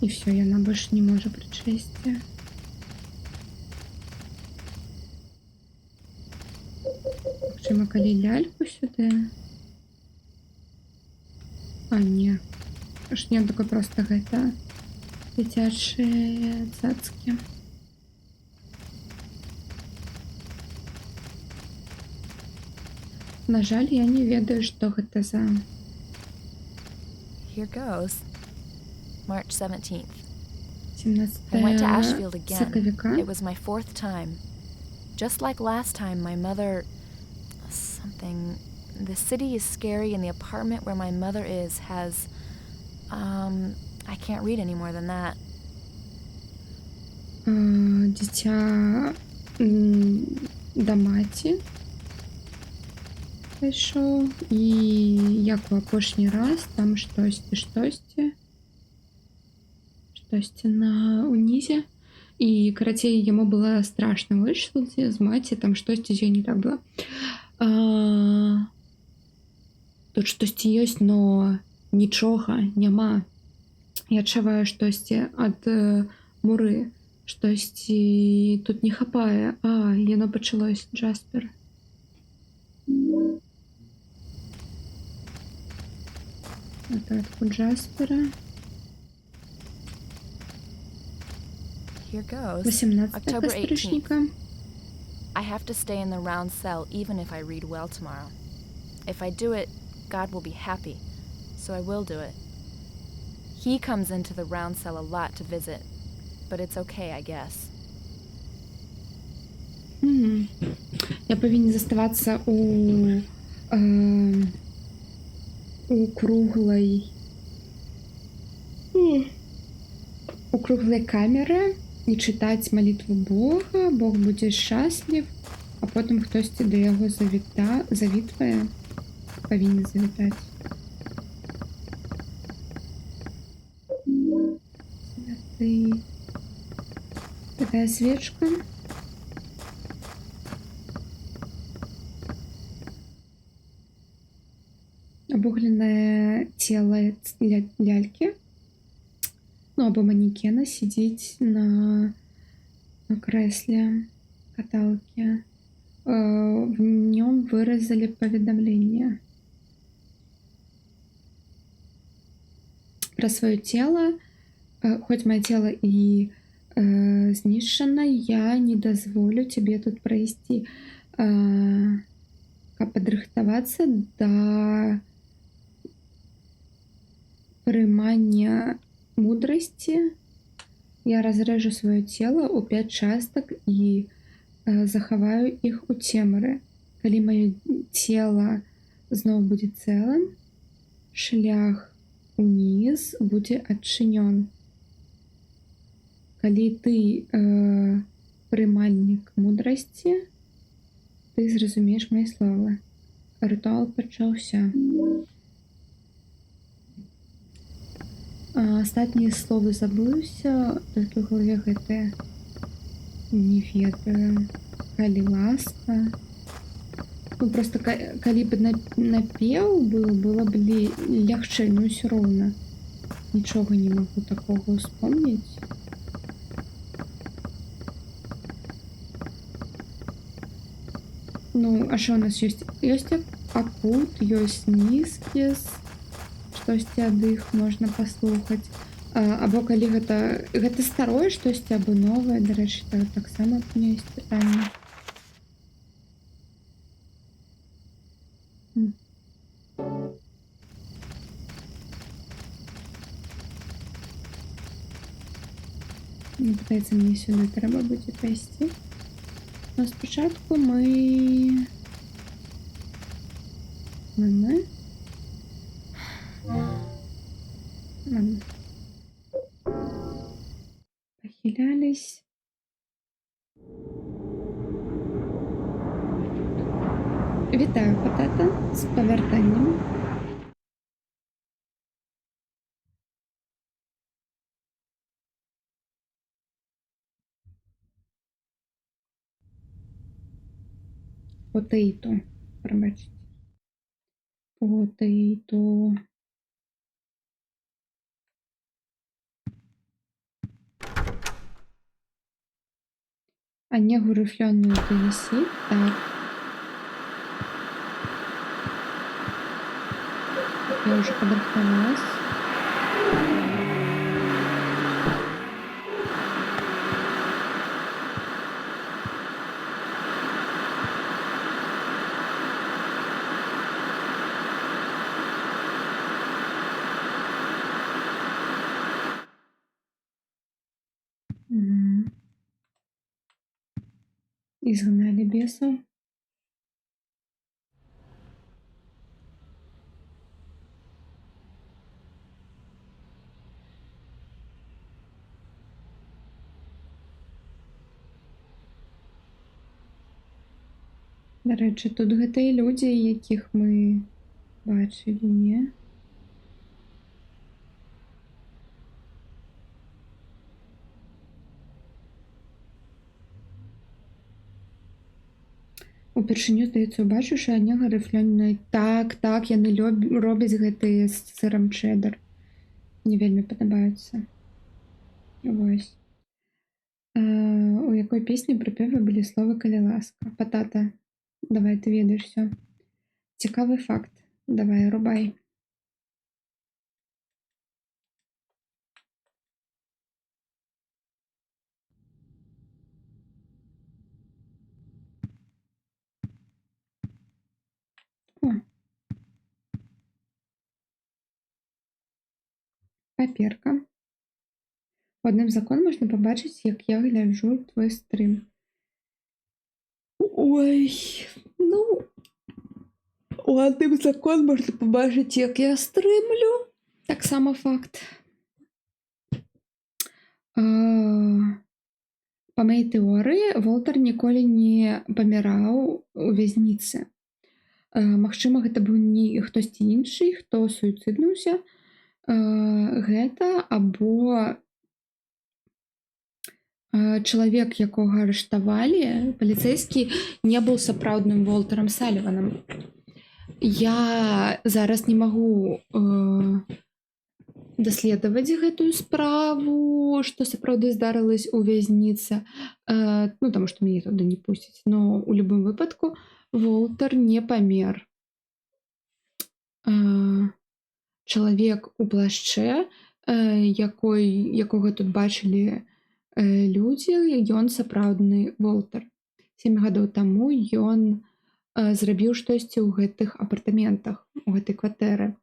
І ўсё, яна больш не можа прачэсці. Магчыма, калі ляльку сюды. А, не. Аж не такой проста гэта дзіцячыя цацкі. На жаль, я не ведаю, што гэта за... Here goes. March 17th. 17 I went to Ashfield again. сакавіка. It was my 4th time. Just like last time, my mother... Something... The city is scary and the apartment where my mother is has... I can't read any more than that. Дзіця да маці прыйшоў. І як у апошні раз, там штосьці на унізе. І, карацей, яму было страшна выйшло з маці, там штосьці з ёй не так было. Тут штосьці ёсць, но нічога няма. Я адчуваю штосьці ад муры. Штосьці тут не хапае. Яно пачалось, Джаспер. Нотатку Джаспера. Here goes. 18 October 18th. кастрычніка. I have to stay in the round cell even if I read well tomorrow. If I do it, God will be happy. So I will do it. He comes into the round cell a lot to visit. But it's okay, I guess. Я павінен заставацца у круглай камеры і чытаць малітву Бога, Бог будзе шчаслів, а потым хтосьці да яго завітвае, павінен завітаць. Такая свечка. Абугленае цела лялькі, або манекена сидзіць на крэсле каталкі. В нём выразалі паведамленне пра сваё цела. Хоць маё цела і знішчана, я не дазволю цябе тут прайсці. Каб падрыхтавацца да прымання мудрасці, я разрэжу сваё цела ў 5 частак і захаваю іх у цемры. Калі маё цела зноў будзе цэлым, шлях уніз будзе адчынён. Калі ты прымальнік мудрасці, ты зразумееш мае словы. Рытуал пачаўся. Астатнія словы забыўся, толькі ў галаве гэтае не ведаю. Калі ласка. Просто калі б напеў быў, было б лягчэй, но ўсё роўна. Нічога не магу такога ўспомніць. А що у нас ёсць? Ёсць акут, ёсць нізкіс, штосьці ад іх можна паслухаць. Або калі гэта старое штосьці, або новае, дарэчы, таксама у меня ёсць пытанне. Мне падаецца, мне сюды трэба будзе пайсці. Но спочатку ми... потерялись. Вітаю, Патата, з повертанням. Потейто, пробачте. Потейто. А негу рифленую принеси. Так. Я уже подрахтовалась. Мгм. Изгнали бесов. До речі, тут гэта і людзі, якіх мы бачылі, не? Упершыню, здаецца, убачыў, што нега рыфлённая. Так, так, яны робяць гэтыя з сырам чэдар. Мне вельмі падабаюцца. Вось. У якой песні прыпеве былі словы «Калі ласка». Патата, давай, ты ведаеш всё. Цікавы факт. Давай, рубай. О. Паперка. У адным з акон можна пабачыць, як я гляджу твой стрым. Ой, ну, у адным з акон можна пабачыць, як я стрымлю. Таксама факт. Па маёй тэорыі, Волтер ніколі не паміраў у вязніцы. Магчыма, гэта быў не хтосьці іншы, хто суіцыднуўся. Гэта або чалавек, якога арыштавалі, паліцэйскі, не быў сапраўдным Волтерам Саліванам. Я зараз не магу даследаваць гэтую справу, што сапраўды здарылася ў вязніцы, ну, таму што мяне туды не пусцяць. Но ў любым выпадку Волтер не памер. Чалавек у плашчэ, якога тут бачылі людзі, ён сапраўдны Волтер. 7 гадоў таму ён зрабіў штосьці ў гэтых апартаментах, у гэтай кватэры.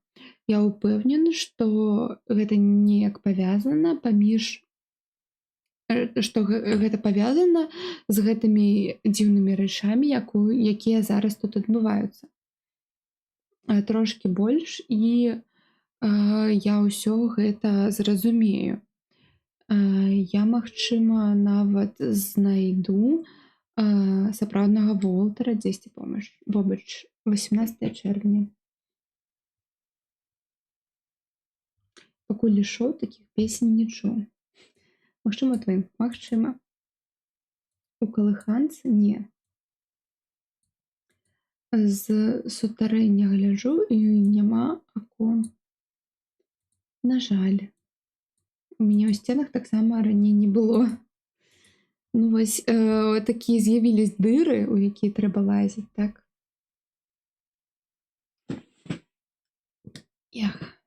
Я ўпэўнены, што гэта неяк павязана паміж... што гэта павязана з гэтымі дзіўнымі рэчамі, якія зараз тут адбываюцца. Трошкі больш, і я ўсё гэта зразумею. Я, магчыма, нават знайду сапраўднага Волтера дзесьці побач 18 чэрвеня. Пакуль ішоў, такіх песень не чуў. Магчыма, твоім? Магчыма. У калыханцы? Не. З сутарэння гляджу, і няма акон. На жаль. У мяне ў сценах таксама раней не было. Ну, вось такія з'явілись дыры, у якія трэба лазіць, так? Эх.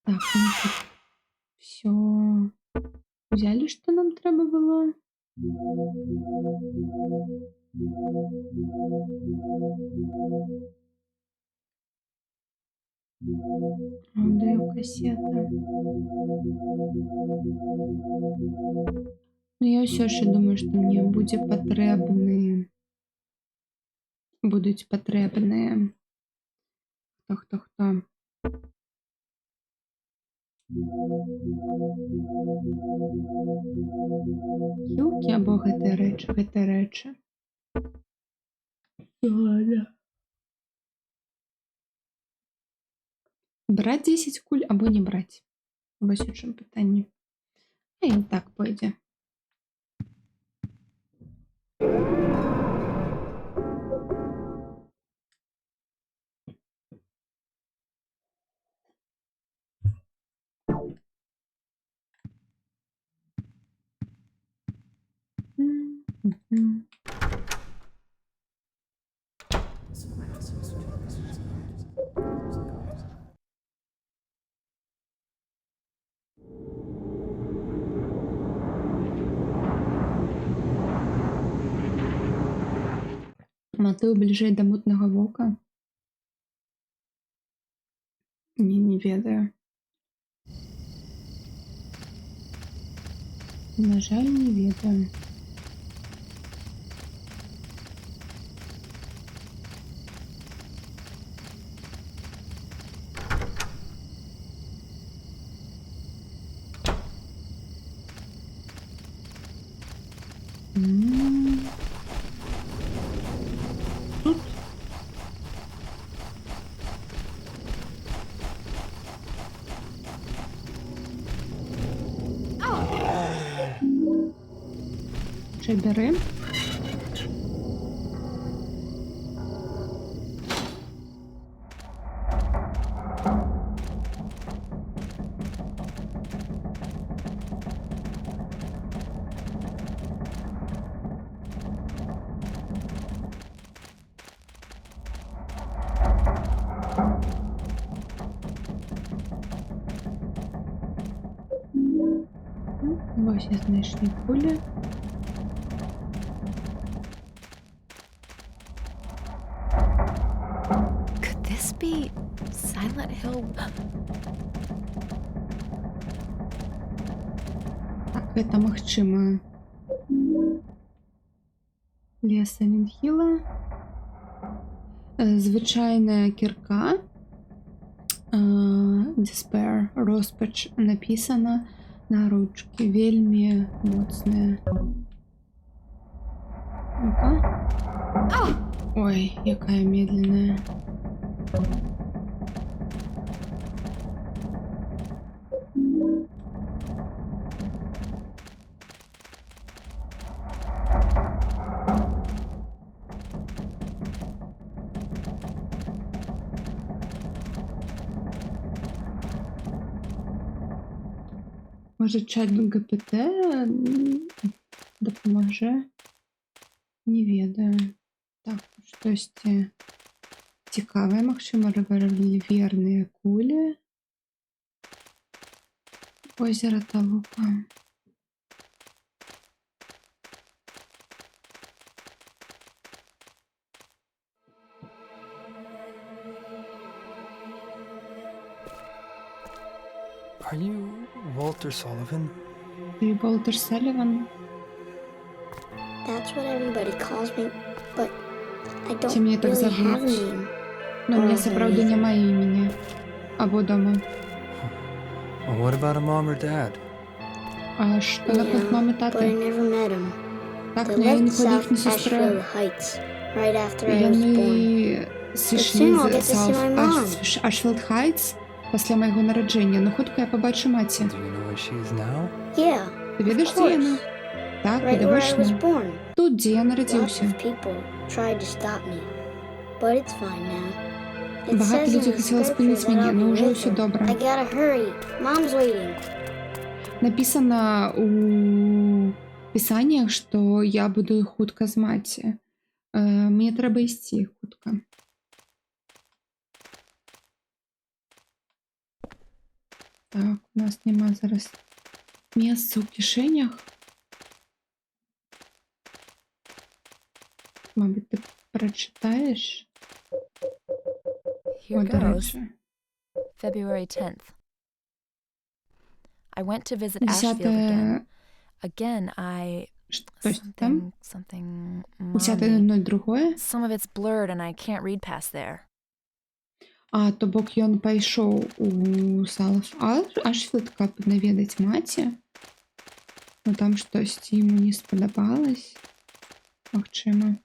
Так, мы тут всё взяли, што нам трэба было. Аўдыёкасета. Ну, я ўсё ж думаю, што мне будуць патрэбныя. Хто. Хілкі або гэтыя рэчы. Ладно. Браць 10 куль або не браць? Вось у чым пытанне. А і так пойдзе. Мгм. Матыў бліжэй да мутнага вока? Не ведаю. На жаль, не ведаю. Тут? Бери. Ось і знайшли кулі. Could this be Silent Hill? Так, гэта магчыма. Лес Silent Hill. Звычайная кірка. Despair, розпач написана на ручке. Вельмі моцная. Ну-ка. Ой, якая медленная. Може, чат ГПТ допоможе? Не ведаю. Так, штосьці цікаве, магчыма, револьверныя кулі. Озеро Талука. Are you Walter Sullivan? Ти Волтер Саліван? That's what everybody calls me, but I don't Ці мене так really have a зовуть? name. Ну, у мене сапраўды няма імені. Або дома. Well, what about a mom or dad? А що наконт мами, But I тати? never met them. Так, They ну я left ніколи їх не South Asheville зустрів. Heights right after I was born. Яны сышлі soon I'll з get to see my mom. Ашфілд Хайтс пасля майго нараджэння. Ну, хутка я пабачу маці. Do you know where she is now? Yeah, Ти ведаеш, of дзе яна? course. Так, Right where I was відавочна. born. Тут, дзе я Lots нарадзіўся. of people tried to stop me, but it's fine now. It Багато says in людей the хотіло scripture спинити that мене, I'll но be вже with все her. добре. I gotta hurry. Mom's waiting. Написано у пісаннях, што я буду хутка з маці. Мне трэба ісці хутка. Так, у нас няма зараз месца ў кішэнях. Мабыць, ты прачытаеш? Here О, да goes. рэчы. February 10th. I went to visit Ashfield again. Again, I. Щось там? Something. Mommy. 10.02. Some of it's blurred and I can't read past there. А, то бок ён пайшоў у Салаф Ашфілд, каб наведаць маці. Ну там штосьці яму не спадабалось. Магчыма.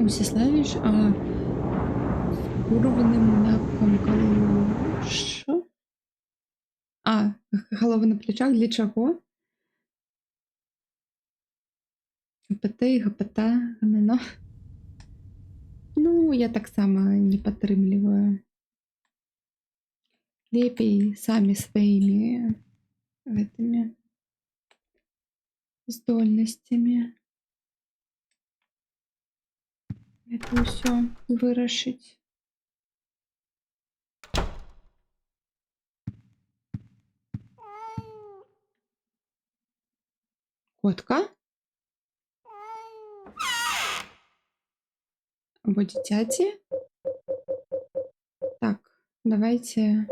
Мсіславіч, з урваним м'яком калошу. Голова на плечах для чого? ГПТ і ГПТ, гаміно. Ну, я так само не падтрымліваю. Лепей самі сваімі гэтымі здольнасцямі гэта ўсё вырашыць. Котка? Або дзіцяці? Так, давайте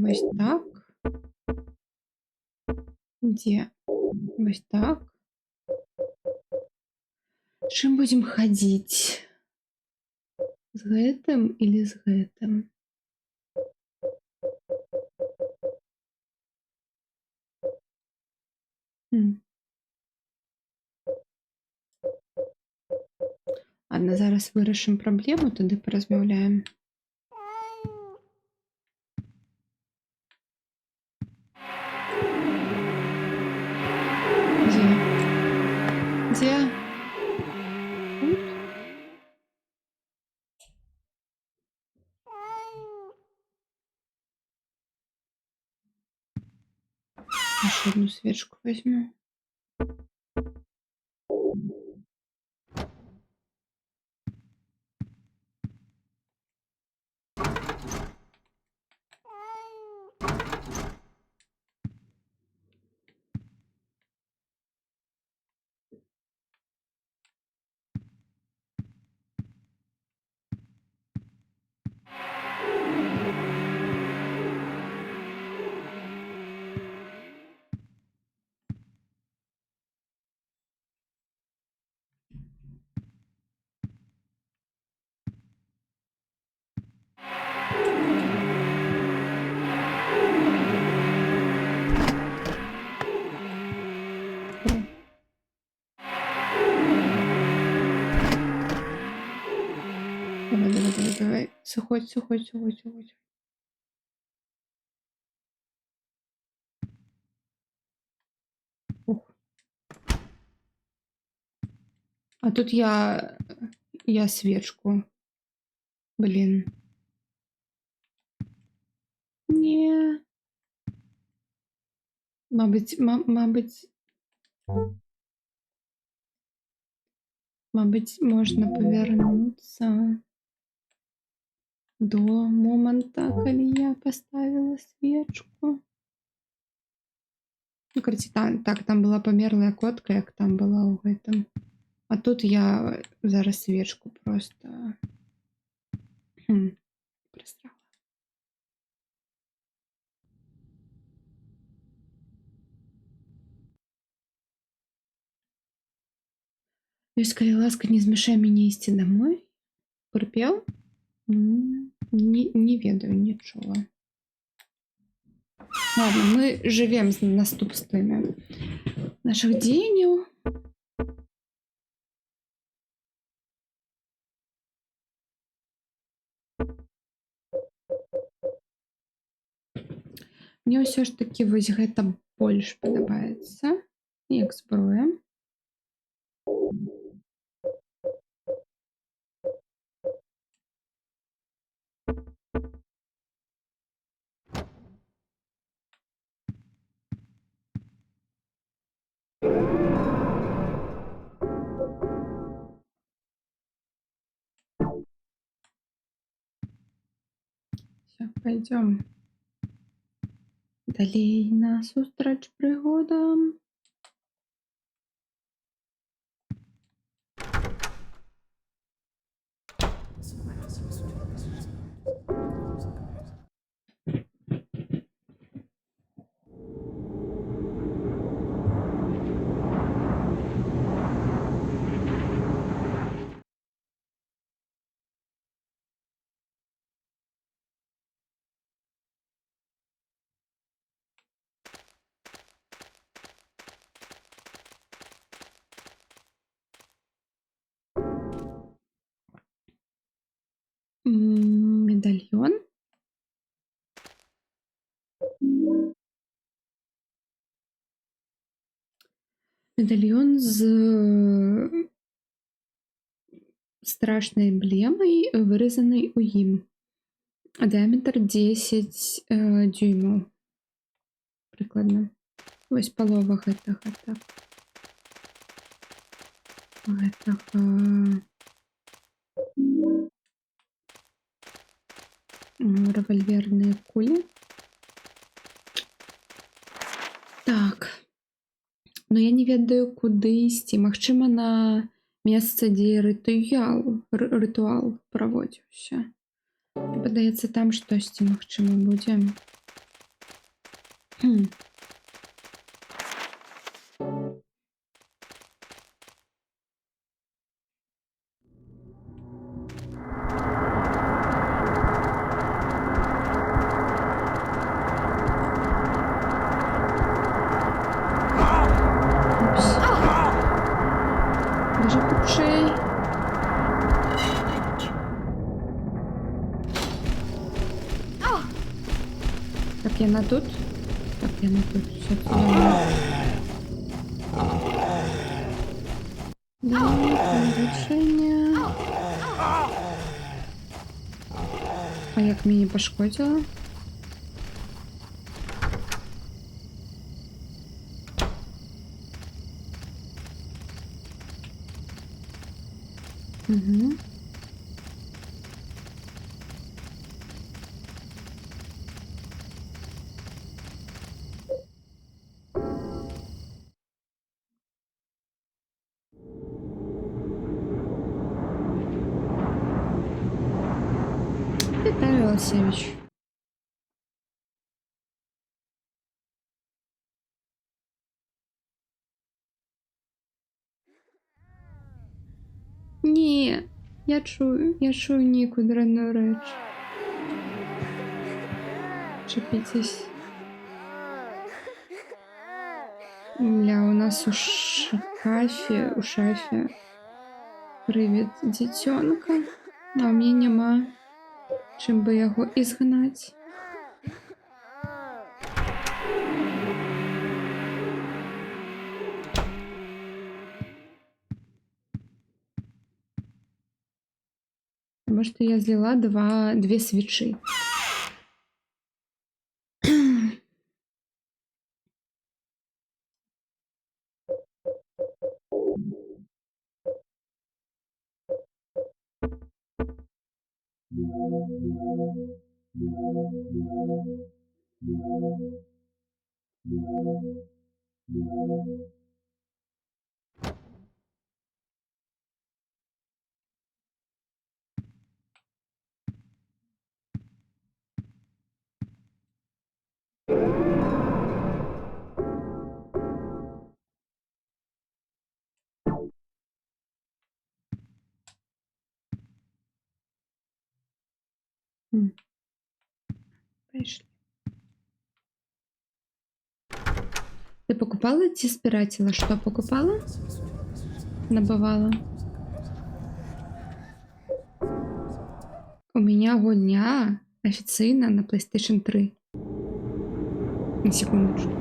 вось так. Дзе? Вось так. Чым будзем хадзіць? З гэтым или з гэтым? Ладно, зараз вырашым праблему, тады паразмаўляем. Дзе? Тут? Ещё одну свечку возьму. Давай. Сухоть. Ух. А тут я свечку. Блин. Не. Мабуть, можна повернуться до момента, коли я поставила свечку. Ну, короче, так, там была померлая котка, як там была у гэтым. А тут я зараз свечку просто просрала. Если, коли ласка, не змешай меня идти домой. Припел? Не ведаю нічого. Ладно, мы живем з наступствами наших діянь. Мне ўсё ж таки вось гэта больш падабаецца, як зброя. Все, пойдем далей насустрач пригодам. Медальйон. Медальйон з страшною емблемою, вирізаний у їм. Діаметр 10 дюймів. Прикладно. Ось полова гэтага, так. Гэтага револьверные кулі. Так. Ну я не ведаю, куди ісці. Магчыма, на месца, дзе рытуал праводзіўся. Падаецца, там штосьці, магчыма, будзе. Упс. Даже хутчэй. Так, яна тут? Так, яна тут. Всё, решение. А як мяне пашкодзіла? Угу. Віталій Олексійович. Ні, я чую ніку дрянну реч. Чепитесь. Бля, у нас у шафе привід дзіцёнка, а ў мяне няма чым бы яго ізгнаць. Потому что я злила две свечи. Пришли. Ты покупала ці спиратила? Что покупала? Набывала. У меня гульня официально на PlayStation 3. На секундочку.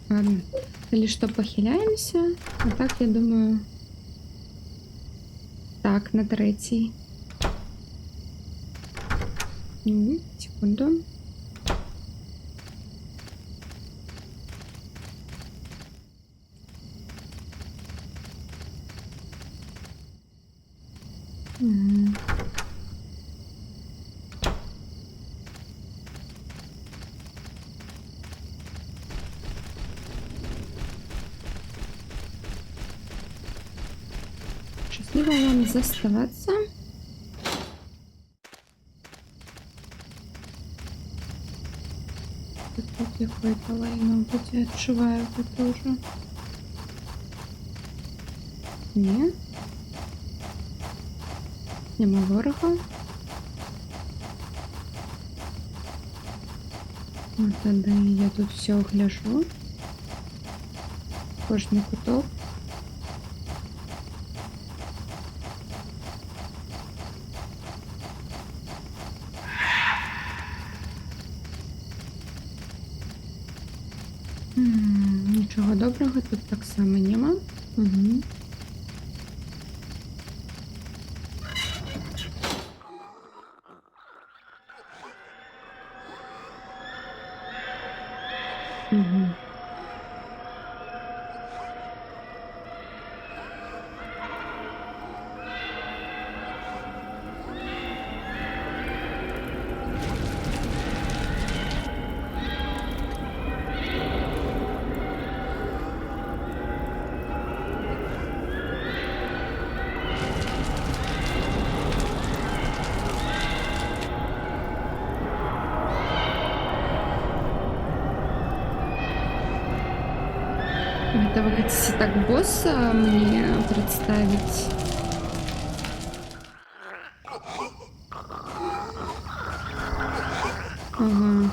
Ладно. Или что, похиляемся? А так, я думаю... Так, на третий. Секунду. Счастливо вам заставаться. тут какое-то лайно быть, я отшиваю это тоже. Ні? Нема ворога? Ну, тоді я тут все огляжу. Кожний куток. Нічого доброго тут так само нема. Угу. Угу. Это вы хотите так босса мне представить? Ага.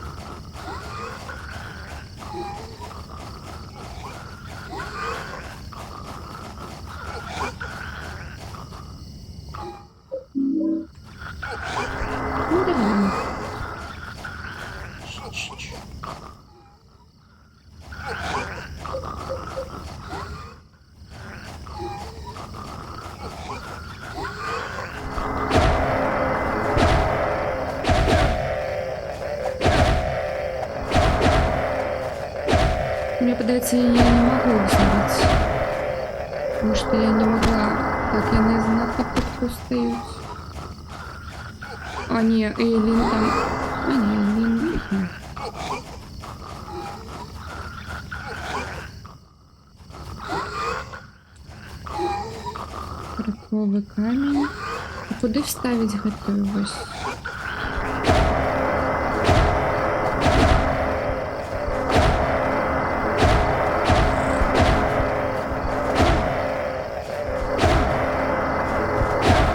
Ну давай. Чуть-чуть. Мне подается, я не могу взять. Потому что я не могла. Так, я не знатно подпустаюсь. А, не, Эйлин там... А, не, Эйлин... Раковий камінь. А куди вставить готовность?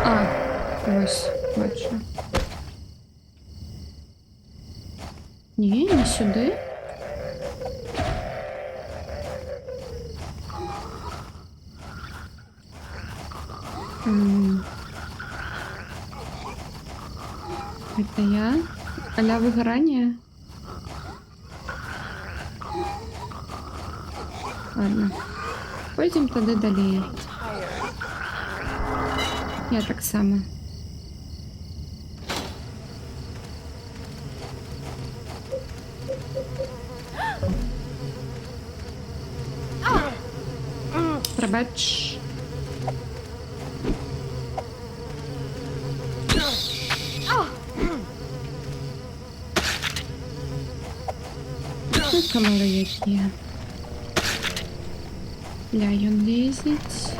А, ось, бачу. Ні, не сюди. Это я? А-ля выгорание? Ладно. Пойдем тогда далее. Я так само. Пробач. Ну, камери які. Ля, ён лезеть.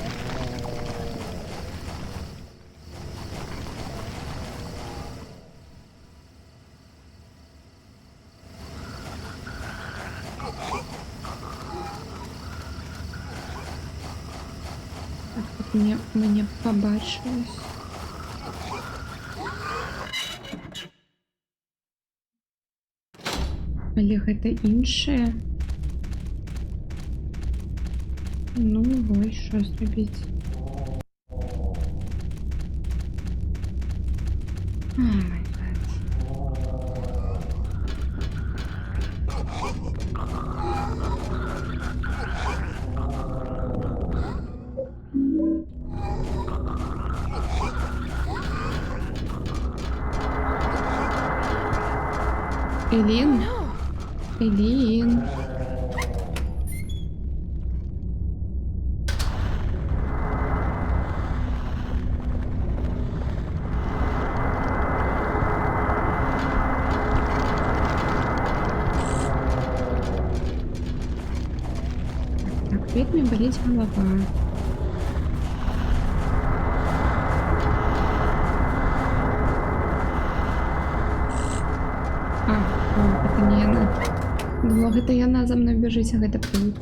Так, тут мне побачилось. Але гэта іншае. Ну, ой, що зробіць? О, май гад. Елін? Елін. Так, ведьме болить голова. А, о, это не она. Думала, гэта яна за мной бяжыць, а гэта плут.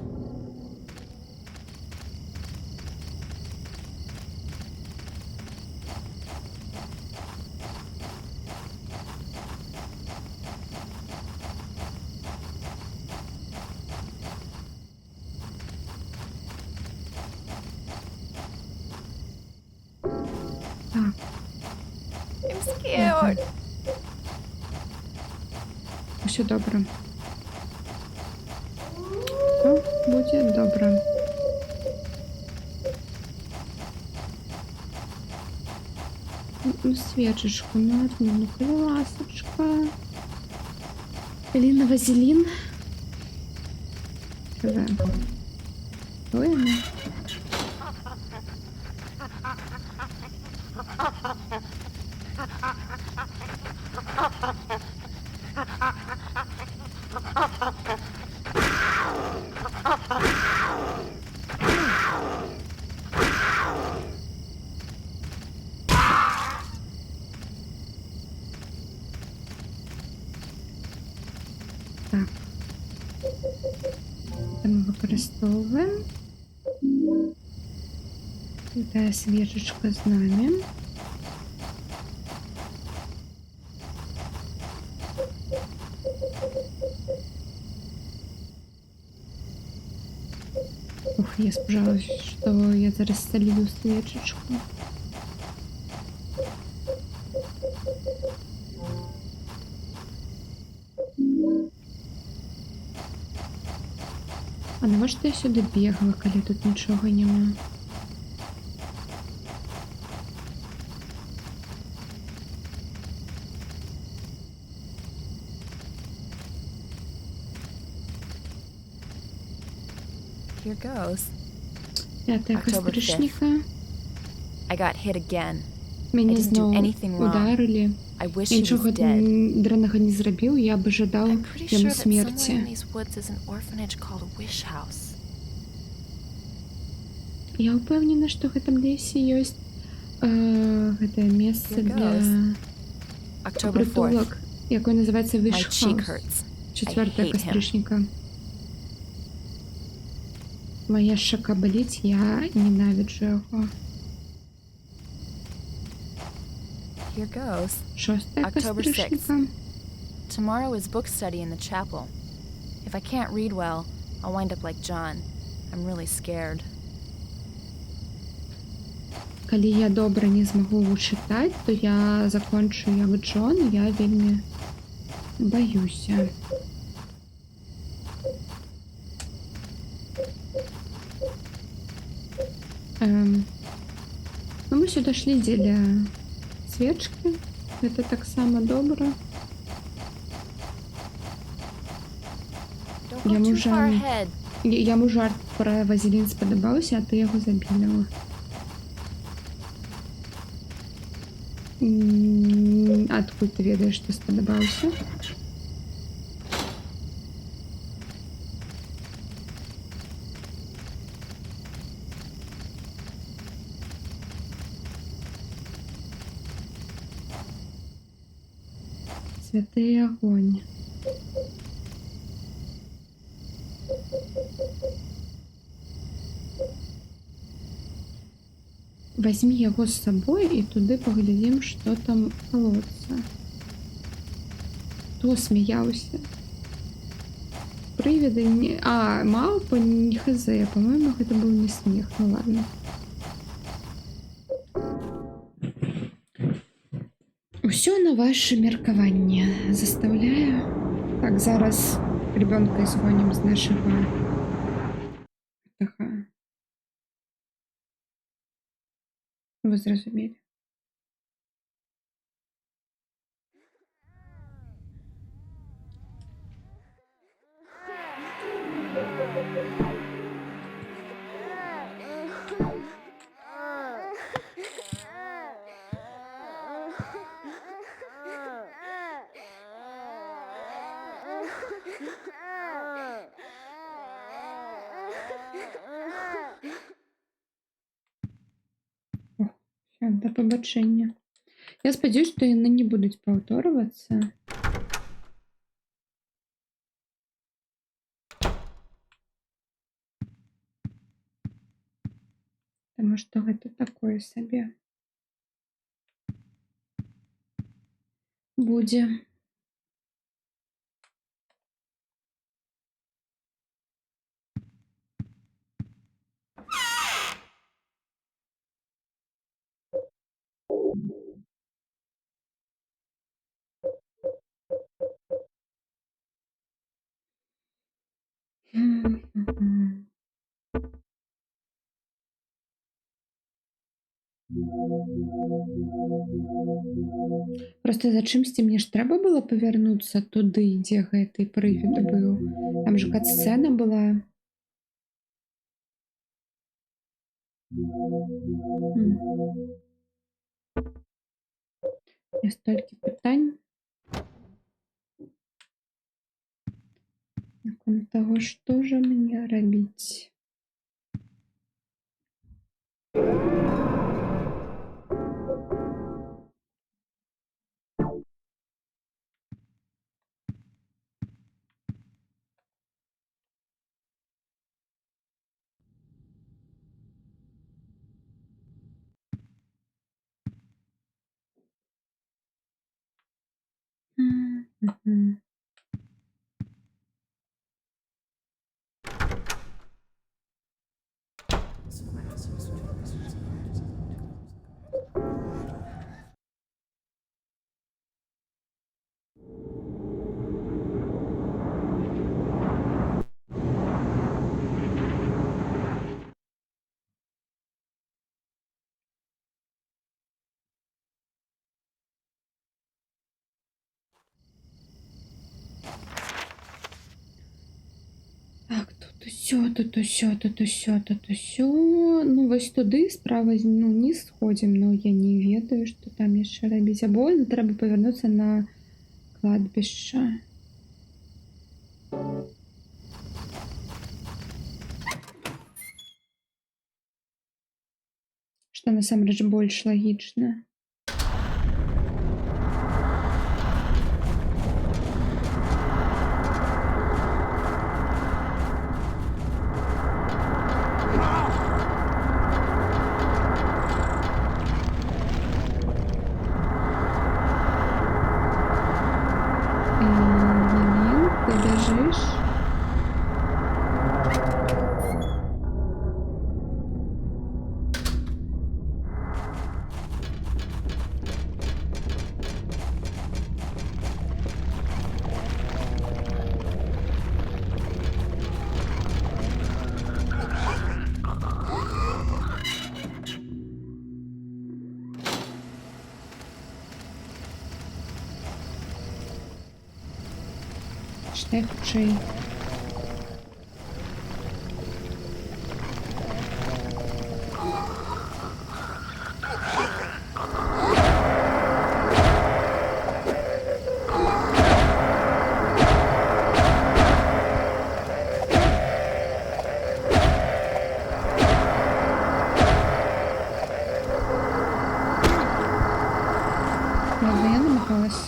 Так. I'm scared. Усё добра. Всё будзе добра. Ну, свечечку, ну одну, ну коли ласочка. Еліна Вазелін. Живе. Ой, ну. Так. Це ми використовуємо. Святая свічечка з нами. Ух, я спужалась, что я зараз солью свечечку. А навошта я сюди бігла, коли тут нічого нема? Here goes. П'ятая October костричника. I got hit again. I Мене didn't do знову anything wrong. ударили. I wish Я he нічого was dead. драного не зробив, я б ожидав I'm pretty йому sure that somewhere in смерті. these woods is an orphanage called Wish House. Я упевнена, що в этом лісі є це місце Here для goes. October 4th. притулок, який називається My Wish cheek House. hurts. Четвертая I hate him. костричника. Моя щека болить, я ненавиджу його. Here goes. Шостая October костричника. Tomorrow is book study in the chapel. If I can't read well, I'll wind up like John. I'm really scared. Коли я добре не змогу читати, то я закончу як Джон, я вельми боюся. Ну, мы сюда шли для свечки. Это так само добре. Don't Я go too можу- far ahead. Яму жарт про Вазелін сподобався, а ти його забіляла. Откуда ти ведаєш, що сподобався? Святий огонь. Возьми його з собою і туди поглядім, що там в колодці. Хто сміявся? Привиди? Ні. А, мавпа? Не хз. По-моєму, це був не сміх. Ну ладно. Усё на ваше меркаванне. Заставляю. Так, зараз ребенка изгоним з нашего. Ага. Вы зразумели. Всё, до побачення. Я сподіваюся, що вони не будуть повторюватися. Таму што гэта такое сабе будзе. Мгм. Просто за чымсьці мне ж трэба было павярнуцца туды, дзе гэты прывід быў. Там же кат-сцэна была. М. У меня столькі пытань наконт таго, што жа мне рабіць. Мгм. Так, тут усё, тут усё, тут усё, тут усё. Ну, вось туды справа ну, не сходзім, но я не ведаю, што там яшчэ рабіць. Або трэба павярнуцца на кладбішча. Што насамрэч больш лагічна. Блин, ты бежишь? Читай хутчэй. Ладно, я намахалась.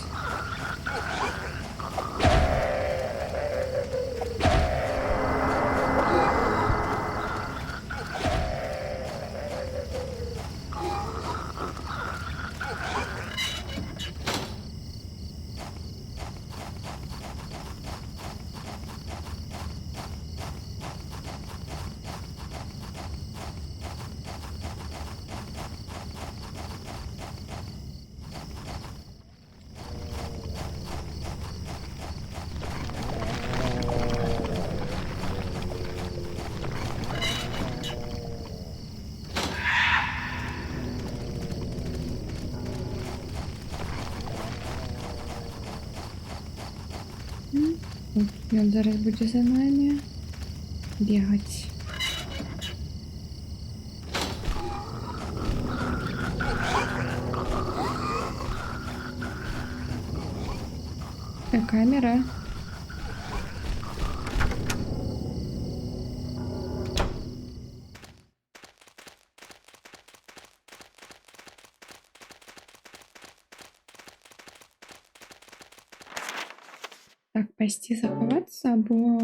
Ён зараз будзе за намі бегаць. Камера. Так, пайсці захавацца або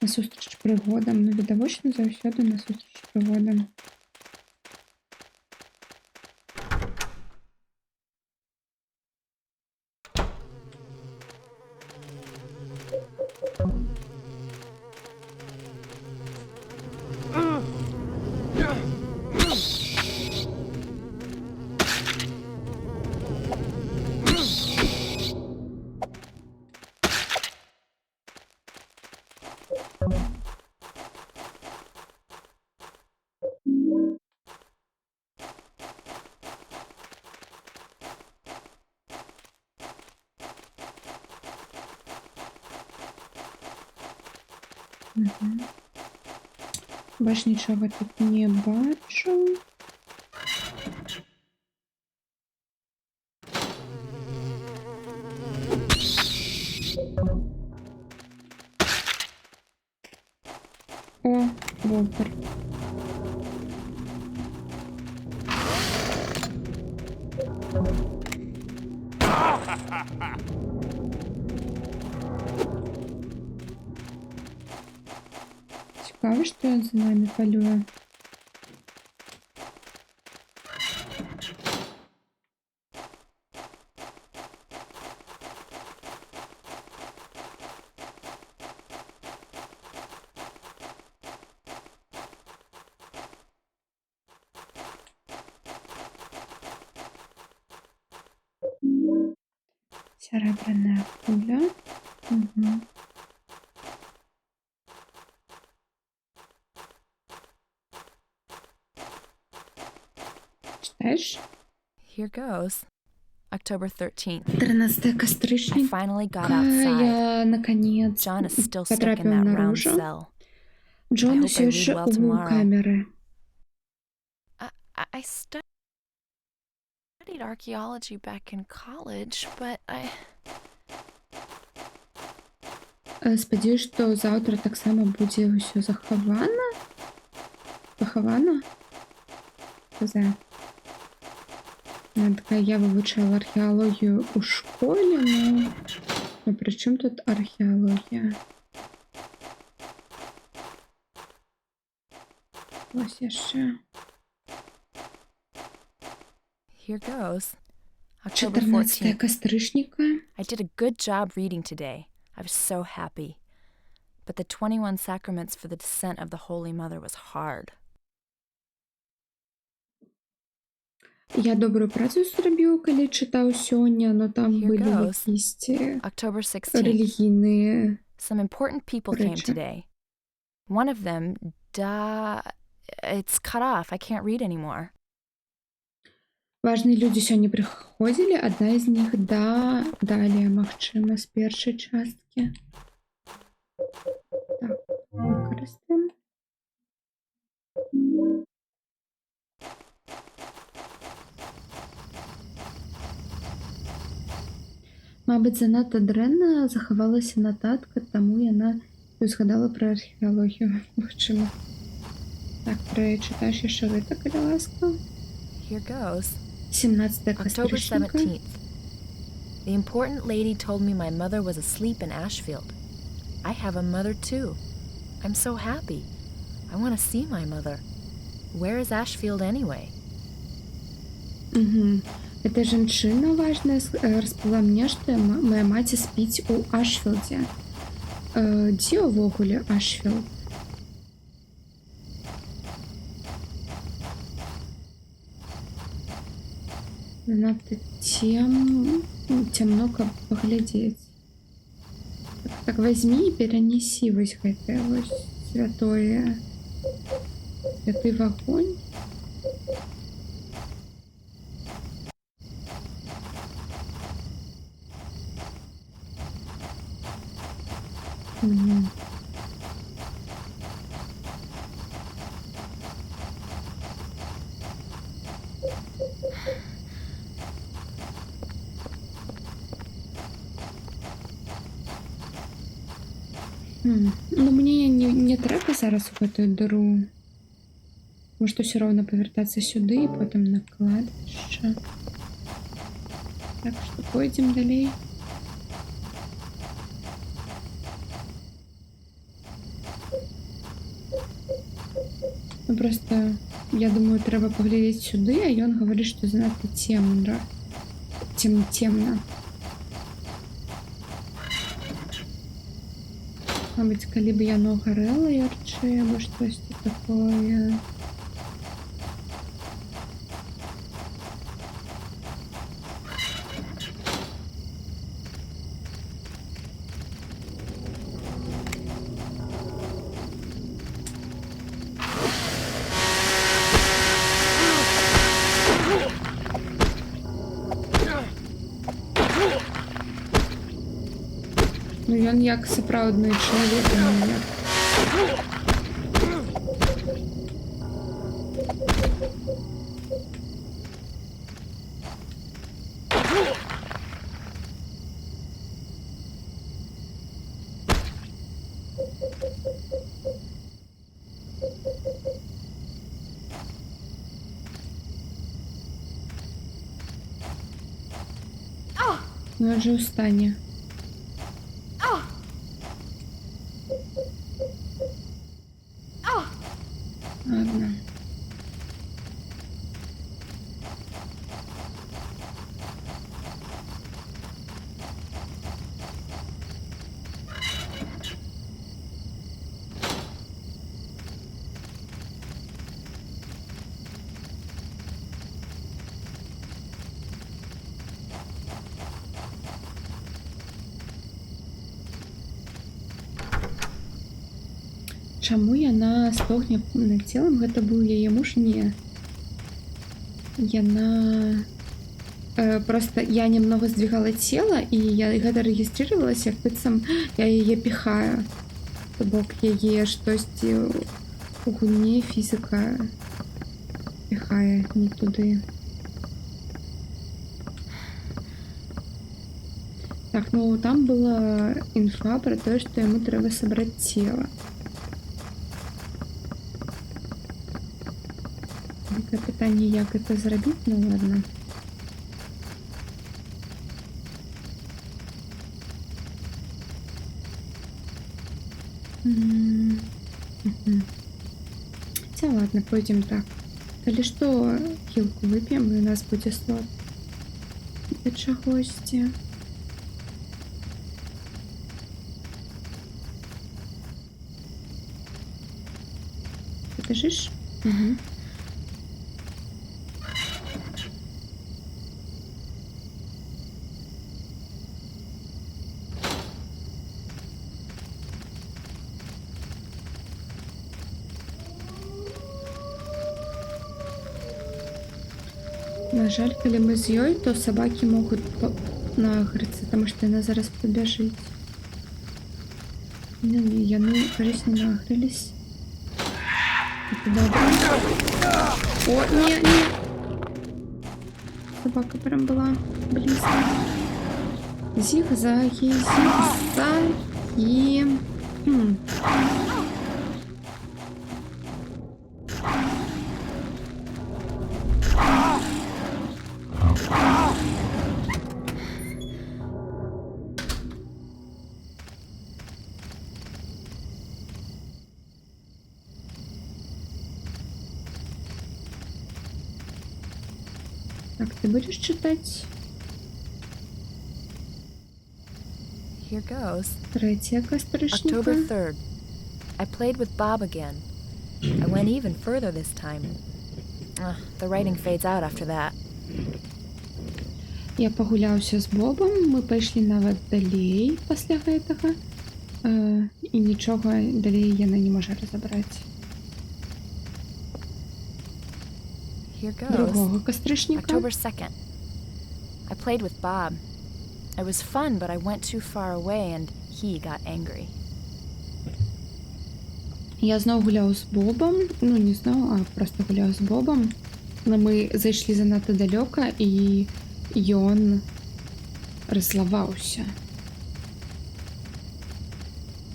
насустрач прыгодам. Ну, відавочна, заўсёды насустрач прыгодам. Мгм. Больш нічога тут не бачу. О, Волтер. Цікаво, що він за нами полює. Серебряная куля. Угу. Читаєш? Here goes. October 13th. 13 I костричника. finally got outside. Я, наконец, John is still stuck in потрапив that round наружу. cell. I Джон hope все I read еще well у tomorrow. камеры. I studied archaeology back in college, but I... Спадзяюсь, што заўтра таксама будзе ўсё захавана. Пахавана? Каза. Я вывучала археалогію ў школе, но пры чым тут археалогія? Вось яшчэ. Here goes. October 14 14th. кастрычніка. I did a good job reading today. I was so happy. But the 21 sacraments for the descent of the Holy Mother was hard. Я добрую працу зрабіў, калі чытаў сёння, но там Here былі goes. якісь October 16th. рэлігійныя. Some important people came Rachel. today. One of them, it's cut off. I can't read anymore. Важныя людзі сёння прыходзілі, адна з них далее, магчыма, з першай часткі. Так, выкарыстаем. Мабыць, занадта дрэнна захавалася нататка, таму яна узгадала пра археалогію, магчыма. Так, прачытаеш яшчэ гэта, калі ласка. Here goes. 17 October кастрычніка. 17th. The important lady told me my mother was asleep in Ashfield. I have a mother too. I'm so happy. I want to see my mother. Where is Ashfield anyway? Угу. Эта жанчына важная распавяла мне, што моя маці спіць у Ашфілдзе. Дзе ўвогуле Ашфілд? Занадта цемно, каб паглядзець. Так возьми і перанесі вось гэтае вось святое. Святы вагонь. Угу. Ну, мне не трэба зараз у гэтую дыру. Может, усё роўна павяртацца сюды і потым на кладбішча. Так што пойдзем далей. Ну, просто, я думаю, трэба паглядзець сюды, а ён гаварыць, што занадта цемна. Цемна. Мабыць, калі б яно гарэла ярчэй, або штосьці такое. ён як сапраўдны чалавек, а не як. Ну, он же устане. Ладно. Чаму яна стогне над целам? Гэта быў яе муж? Не. Яна... просто я немного сдвигала тело, и я гэта регистрировалась, як быццам я яе пихаю. То бок яе штосьці у гульні фізіка пихае не туды. Так, ну там была инфа про то, что ему трэба собрать тело. Гэта пытанне, як это зрабіць, ну ладно. Хотя ладно, пойдем так. Калі што, хілку выпьем, і у нас будзе слот да чагосьці. Ты бежишь? Угу. На жаль, калі мы з ёй, то собаки могут нагрыцца, потому что яна зараз побяжыць. Не, яны, кажется, не нагрылись. Это добро. О, не. Собака прям была близко. Зигзаги. Так, ты будешь читать? Here goes. 3 кастрычніка. October 3rd. I played with Bob again. I went even further this time. The writing fades out after that. Я пагуляўся з Бобом, мы пайшлі нават далей пасля гэтага. І нічога далей яна не можа разабраць. Here goes. Другого кастрычніка. October 2nd. I played with Bob. It was fun, but I went too far away and he got angry. Я зноў гуляў з Бобом, ну не зноў, а просто гуляў з Бобом. Но мы зайшлі занадта далёка, і ён раззлаваўся.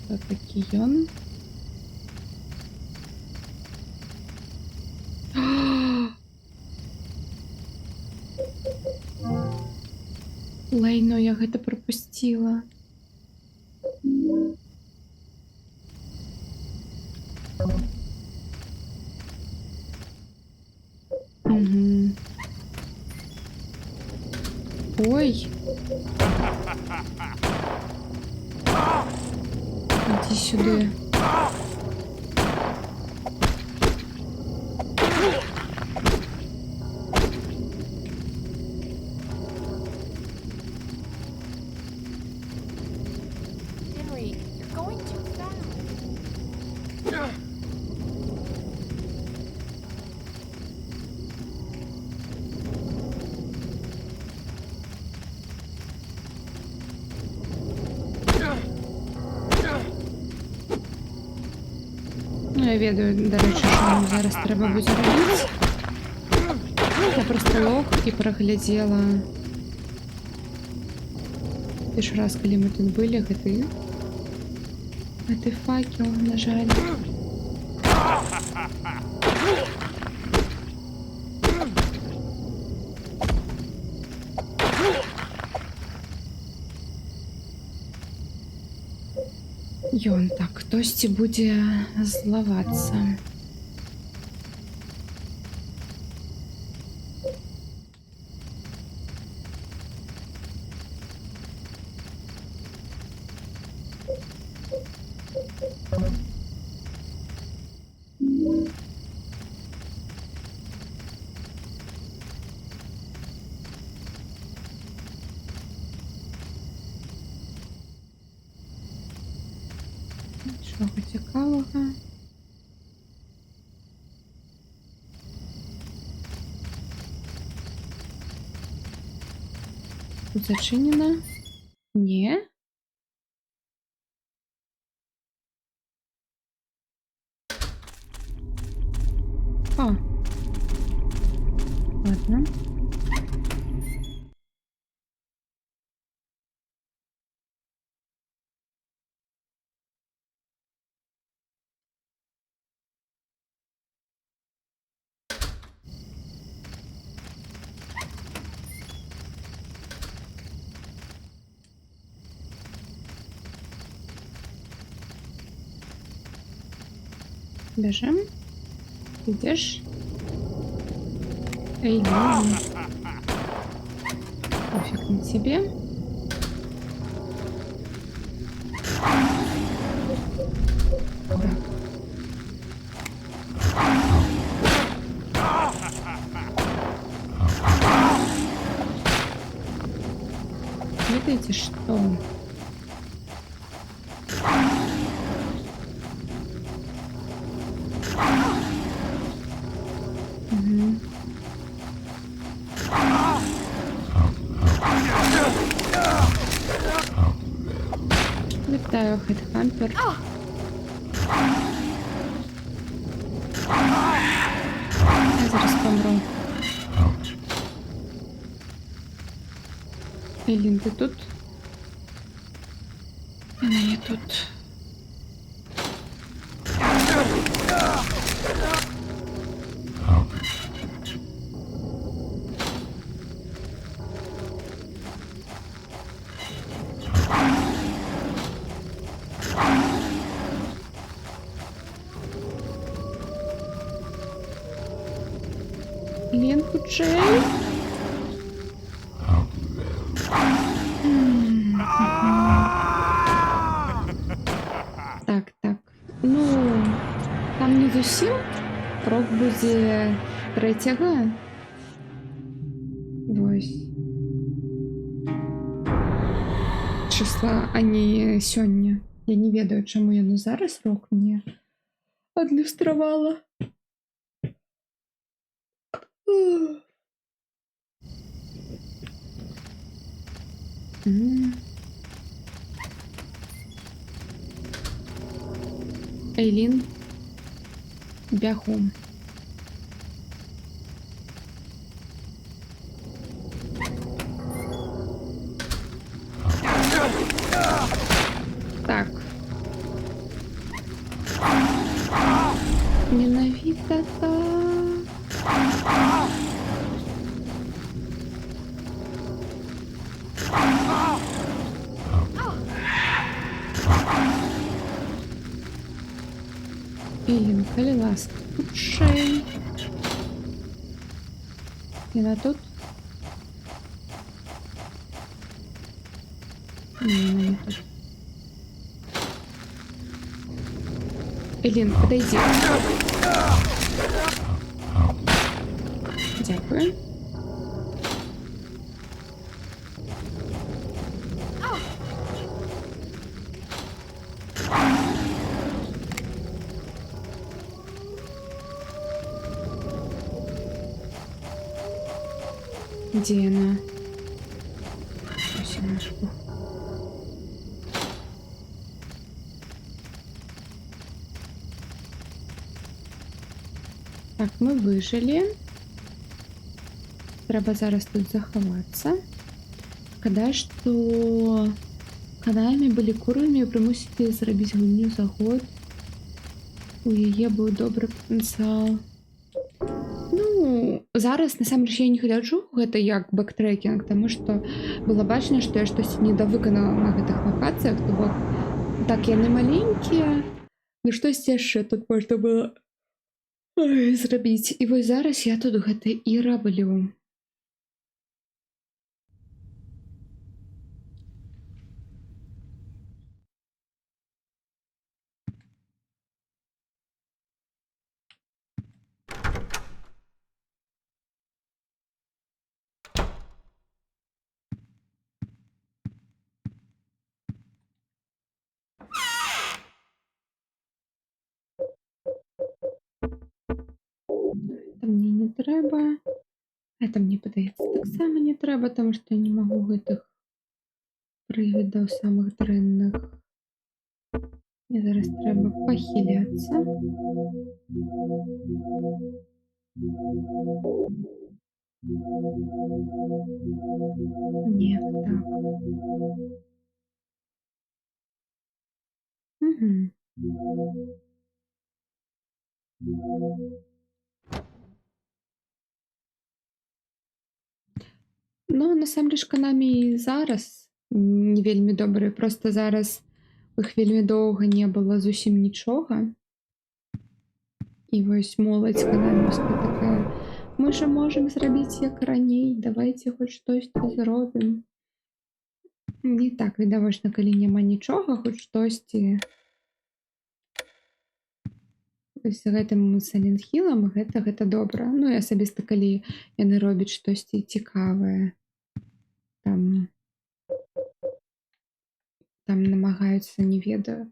Хто такі ён? Лайно, я гэта прапусціла. Угу. Ой. Иди сюда. Henry, you're going too fast. Ну, я ведаю, до речі, що нам зараз треба буде робити. Я просто лох і проглядела перший раз, коли ми тут були, гэты факел, на жаль. Ён так, хтосьці будзе злавацца. Нічого цікавого. Тут зачинено? Ні. О. Ладно. Бежим. Идешь? Эй, пофиг на тебе. Так. Видите, что? Угу. Вітаю, хедхантер. Я зараз помру. Елін, ти тут? Вона не тут. Лен, худшей. Так, так. Ну, там не зусім. Крок буде 3-го. Ось. Числа, а не сёння. Я не ведаю, чаму яно зараз рок мне адлюстравала. Ейлін, бягом. Так. Ненавидно так. Блин, коли ласка, худшей. И на тут. Не тут. Элин, подойди. Дякую. Где она? Ось она. Так, мы выжили. Трэба зараз тут захавацца. Шкада, што канамі былі курамі і прымусілі зрабіць гульню за год. У яе быў добры патэнцыял. Ну, зараз насамрэч я не гляджу гэта як бэктрекінг, таму што было бачна, што я штосьці недавыканала на гэтых лакацыях, то бок так яны маленькія, ну штосьці яшчэ тут можна было зрабіць. І вось зараз я тут гэта і раблю. Это мне не трэба. Это мне падаецца таксама не трэба, таму што я не магу гэтых прывідаў самых дрэнных. Мне зараз трэба пахіляцца. Не, так. Угу. Ну, насамрэч, канамі і зараз не вельмі добрыя. Проста зараз у іх вельмі доўга не было зусім нічога. І вось моладзь канамівская такая: мы жа можам зрабіць як раней, давайце хоць штосьці зробім. Не так відавочна, калі няма нічога, хоць штосьці. Вось з гэтым Silent Hill'ам гэта добра. Ну, і асабіста, калі яны робяць штосьці цікавае. Там намагаюцца, не ведаю,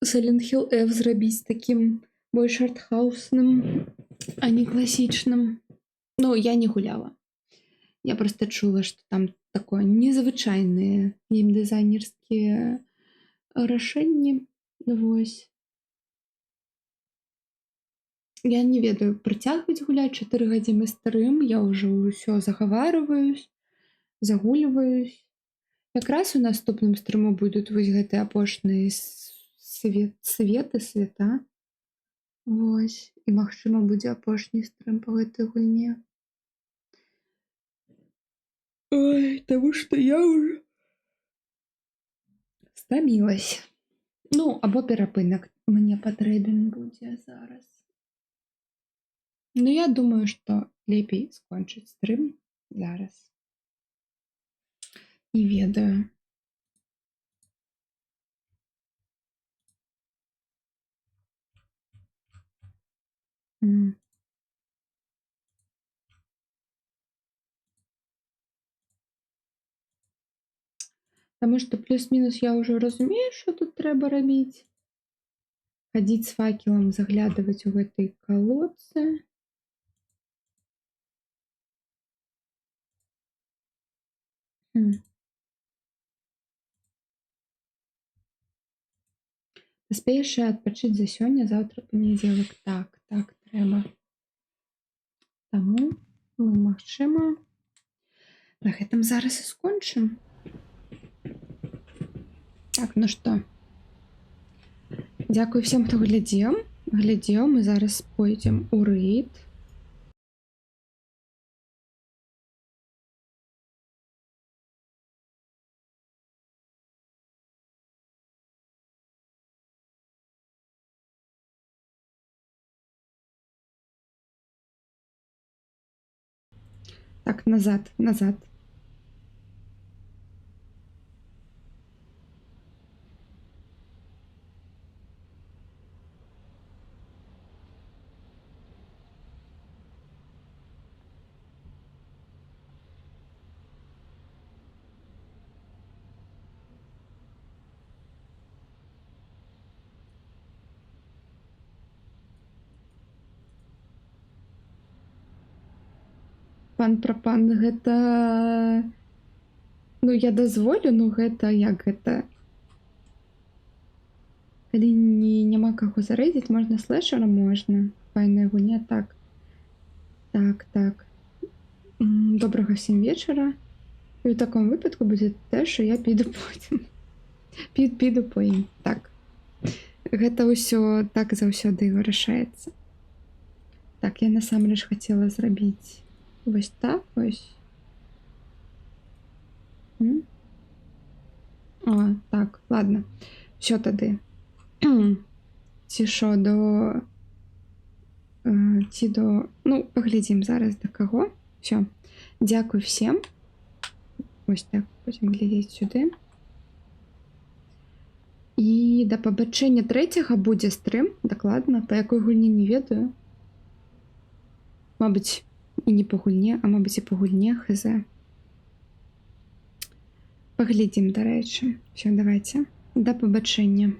Silent Hill F зрабіць такім больш артхаусным, а не класічным. Ну, я не гуляла. Я проста чула, што там такое незвычайныя геймдызайнерскія рашэнні. Вось. Я не ведаю, працягваць гуляць 4 гадзіны стрым, я ўжо ўсё загаварваюсь, загульваюсь. Якраз у наступным стрыму будуць вось гэтыя апошнія света. Вось. І магчыма будзе апошні стрым па гэтай гульне. Ой, таму што я ўжо стамілася. Ну, або перапынак мне патрэбен будзе зараз. Ну, я думаю, што лепей скончыць стрым зараз. Не ведаю. Таму што плюс-мінус я ўжо разумею, што тут трэба рабіць. Хадзіць з факелам, заглядваць у гэтай калодцы. Паспею яшчэ адпачыць за сёння, заўтра панядзелак. Так, трэба. Таму мы, магчыма, на гэтым зараз і скончым. Так, ну што, дзякуй всем, хто глядзеў. Мы зараз пойдзем у рэйд. Так, назад. Пан прапан, гэта... Ну, я дазволю, ну гэта як гэта? Калі няма каго зарэдзіць можна слэшера, можна файная гульня. Так, добрага всім вечара. І ў такому выпадку будзе те, що я піду потім. Піду по ім. Так. Гэта ўсё так заўсёды вырашаецца. Так, я насамрэч хацела зрабіць вось так вось. О, так, ладно. Всё тады. Ці що, ці до... Ну, паглядзім зараз да каго. Всё. Дзякуй всем. Ось так, будем глядзець сюды. І да пабачэння 3-го будзе стрым, дакладна, па якой гульні не ведаю. Мабыць, і не па гульне, а мабыць і па гульне, хз. Паглядзім, дарэчы. Всё, давайте. Да пабачэння.